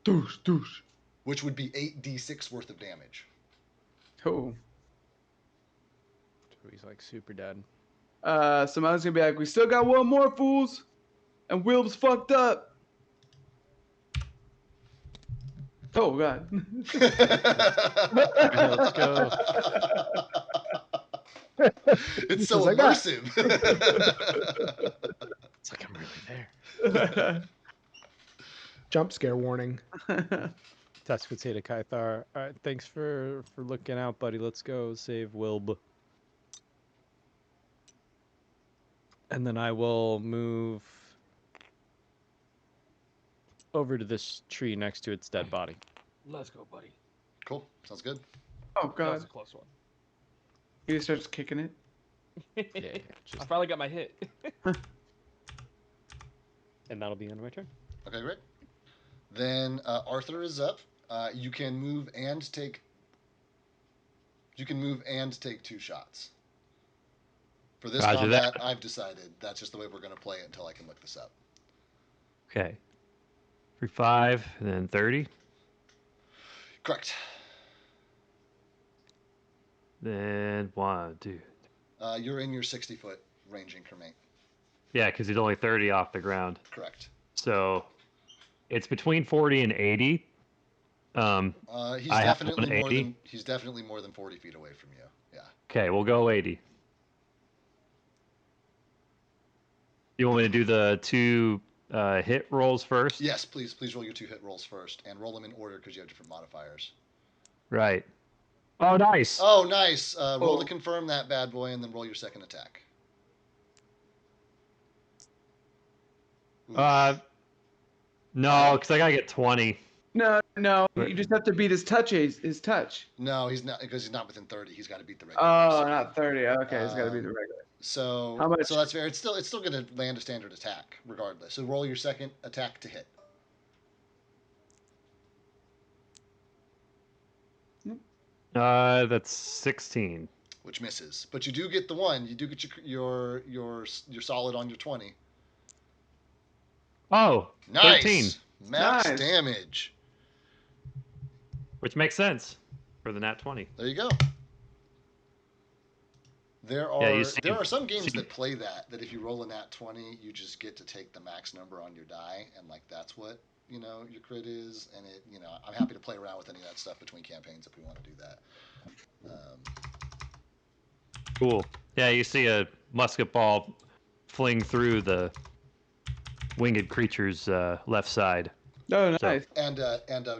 Douche, douche. Which would be 8d6 worth of damage. Oh. So he's like super dead. Simone's gonna be like, we still got one more, fools. And Wilb's fucked up. Oh, God. Let's go. It's so Because I got- immersive. It's like I'm really there. Jump scare warning. Tusk would say to Kythar, all right, thanks for looking out, buddy. Let's go save Wilb. And then I will move over to this tree next to its dead body. Let's go, buddy. Cool. Sounds good. Oh, That was God. a close one. He starts kicking it. Yeah, I finally got my hit. and that'll be the end of my turn. Okay, great. Then Arthur is up. You can move and take 2 shots. For this Roger combat, that. I've decided that's just the way we're going to play it until I can look this up. Okay. For 5, and then 30. Correct. Then 1, 2. You're in your 60-foot range increment. Yeah, because he's only 30 off the ground. Correct. So it's between 40 and 80. He's I have definitely one more 80. than 40 feet away from you. Yeah. Okay, we'll go 80. You want me to do the 2 hit rolls first? Yes, please roll your 2 hit rolls first and roll them in order because you have different modifiers. Right. Oh, nice. Oh, nice. Roll to Oh. confirm that bad boy and then roll your second attack. Ooh. No, because I gotta get 20. No, you just have to beat his touch. His touch. No, he's not, because he's not within 30. He's got to beat the regular. Oh, AC. not 30. Okay, it's got to be the regular. So, How much? so that's fair. It's still going to land a standard attack regardless. So roll your second attack to hit. That's 16. Which misses, but you do get the 1. You do get your solid on your 20. Oh, Nice. 13. Max Nice. damage. Which makes sense for the nat 20. There you go. There Yeah, you are see- there are some games see- that play that if you roll a nat 20, you just get to take the max number on your die, and like that's what your crit is. And I'm happy to play around with any of that stuff between campaigns if we want to do that. Cool. Yeah, you see a musket ball fling through the winged creature's left side. Oh, So- nice. And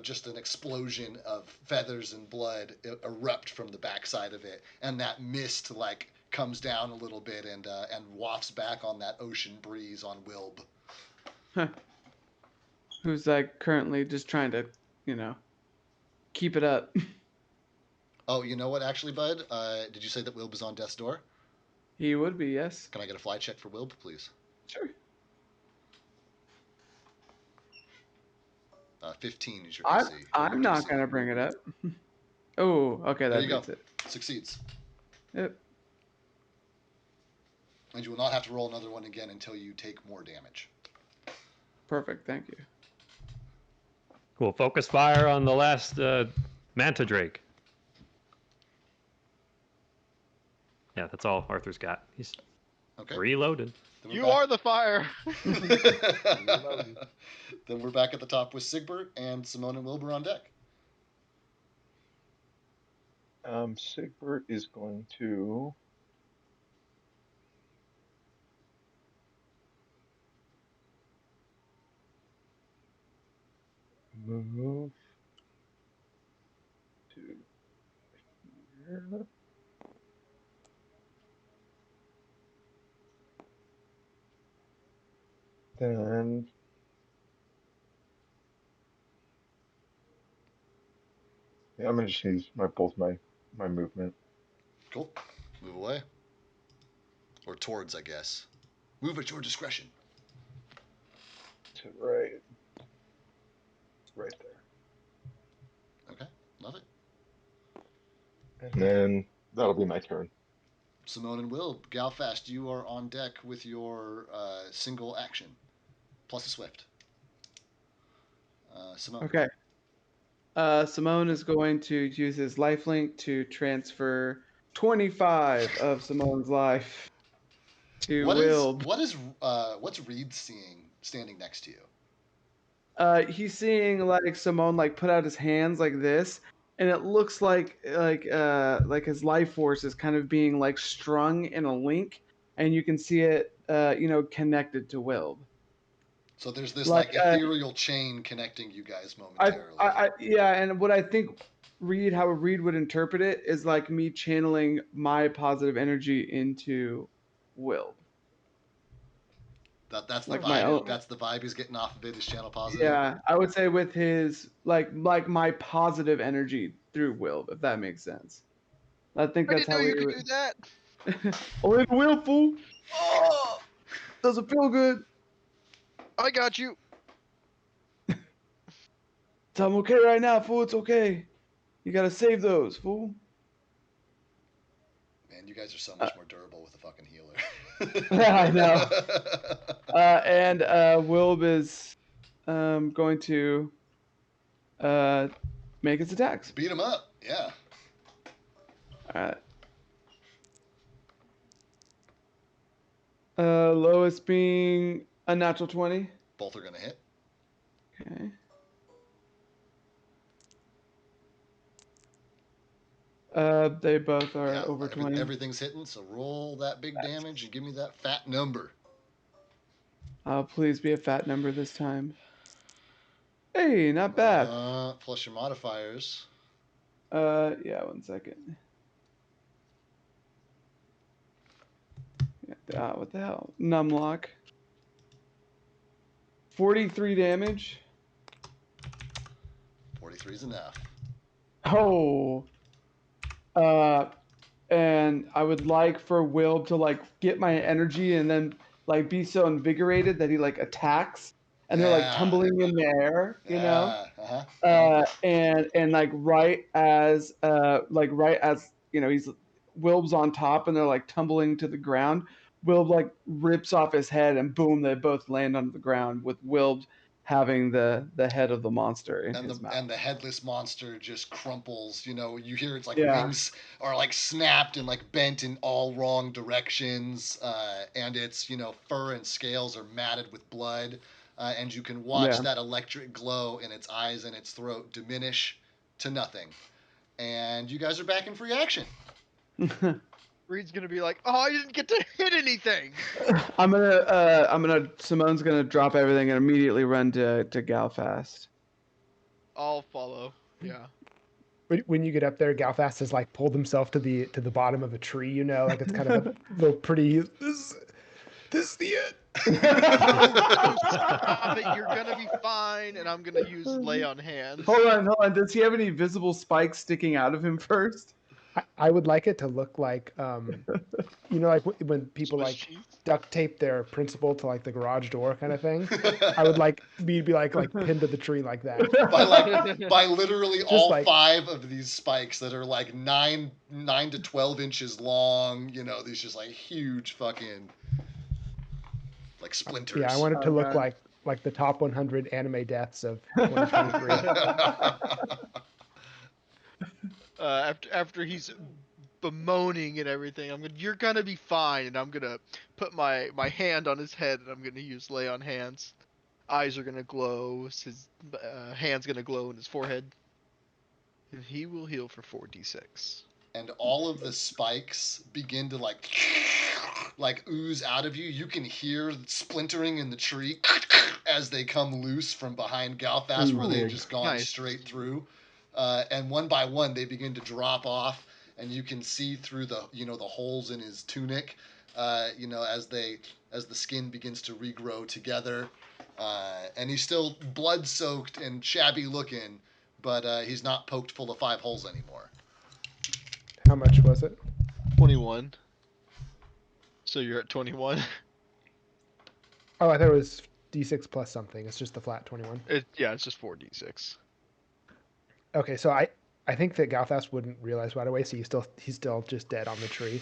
just an explosion of feathers and blood erupt from the backside of it, and that mist like comes down a little bit and wafts back on that ocean breeze on Wilb. Who's like currently just trying to, keep it up. Oh, you know what? Actually, Bud, did you say that Wilb is on death's door? He would be, yes. Can I get a fly check for Wilb, please? Sure. 15 is your AC. I'm not gonna bring it up. Oh, okay, There that you go. beats it. Succeeds. Yep. And you will not have to roll another one again until you take more damage. Perfect. Thank you. Cool. Focus fire on the last manta drake. Yeah, that's all Arthur's got. He's Okay. reloaded. Then we're You back- are the fire. Then we're back at the top with Sigbert and Simone and Wilbur on deck. Sigbert is going to move to here. Then I'm gonna just use both my movement. Cool. Move away. Or towards, I guess. Move at your discretion. To right there. Okay. Love it. And then that'll be my turn. Simone and Wilb, Galfast, you are on deck with your single action. Plus a swift. Simone. Okay. Simone is going to use his lifelink to transfer 25 of Simone's life to Wilb. What's Reed seeing standing next to you? He's seeing like Simone like put out his hands like this, and it looks like his life force is kind of being like strung in a link, and you can see it connected to Wilb. So there's this Like, ethereal chain connecting you guys momentarily. Yeah, and what I think how Reed would interpret it is like me channeling my positive energy into Wilb. That's the like vibe. my own- That's the vibe he's getting off of it. Is channel positive. Yeah, I would say with his like my positive energy through Wilb, if that makes sense. I think I that's didn't know how you we could do that. Oh, it will, fool. Oh, does it feel good? I got you. I'm okay right now, fool. It's okay. You gotta save those, fool. Man, you guys are so much more durable with a fucking healer. I know. And Wilb is going to make its attacks. Beat him up. Yeah. All right. Lowest being a natural 20. Both are gonna hit. Okay. They both are Yeah, over 20. Everything's hitting. So roll that big damage and give me that fat number. Please be a fat number this time. Hey, not bad. Plus your modifiers. Yeah, 1 second. What the hell? Numlock. 43 damage. 43 is enough. Oh. And I would like for Will to like get my energy and then like be so invigorated that he like attacks and they're like Yeah. tumbling in the air, you know? Uh-huh. And like right as he's Wilb's on top and they're like tumbling to the ground. Wilb like rips off his head and boom, they both land on the ground with Wilb having the head of the monster in and his mouth. the headless monster just crumples. You hear its like Yeah. wings are like snapped and like bent in all wrong directions, and its fur and scales are matted with blood, and you can watch Yeah. that electric glow in its eyes and its throat diminish to nothing, and you guys are back in free action. Reed's gonna be like, "Oh, I didn't get to hit anything." Simone's gonna drop everything and immediately run to Galfast. I'll follow. Yeah. When you get up there, Galfast has like pulled himself to the bottom of a tree. Like it's kind of a little pretty. This is the end. Stop it! You're gonna be fine, and I'm gonna use lay on hands. Hold on. Does he have any visible spikes sticking out of him first? I would like it to look like, like when people Swiss like cheese? duct tape their principal to like the garage door kind of thing. I would like me to be like pinned to the tree like that. by literally Just all like- 5 of these spikes that are like 9 to 12 inches long. These just like huge fucking like splinters. Yeah, I want it to Oh, look God. like the top 100 anime deaths of 2023. After he's bemoaning and everything, you're gonna be fine, and I'm gonna put my hand on his head, and I'm gonna use lay on hands. Eyes are gonna glow. His hand's gonna glow in his forehead, and he will heal for 4d6. And all of the spikes begin to like ooze out of you. You can hear splintering in the tree as they come loose from behind Galfast, where they've just gone Nice. straight through. And one by one, they begin to drop off, and you can see through the the holes in his tunic. As the skin begins to regrow together, and he's still blood soaked and shabby looking, but he's not poked full of 5 holes anymore. How much was it? 21. So you're at 21. Oh, I thought it was D6 plus something. It's just the flat 21. It's just 4d6. Okay, so I think that Galfast wouldn't realize right away, so he's still just dead on the tree.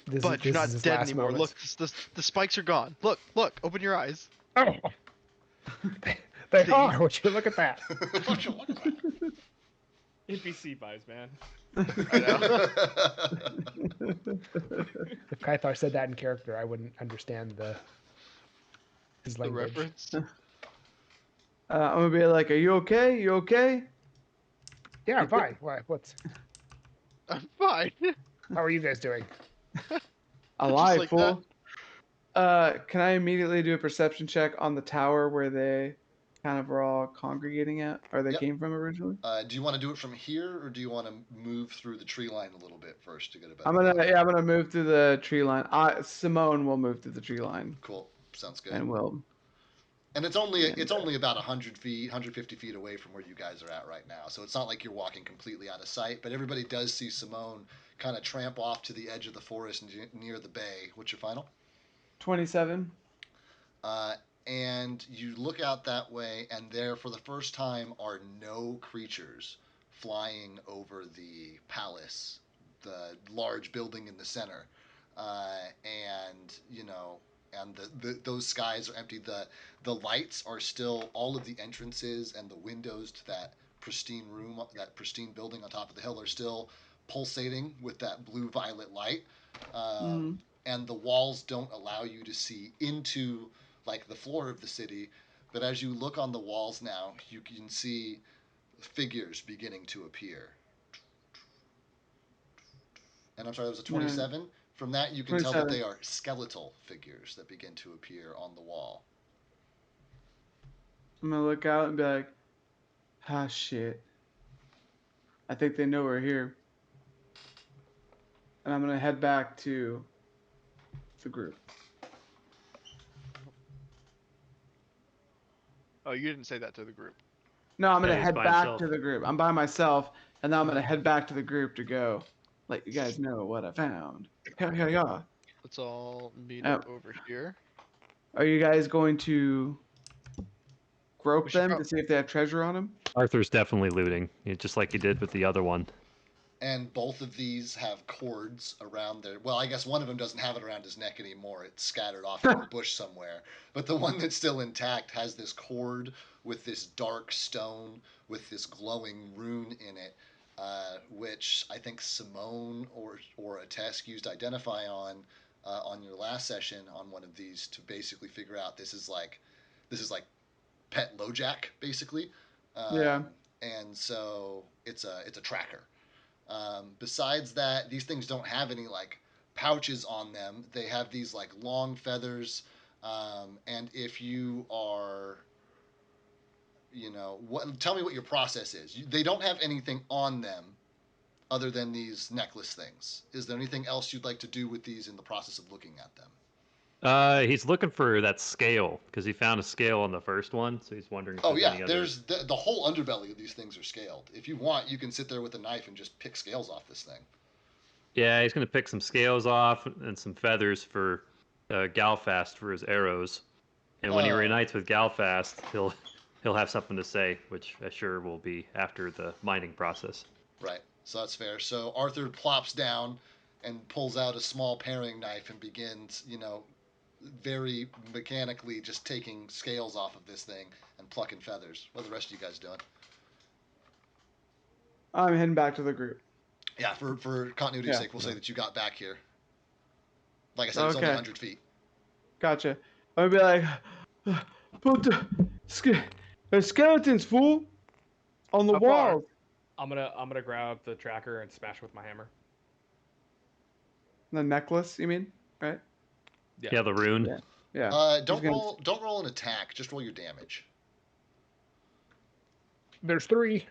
But you're not his dead last anymore. moments. Look, the spikes are gone. Look, open your eyes. Oh, they are. Would you look at that? NPC vibes, man. I know. If Kythar said that in character, I wouldn't understand his The language. reference. I'm gonna be like, "Are you okay? You okay?" Yeah, I'm fine. Why? I'm fine. How are you guys doing? Alive, like fool. Can I immediately do a perception check on the tower where they kind of were all congregating at, or they Yep. came from originally? Do you want to do it from here, or do you want to move through the tree line a little bit first to get a better? I'm gonna move through the tree line. Simone will move through the tree line, Cool. Sounds good. and we'll. And it's only about 100 feet, 150 feet away from where you guys are at right now. So it's not like you're walking completely out of sight. But everybody does see Simone kind of tramp off to the edge of the forest near the bay. What's your final? 27. And you look out that way, and there, for the first time, are no creatures flying over the palace, the large building in the center. And those skies are empty. The lights are still, all of the entrances and the windows to that pristine room, that pristine building on top of the hill, are still pulsating with that blue-violet light. And the walls don't allow you to see into like the floor of the city, but as you look on the walls now, you can see figures beginning to appear. And I'm sorry, that was a 27. From that, you can tell that 27. they are skeletal figures that begin to appear on the wall. I'm gonna look out and be like, "Ah, shit. I think they know we're here." And I'm gonna head back to the group. Oh, you didn't say that to the group. No, I'm gonna Yeah, he's head by back himself. to the group. I'm by myself, and then I'm gonna head back to the group to go let you guys know what I found. Yeah. Let's all meet Oh. up over here. Are you guys going to grope We should them to see if they have treasure on them? Arthur's definitely looting, just like he did with the other one. and both of these have cords around their. Well, I guess one of them doesn't have it around his neck anymore. It's scattered off in a bush somewhere. But the one that's still intact has this cord with this dark stone with this glowing rune in it, which I think Simone or Atesk used to identify on your last session on one of these to basically figure out this is like pet LoJack basically. Yeah. And so it's a tracker. Besides that, these things don't have any like pouches on them. They have these like long feathers, and if you are, tell me what your process is. They don't have anything on them other than these necklace things. Is there anything else you'd like to do with these in the process of looking at them? He's looking for that scale because he found a scale on the first one, so he's wondering if Oh there's yeah, any other. there's the whole underbelly of these things are scaled. If you want, you can sit there with a knife and just pick scales off this thing. Yeah, he's gonna pick some scales off and some feathers for Galfast for his arrows. And when he Oh. reunites with Galfast, he'll have something to say, which I'm sure will be after the mining process. Right, so that's fair. So Arthur plops down and pulls out a small paring knife and begins, very mechanically just taking scales off of this thing and plucking feathers. What are the rest of you guys doing? I'm heading back to the group. Yeah, for continuity's Yeah. sake, we'll say that you got back here. Like I said, it's only Okay. 100 feet. Gotcha. I'm gonna be like, put there's skeletons, fool, on the How far? walls. I'm gonna grab the tracker and smash it with my hammer. The necklace, you mean? Right? Yeah, the rune. Yeah. Yeah. Don't gonna- roll an attack. Just roll your damage. There's 3.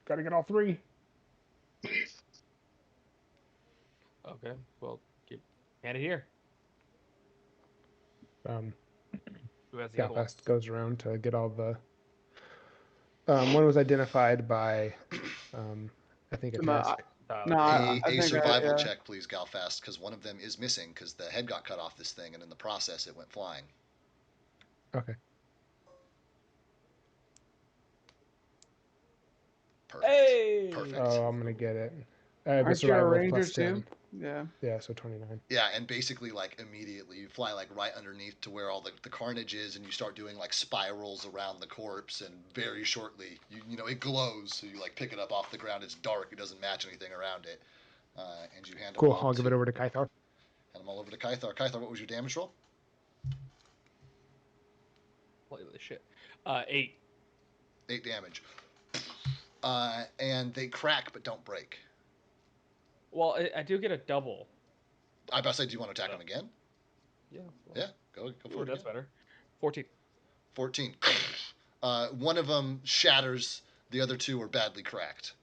Gotta get all 3. Okay. Well, hand it here. Who has the other one? Galfast goes around to get all the. One was identified by, I think, a No, task. No, I A think survival yeah. check, please, Galfast, because one of them is missing because the head got cut off this thing, and in the process, it went flying. Okay. Perfect. Hey! Perfect. Oh, I'm gonna get it. I have a Aren't you a survival of ranger plus 10. too? Yeah. Yeah, so 29. Yeah, and basically, like, immediately you fly, like, right underneath to where all the carnage is, and you start doing, like, spirals around the corpse, and very shortly, it glows, so you, like, pick it up off the ground. It's dark. It doesn't match anything around it. And you hand them Cool. all I'll give it over to Kythar. Hand them all over to Kythar. Kythar, what was your damage roll? Holy shit. 8. 8 damage. And they crack but don't break. Well, I do get a double. I about to say, do you want to attack them again? Yeah. Yeah, go for Ooh, it. that's again. better. 14. 14. One of them shatters. The other 2 are badly cracked.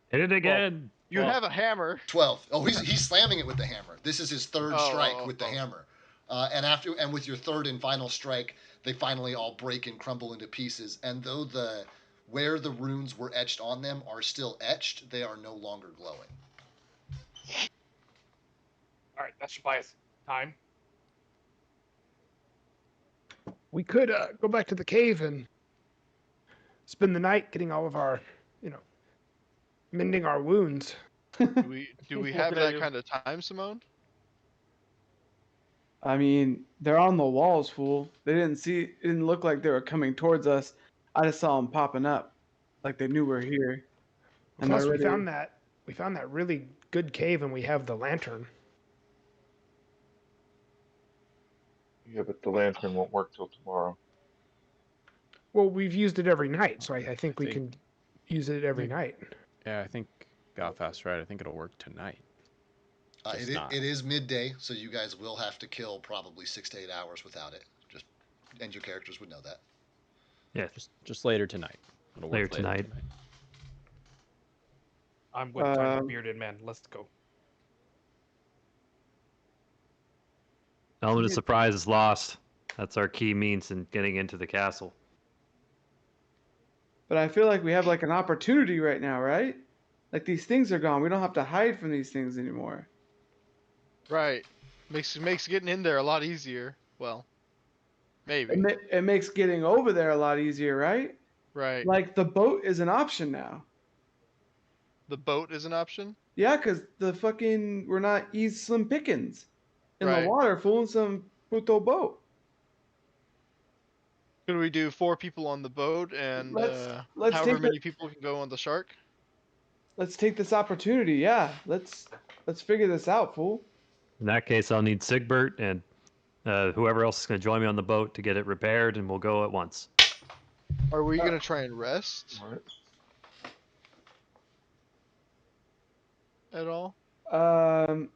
Hit it again. You have a hammer. 12. Oh, he's slamming it with the hammer. This is his third strike with the hammer. And with your third and final strike, they finally all break and crumble into pieces. And though where the runes were etched on them are still etched, they are no longer glowing. All right, that should buy us time. We could go back to the cave and spend the night getting all of our, mending our wounds. Do we What have can I that do? kind of time, Simone? I mean, they're on the walls, fool. It didn't look like they were coming towards us. I just saw them popping up, like they knew we're here. And Plus, they're we ready. found that really good cave, and we have the lantern. Yeah, but the lantern won't work till tomorrow. Well, we've used it every night, so I think we think- can use it every night. Yeah, I think Galfast's right. I think it'll work tonight. Just not. It is midday, so you guys will have to kill probably 6 to 8 hours without it. And your characters would know that. Yeah, Just later tonight. It'll work Later tonight. I'm with time for bearded man. Let's go. element of surprise is lost. That's our key means in getting into the castle. But I feel like we have like an opportunity right now, right? Like these things are gone. We don't have to hide from these things anymore. Right. Makes getting in there a lot easier. Well, maybe. It makes getting over there a lot easier, right? Right. Like the boat is an option now. The boat is an option. Yeah, because we're not East Slim Pickens in the Right. water fooling some puto boat. Could we do 4 people on the boat and Let's however take many people can go on the shark? let's take this opportunity. Yeah, let's figure this out, fool. In that case, I'll need Sigbert and whoever else is going to join me on the boat to get it repaired, and we'll go at once. Are we gonna try and rest All right. at all? Um,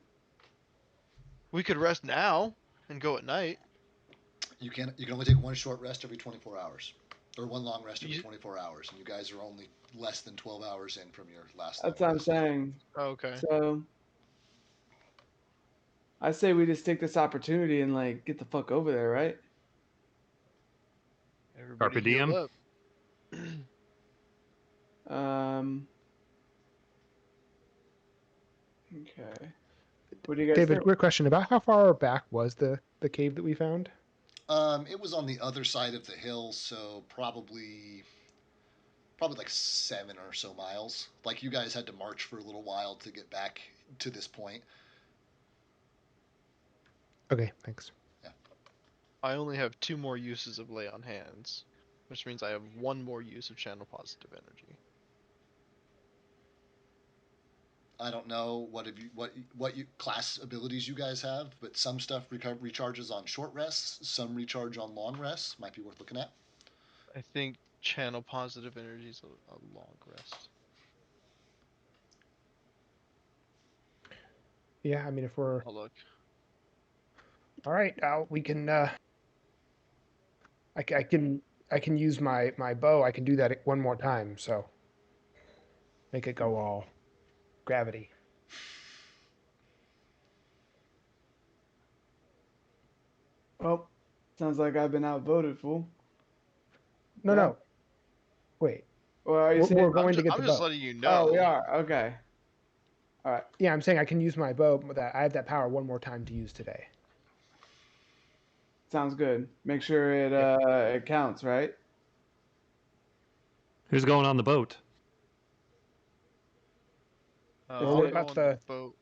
We could rest now and go at night. You can only take one short rest every 24 hours, or one long rest every You- 24 hours, and you guys are only less than 12 hours in from your last. that's long what I'm rest. saying. Okay. So I say we just take this opportunity and like get the fuck over there, right? Everybody Carpe heal diem. up. Okay. What do you guys David, think? quick question about how far back was the cave that we found? It was on the other side of the hill, so probably like 7 or so miles. Like you guys had to march for a little while to get back to this point. Okay, thanks. I only have 2 more uses of lay on hands, which means I have 1 more use of channel positive energy. I don't know what class abilities you guys have, but some stuff recharges on short rests, some recharge on long rests. Might be worth looking at. I think channel positive energy is a long rest. Yeah, I mean, if we're I'll look. all right, we can. I can use my bow. I can do that one more time. So make it go all gravity. Well, sounds like I've been outvoted, fool. No, Yeah. no. Wait, Well, are you saying? we're going to get I'm the just bow. letting you know. Oh, we are. Okay. All right. Yeah, I'm saying I can use my bow. That I have that power one more time to use today. Sounds good. Make sure it counts, right? Who's going on the boat? Well, I'll what go about on the boat.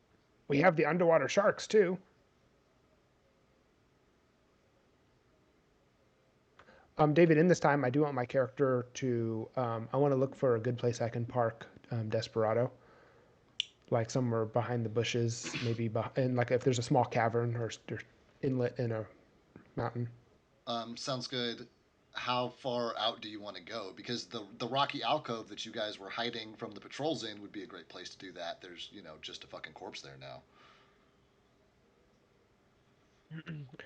We have the underwater sharks too. David, in this time, I do want my character to. I want to look for a good place I can park Desperado, like somewhere behind the bushes, maybe behind, like if there's a small cavern or inlet in a mountain. Sounds good. How far out do you want to go? Because the rocky alcove that you guys were hiding from the patrols in would be a great place to do that. There's just a fucking corpse there now.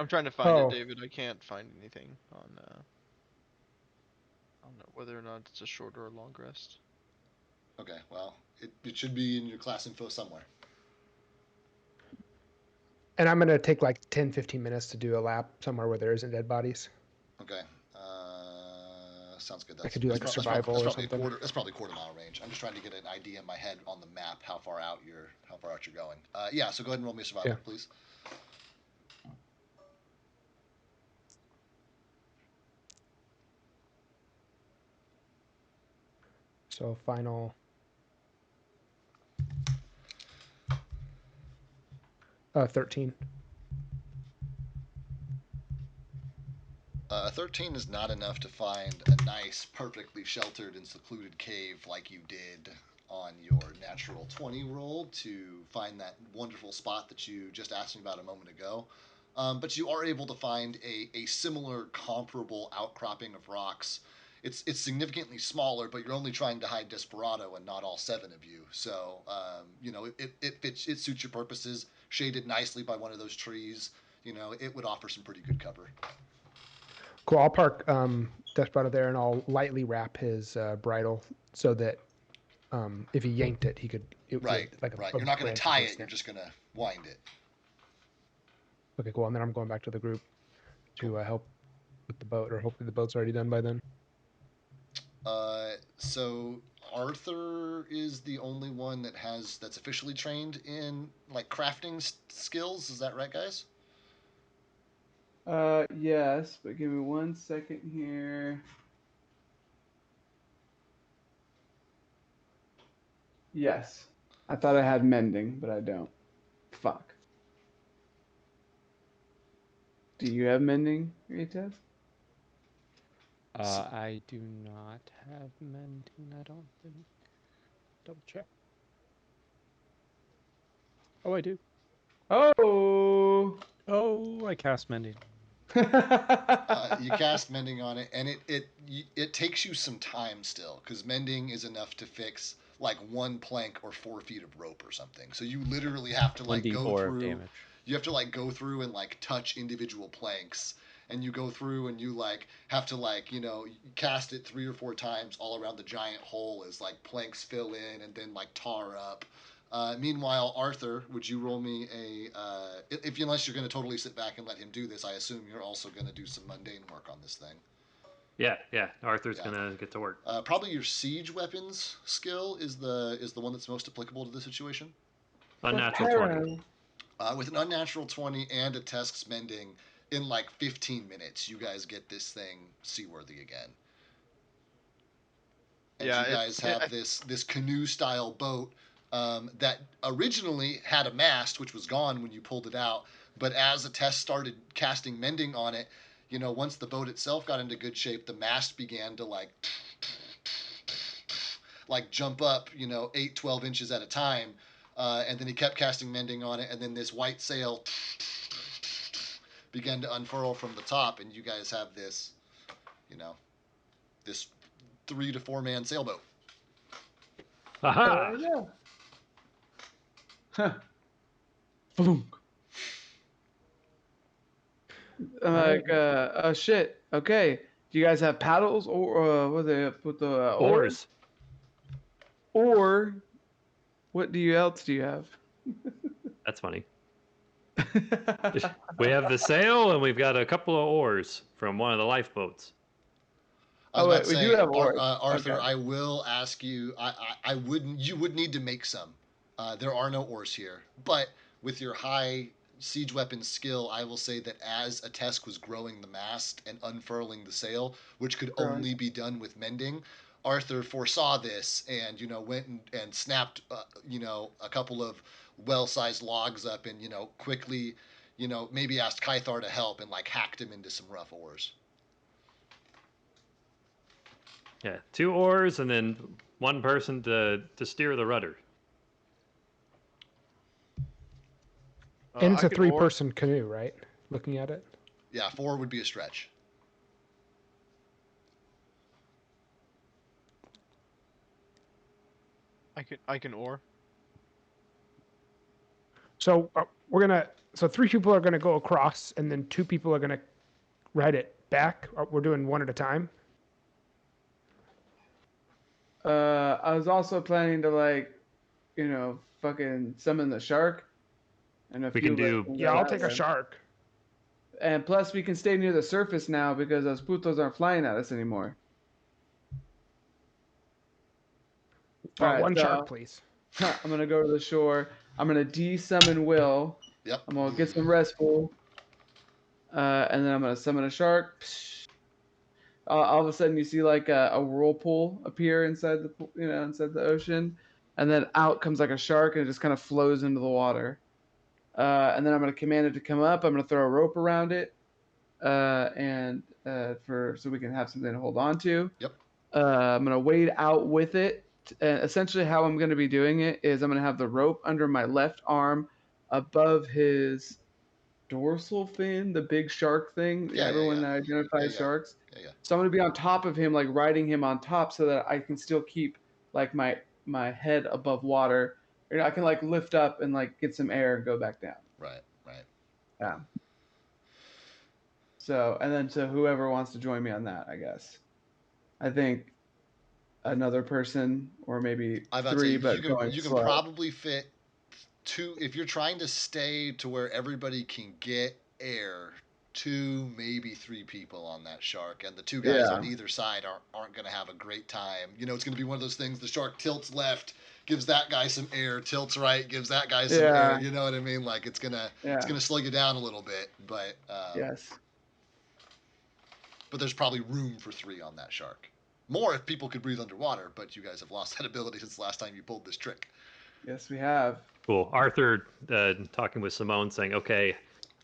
I'm trying to find it, David. I can't find anything on. I don't know whether or not it's a short or a long rest. Okay, well, it should be in your class info somewhere. And I'm gonna take like 10, 15 minutes to do a lap somewhere where there isn't dead bodies. Okay. Sounds good. I could do like a survival or something. That's probably a quarter mile range. I'm just trying to get an idea in my head on the map how far out you're going. Yeah. So go ahead and roll me a survival, please. So final 13. 13 is not enough to find a nice, perfectly sheltered and secluded cave like you did on your natural 20 roll to find that wonderful spot that you just asked me about a moment ago. But you are able to find a similar, comparable outcropping of rocks. It's significantly smaller, but you're only trying to hide Desperado and not all 7 of you. So, it fits, it suits your purposes. Shaded nicely by one of those trees, it would offer some pretty good cover. Cool. I'll park Desperado there, and I'll lightly wrap his bridle so that if he yanked it, he could. Right. You're not going to tie it. You're just going to wind it. Okay, cool. And then I'm going back to the group to help with the boat, or hopefully the boat's already done by then. So Arthur is the only one that's officially trained in like crafting skills. Is that right, guys? Yes, but give me 1 second here. Yes. I thought I had mending, but I don't. Fuck. Do you have mending, Ritas? I do not have mending, I don't think. Double check. Oh, I do. Oh. Oh, I cast mending. You cast mending on it, and it takes you some time still, because mending is enough to fix like 1 plank or 4 feet of rope or something. So you literally have to like go 1d4 of through. damage. You have to like go through and like touch individual planks, and you go through and you like have to like cast it 3 or 4 times all around the giant hole as like planks fill in and then like tar up. Meanwhile, Arthur, would you roll me unless you're going to totally sit back and let him do this, I assume you're also going to do some mundane work on this thing. Yeah. Arthur's Yeah. gonna get to work. Probably your siege weapons skill is the one that's most applicable to the situation. Unnatural 20. With an unnatural 20 and a Tesk's mending, in like 15 minutes, you guys get this thing seaworthy again. And Yeah, you guys have this canoe style boat that originally had a mast, which was gone when you pulled it out. But as the test started casting mending on it, once the boat itself got into good shape, the mast began to like jump up, 8, 12 inches at a time. And then he kept casting mending on it, and then this white sail began to unfurl from the top, and you guys have this, this 3 to 4 man sailboat. Aha! Yeah. Huh. Boom. I'm like, oh shit. Okay. Do you guys have paddles or what they with the Oars. Or what else do you have? That's funny. We have the sail and we've got a couple of oars from one of the lifeboats. I was Oh, about wait, to we say, do have oars. Arthur, Okay. I will ask you. You would need to make some. There are no oars here, but with your high siege weapon skill, I will say that as Atesk was growing the mast and unfurling the sail, which could Growing. only be done with mending, Arthur foresaw this and went and snapped a couple of well-sized logs up and quickly maybe asked Kythar to help and like hacked him into some rough oars. Yeah, 2 oars and then one person to steer the rudder. And it's I a can oar. 3-person canoe, right? Looking at it. Yeah, 4 would be a stretch. I can oar. So so 3 people are gonna go across, and then 2 people are gonna ride it back. We're doing one at a time. I was also planning to fucking summon the shark. And We can do. Yeah, I'll take a shark. And plus, we can stay near the surface now because those putos aren't flying at us anymore. Alright, One so shark, please. I'm gonna go to the shore. I'm gonna de-summon Will. Yep. I'm gonna get some restful. And then I'm gonna summon a shark. All of a sudden, you see like a whirlpool appear inside the ocean, and then out comes like a shark, and it just kind of flows into the water. And then I'm gonna command it to come up. I'm gonna throw a rope around it, so we can have something to hold on to. Yep. I'm gonna wade out with it. And essentially, how I'm gonna be doing it is I'm gonna have the rope under my left arm, above his dorsal fin, the big shark thing. Yeah, everyone yeah. identifies Yeah. sharks. Yeah. So I'm gonna be on top of him, like riding him on top, so that I can still keep like my head above water. I can like lift up and like get some air and go back down. Right. Yeah. So whoever wants to join me on that, I guess. I think another person or maybe I was about 3, to say, but you can probably fit 2 if you're trying to stay to where everybody can get air. 2, maybe 3 people on that shark, and the 2 guys on either side aren't going to have a great time. It's going to be one of those things. The shark tilts left, gives that guy some air, tilts right, gives that guy some air. You know what I mean? Like it's gonna slow you down a little bit, but yes. But there's probably room for 3 on that shark. More if people could breathe underwater, but you guys have lost that ability since the last time you pulled this trick. Yes, we have. Cool. Arthur talking with Simone, saying, "Okay,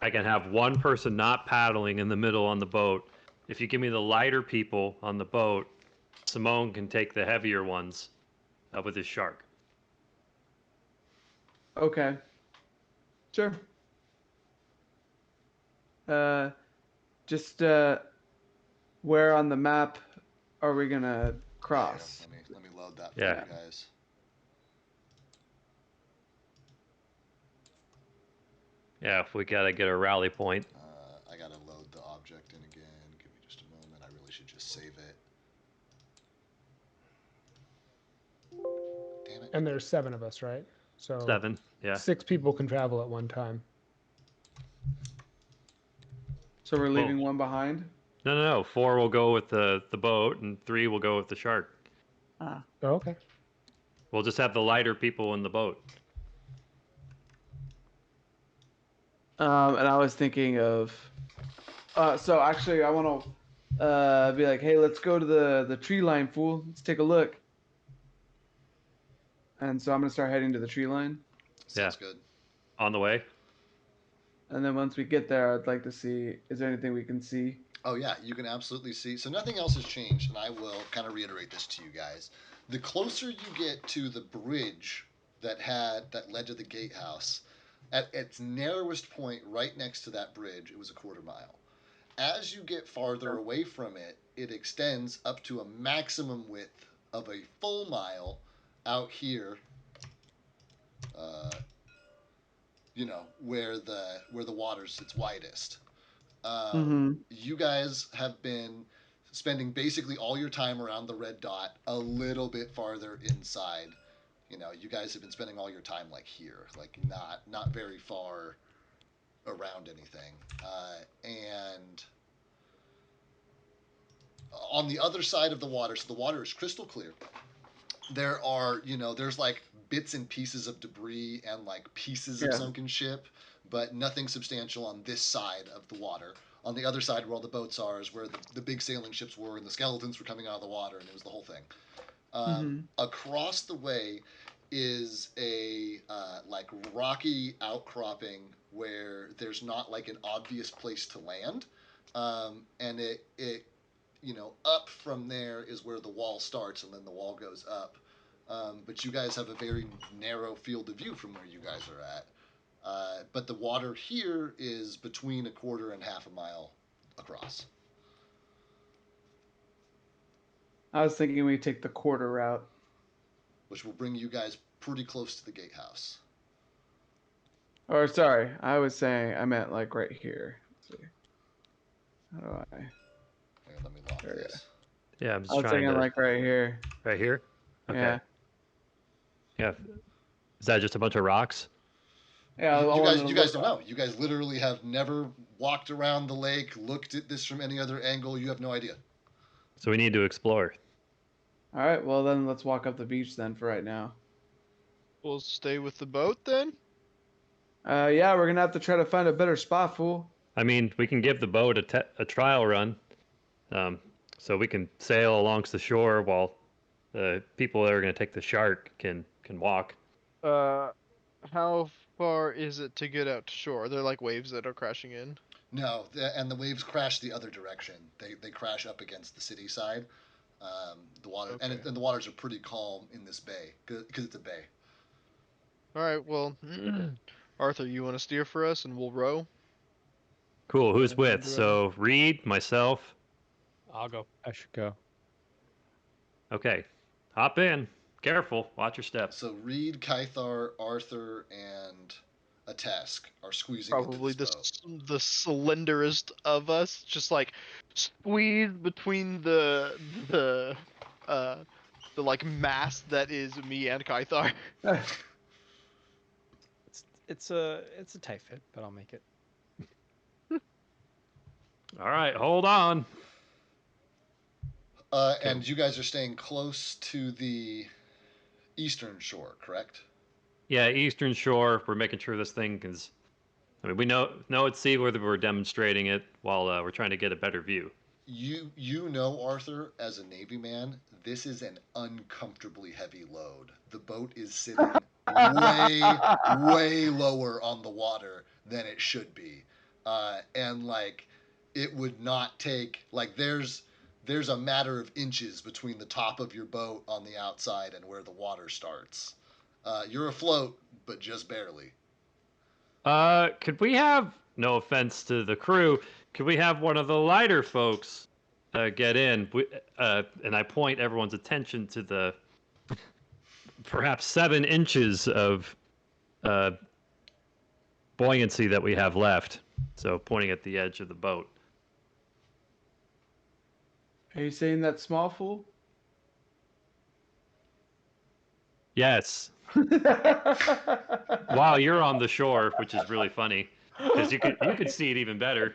I can have one person not paddling in the middle on the boat. If you give me the lighter people on the boat, Simone can take the heavier ones with his shark." Okay. Sure. Just where on the map are we gonna cross? Yeah, let me load that for Yeah. you guys. Yeah, if we gotta get a rally point. I gotta load the object in again. Give me just a moment. I really should just save it. Damn it. And there's 7 of us, right? So 7. Yeah. 6 people can travel at one time. So we're leaving Well, one behind? No. 4 will go with the boat, and 3 will go with the shark. Ah. Oh, okay. We'll just have the lighter people in the boat. And I was thinking of. So actually, I want to be like, hey, let's go to the tree line, fool. Let's take a look. And so I'm gonna start heading to the tree line. Sounds good. On the way. And then once we get there, I'd like to see, is there anything we can see? Oh yeah, you can absolutely see. So nothing else has changed, and I will kind of reiterate this to you guys. The closer you get to the bridge that led to the gatehouse, at its narrowest point, right next to that bridge, it was a quarter mile. As you get farther away from it, it extends up to a maximum width of a full mile out here. Where the water's its widest. You guys have been spending basically all your time around the red dot, a little bit farther inside. You guys have been spending all your time like here, like not very far around anything. And on the other side of the water, so the water is crystal clear. There's like bits and pieces of debris and like pieces of sunken ship, but nothing substantial on this side of the water. On the other side, where all the boats are, is where the big sailing ships were, and the skeletons were coming out of the water, and it was the whole thing. Across the way is a like rocky outcropping where there's not like an obvious place to land, and it up from there is where the wall starts, and then the wall goes up. But you guys have a very narrow field of view from where you guys are at. But the water here is between a quarter and half a mile across. I was thinking we take the quarter route, which will bring you guys pretty close to the gatehouse. Or sorry, I meant like right here. Let's see. How do I? Here, let me lock this. Yeah, I'm I just was trying thinking to. like right here. Right here? Okay. Yeah. Yeah. Is that just a bunch of rocks? Yeah. You guys don't know. You guys literally have never walked around the lake, looked at this from any other angle. You have no idea. So we need to explore. All right. Well, then let's walk up the beach then for right now. We'll stay with the boat then? Yeah, we're gonna have to try to find a better spot, fool. I mean, we can give the boat a trial run, so we can sail along the shore while the people that are going to take the shark can walk. How far is it to get out to shore? Are there like waves that are crashing in? No, and the waves crash the other direction. They crash up against the city side. The water Okay. and the waters are pretty calm in this bay because it's a bay. All right. Well, Arthur, you want to steer for us, and we'll row? Cool. Who's Yeah, with? do it. So Reed, myself. I'll go. I should go. Okay, hop in. Careful. Watch your steps. So Reed, Kythar, Arthur, and Atesk are squeezing Probably into this boat. the slenderest of us, just like squeezed between the like mass that is me and Kythar. It's a tight fit, but I'll make it. All right, hold on. And you guys are staying close to the eastern shore, correct? Yeah, Eastern Shore. We're making sure this thing is. I mean, we know it's seaworthy. We're demonstrating it while we're trying to get a better view. You know, Arthur, as a Navy man, this is an uncomfortably heavy load. The boat is sitting way lower on the water than it should be, and like it would not take like there's a matter of inches between the top of your boat on the outside and where the water starts. You're afloat, but just barely. Could we have, no offense to the crew, could we have one of the lighter folks get in? And I point everyone's attention to the perhaps 7 inches of uh, buoyancy that we have left. So pointing at the edge of the boat. Are you saying that small fool? Yes. Wow, you're on the shore, which is really funny because you could see it even better.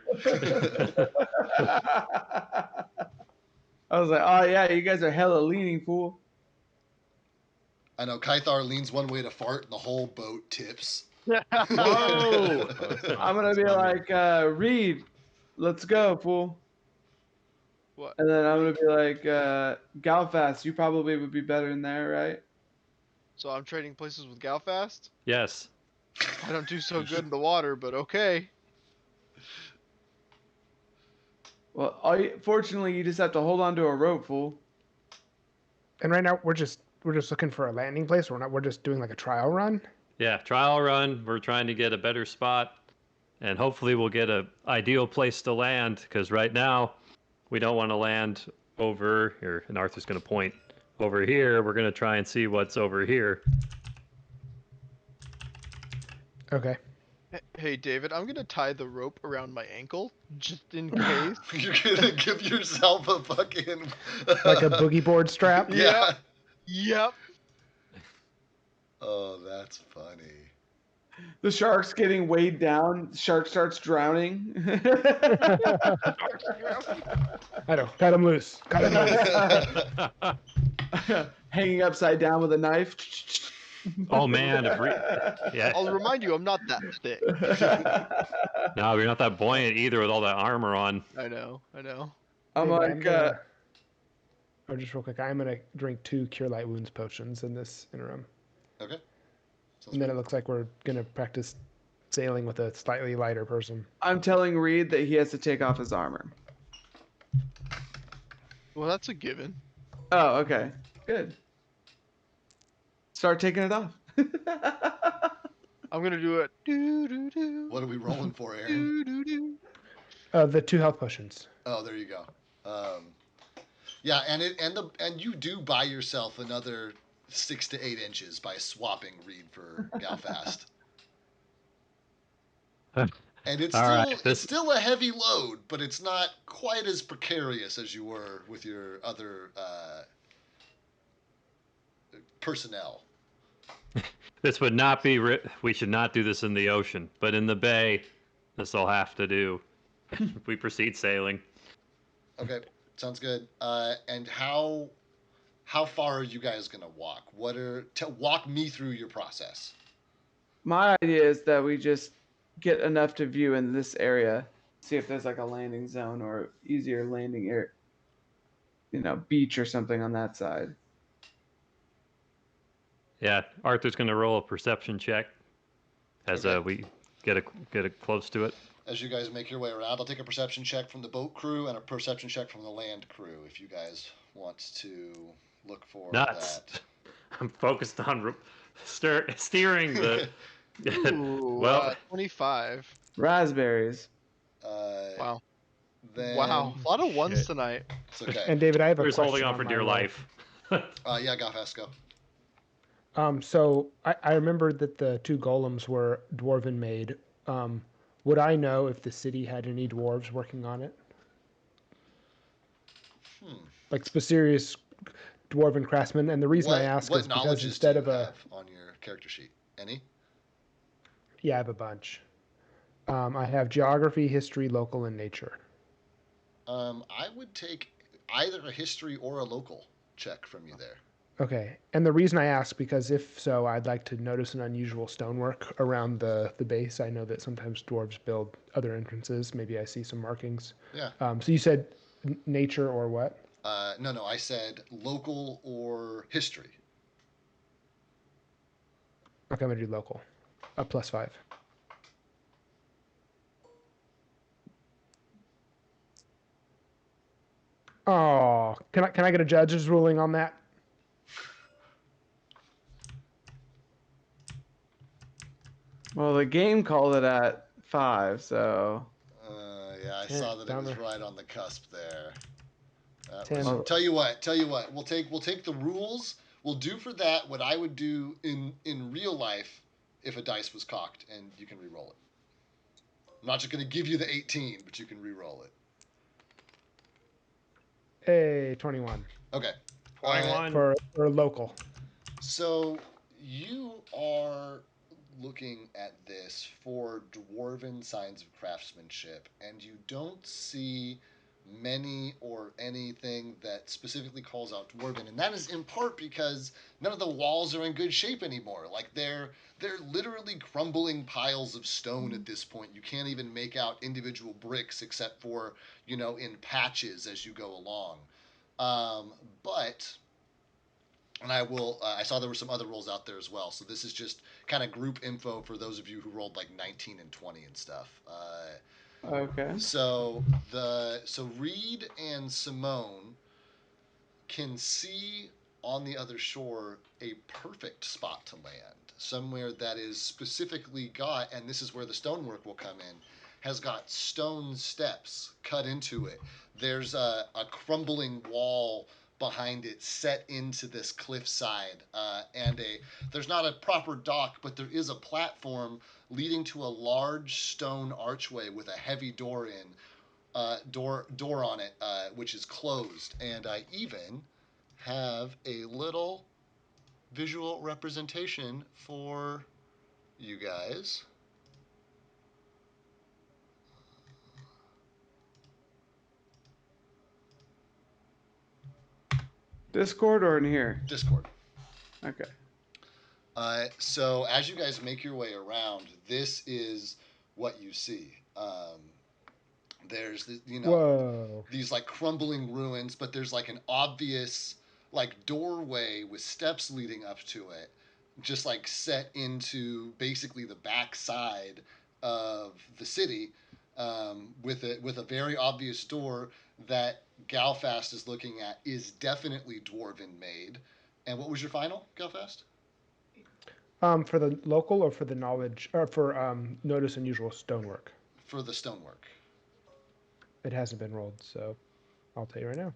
I was like, oh yeah, you guys are hella leaning, fool. I know Kythar leans one way to fart, and the whole boat tips. Whoa! I'm gonna be like, Reed, let's go, fool. What? And then I'm gonna be like, Galfast, you probably would be better in there, right? So I'm trading places with Galfast? Yes. I don't do so good in the water, but okay. Well, fortunately, you just have to hold on to a rope, fool. And right now we're just looking for a landing place. We're just doing like a trial run. Yeah, trial run. We're trying to get a better spot, and hopefully we'll get a ideal place to land. Because right now, we don't want to land over here. And Arthur's going to point over here. We're going to try and see what's over here. Okay. Hey, David, I'm gonna tie the rope around my ankle just in case. You're gonna give yourself a fucking Like a boogie board strap. Yeah. Yep. Oh, that's funny. The shark's getting weighed down. The shark starts drowning. I know. Cut him loose. Cut him loose. Hanging upside down with a knife. Oh man! Yeah. I'll remind you, I'm not that thick. No, you're not that buoyant either with all that armor on. I know. I'm David, like, oh, just real quick. I'm gonna drink 2 Cure Light Wounds potions in this interim. Okay. Sounds And then good. it looks like we're gonna practice sailing with a slightly lighter person. I'm telling Reed that he has to take off his armor. Well, that's a given. Oh, okay. Good. Start taking it off. I'm gonna do it. Do do do. What are we rolling for, Aaron? Do do do. The 2 health potions. Oh, there you go. Yeah, and you do buy yourself another 6 to 8 inches by swapping Reed for Galfast. And it's All still right, it's still a heavy load, but it's not quite as precarious as you were with your other personnel. This would not be. We should not do this in the ocean, but in the bay, this will have to do. If we proceed sailing. Okay, sounds good. And how far are you guys gonna walk? Walk me through your process. My idea is that we just get enough to view in this area, see if there's like a landing zone or easier landing area, beach or something on that side. Yeah, Arthur's going to roll a perception check as Okay. we get close to it. As you guys make your way around, I'll take a perception check from the boat crew and a perception check from the land crew if you guys want to look for Nuts. that. I'm focused on steering the. Ooh, Well, 25. Raspberries. Wow. Then, Wow. A lot of ones Shit. tonight. It's okay. And David, I have a Arthur's question holding on for my dear roll. life. Yeah, Galfast, go. So I remembered that the 2 golems were dwarven made. Would I know if the city had any dwarves working on it? Like serious dwarven craftsmen? And the reason I ask what is because knowledges instead do of you a... have on your character sheet? Any? Yeah, I have a bunch. I have geography, history, local, and nature. I would take either a history or a local check from you there. Okay, and the reason I ask, because if so, I'd like to notice an unusual stonework around the base. I know that sometimes dwarves build other entrances. Maybe I see some markings. Yeah. So you said nature or what? No, I said local or history. Okay, I'm gonna do local. A +5. Oh, can I get a judge's ruling on that? Well, the game called it at 5, so Yeah, I Shit, saw that it was bummer. right on the cusp there. That 10. was, tell you what. We'll take the rules. We'll do for that what I would do in real life if a dice was cocked, and you can re-roll it. I'm not just going to give you the 18, but you can re-roll it. Hey, 21 Okay. 21. for local. So you are looking at this for dwarven signs of craftsmanship, and you don't see many or anything that specifically calls out dwarven, and that is in part because none of the walls are in good shape anymore. Like they're literally crumbling piles of stone at this point. You can't even make out individual bricks except for in patches as you go along. But and I will. I saw there were some other rolls out there as well. So this is just kind of group info for those of you who rolled like 19 and 20 and stuff. okay. So Reed and Simone can see on the other shore a perfect spot to land, somewhere that is specifically got, and this is where the stonework will come in, has got stone steps cut into it. There's a crumbling wall behind it set into this cliffside, and there's not a proper dock, but there is a platform leading to a large stone archway with a heavy door on it, which is closed, and I even have a little visual representation for you guys. Discord or in here? Discord. Okay. So as you guys make your way around, this is what you see. There's Whoa. these like crumbling ruins, but there's like an obvious like doorway with steps leading up to it, just like set into basically the back side of the city, with a very obvious door that Galfast is looking at is definitely dwarven made. And what was your final, Galfast? For the local or for the knowledge or for notice unusual stonework? For the stonework. It hasn't been rolled, so I'll tell you right now.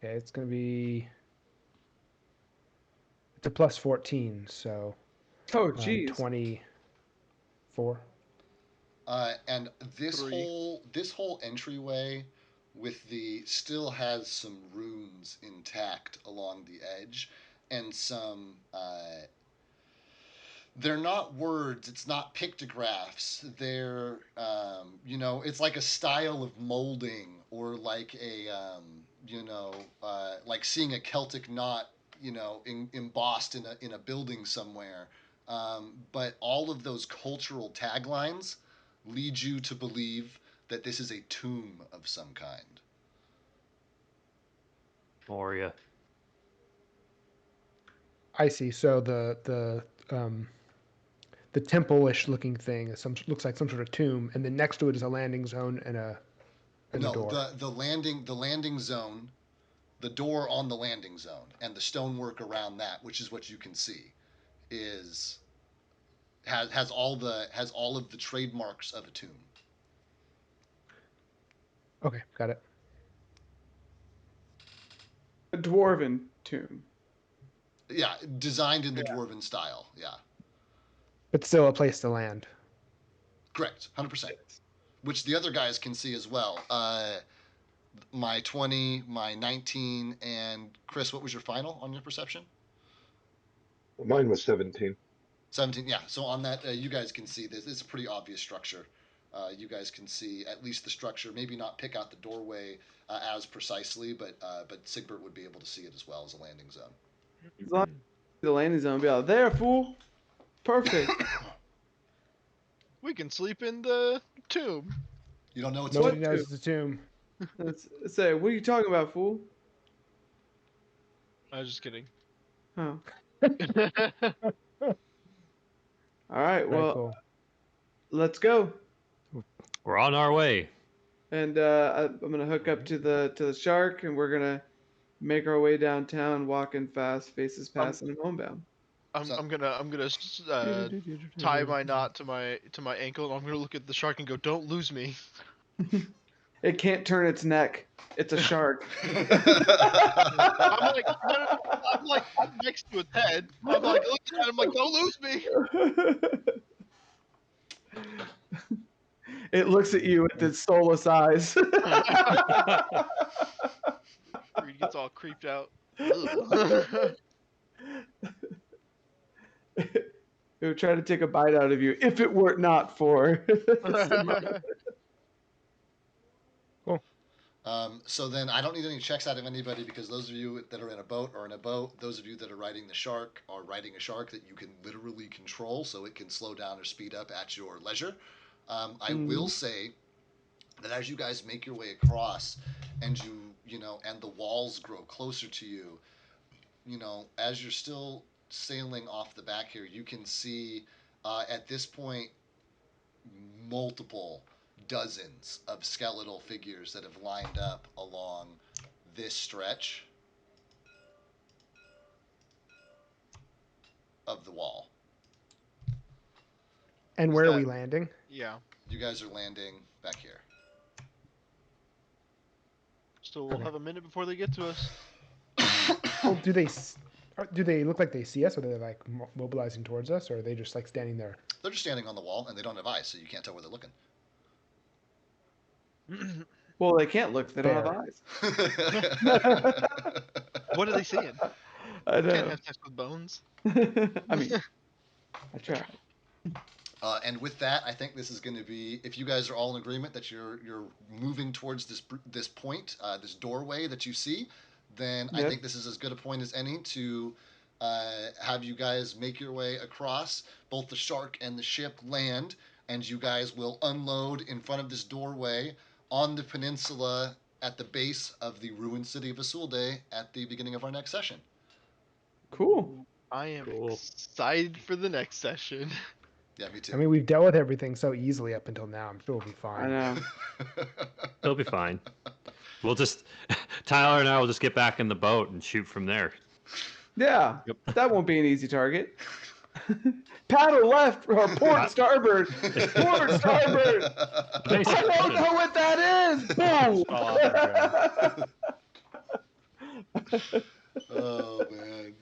Okay, it's gonna be. It's a +14, so Oh, geez. 24. And this 3. whole entryway with the still has some runes intact along the edge, and some they're not words, it's not pictographs, they're it's like a style of molding, or like a like seeing a Celtic knot embossed in a building somewhere. But all of those cultural taglines lead you to believe that this is a tomb of some kind. Moria. I see. So the temple-ish looking thing is looks like some sort of tomb, and then next to it is a landing zone and a door. The landing zone, the door on the landing zone, and the stonework around that, which is what you can see, is has all of the trademarks of a tomb. Okay, got it. A dwarven tomb. Yeah, designed in the dwarven style. Yeah, But still a place to land. correct, 100%. Which the other guys can see as well. My 20, my 19, and Chris, what was your final on your perception? Well, mine was 17. 17, yeah. So on that, you guys can see this. It's a pretty obvious structure. You guys can see at least the structure. Maybe not pick out the doorway as precisely, but Sigbert would be able to see it as well as a landing zone. As long as the landing zone will be out there, fool. Perfect. We can sleep in the tomb. You don't know it's Nobody a knows it's a tomb. Let's say, what are you talking about, fool? I was just kidding. Oh, all right. Very Well, cool. let's go. We're on our way. And I'm gonna hook up to the shark, and we're gonna make our way downtown, walking fast, faces passing, and homebound. I'm gonna tie my knot to my ankle, and I'm gonna look at the shark and go, "Don't lose me." It can't turn its neck. It's a shark. I'm like, no, no, no. I'm like, I'm next to its head. I'm like looking at him, like, "Don't lose me." It looks at you with its soulless eyes. Reed gets all creeped out. Ugh. It would try to take a bite out of you if it were not for. So then I don't need any checks out of anybody because those of you that are in a boat are in a boat. Those of you that are riding the shark are riding a shark that you can literally control, so it can slow down or speed up at your leisure. I will say that as you guys make your way across, and and the walls grow closer to you, as you're still sailing off the back here, you can see at this point multiple dozens of skeletal figures that have lined up along this stretch of the wall. And Is where are that- we landing? Yeah. You guys are landing back here. So we'll Okay. have a minute before they get to us. Well, do they look like they see us? Or are they like mobilizing towards us, or are they just like standing there? They're just standing on the wall and they don't have eyes, so you can't tell where they're looking. Well, they can't look. They don't have Fair. eyes. What are they seeing? I Can't know. have sex with bones. I mean, I tried. And with that, I think this is going to be, if you guys are all in agreement that you're moving towards this point, this doorway that you see, then I Yep. think this is as good a point as any to have you guys make your way across. Both the shark and the ship land, and you guys will unload in front of this doorway on the peninsula at the base of the ruined city of Isolde at the beginning of our next session. Cool. I am Cool. excited for the next session. Yeah, me too. I mean, we've dealt with everything so easily up until now. I'm sure we'll be I fine. know. He'll be fine. We'll just Tyler and I will just get back in the boat and shoot from there. Yeah, Yep. that won't be an easy target. Paddle left or port starboard. Port starboard. I don't know what that is. Boom. Fall off the Oh man.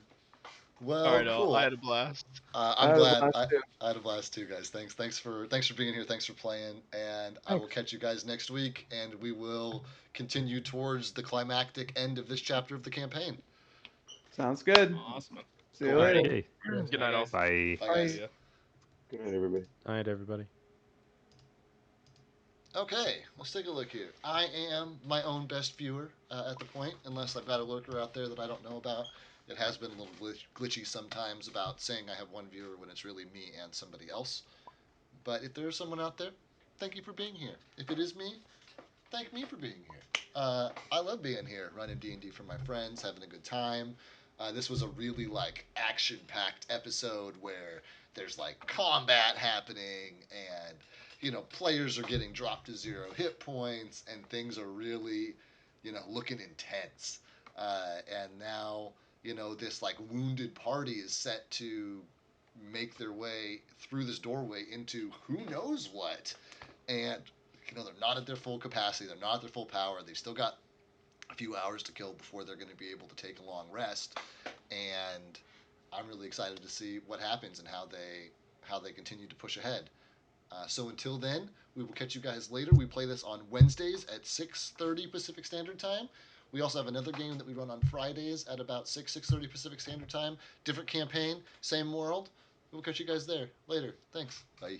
Well, All right, cool. I had a blast. I'm I had a glad. blast, too. I had a blast too, guys. Thanks for being here. Thanks for playing, and I will Thanks. catch you guys next week, and we will continue towards the climactic end of this chapter of the campaign. Sounds good. Awesome. See you Cool. later. Okay. Good night, all. Bye. Bye, guys. Yeah. Good night, everybody. All right, everybody. Okay, let's take a look here. I am my own best viewer at the point, unless I've got a lurker out there that I don't know about. It has been a little glitchy sometimes about saying I have one viewer when it's really me and somebody else. But if there is someone out there, thank you for being here. If it is me, thank me for being here. I love being here, running D&D for my friends, having a good time. This was a really action-packed episode where there's combat happening and players are getting dropped to 0 hit points and things are really looking intense. And now this wounded party is set to make their way through this doorway into who knows what. And they're not at their full capacity, they're not at their full power, they've still got a few hours to kill before they're going to be able to take a long rest. And I'm really excited to see what happens and how they continue to push ahead. So until then, we will catch you guys later. We play this on Wednesdays at 6:30 Pacific Standard Time. We also have another game that we run on Fridays at about 6:30 Pacific Standard Time. Different campaign, same world. We'll catch you guys there later. Thanks. Bye.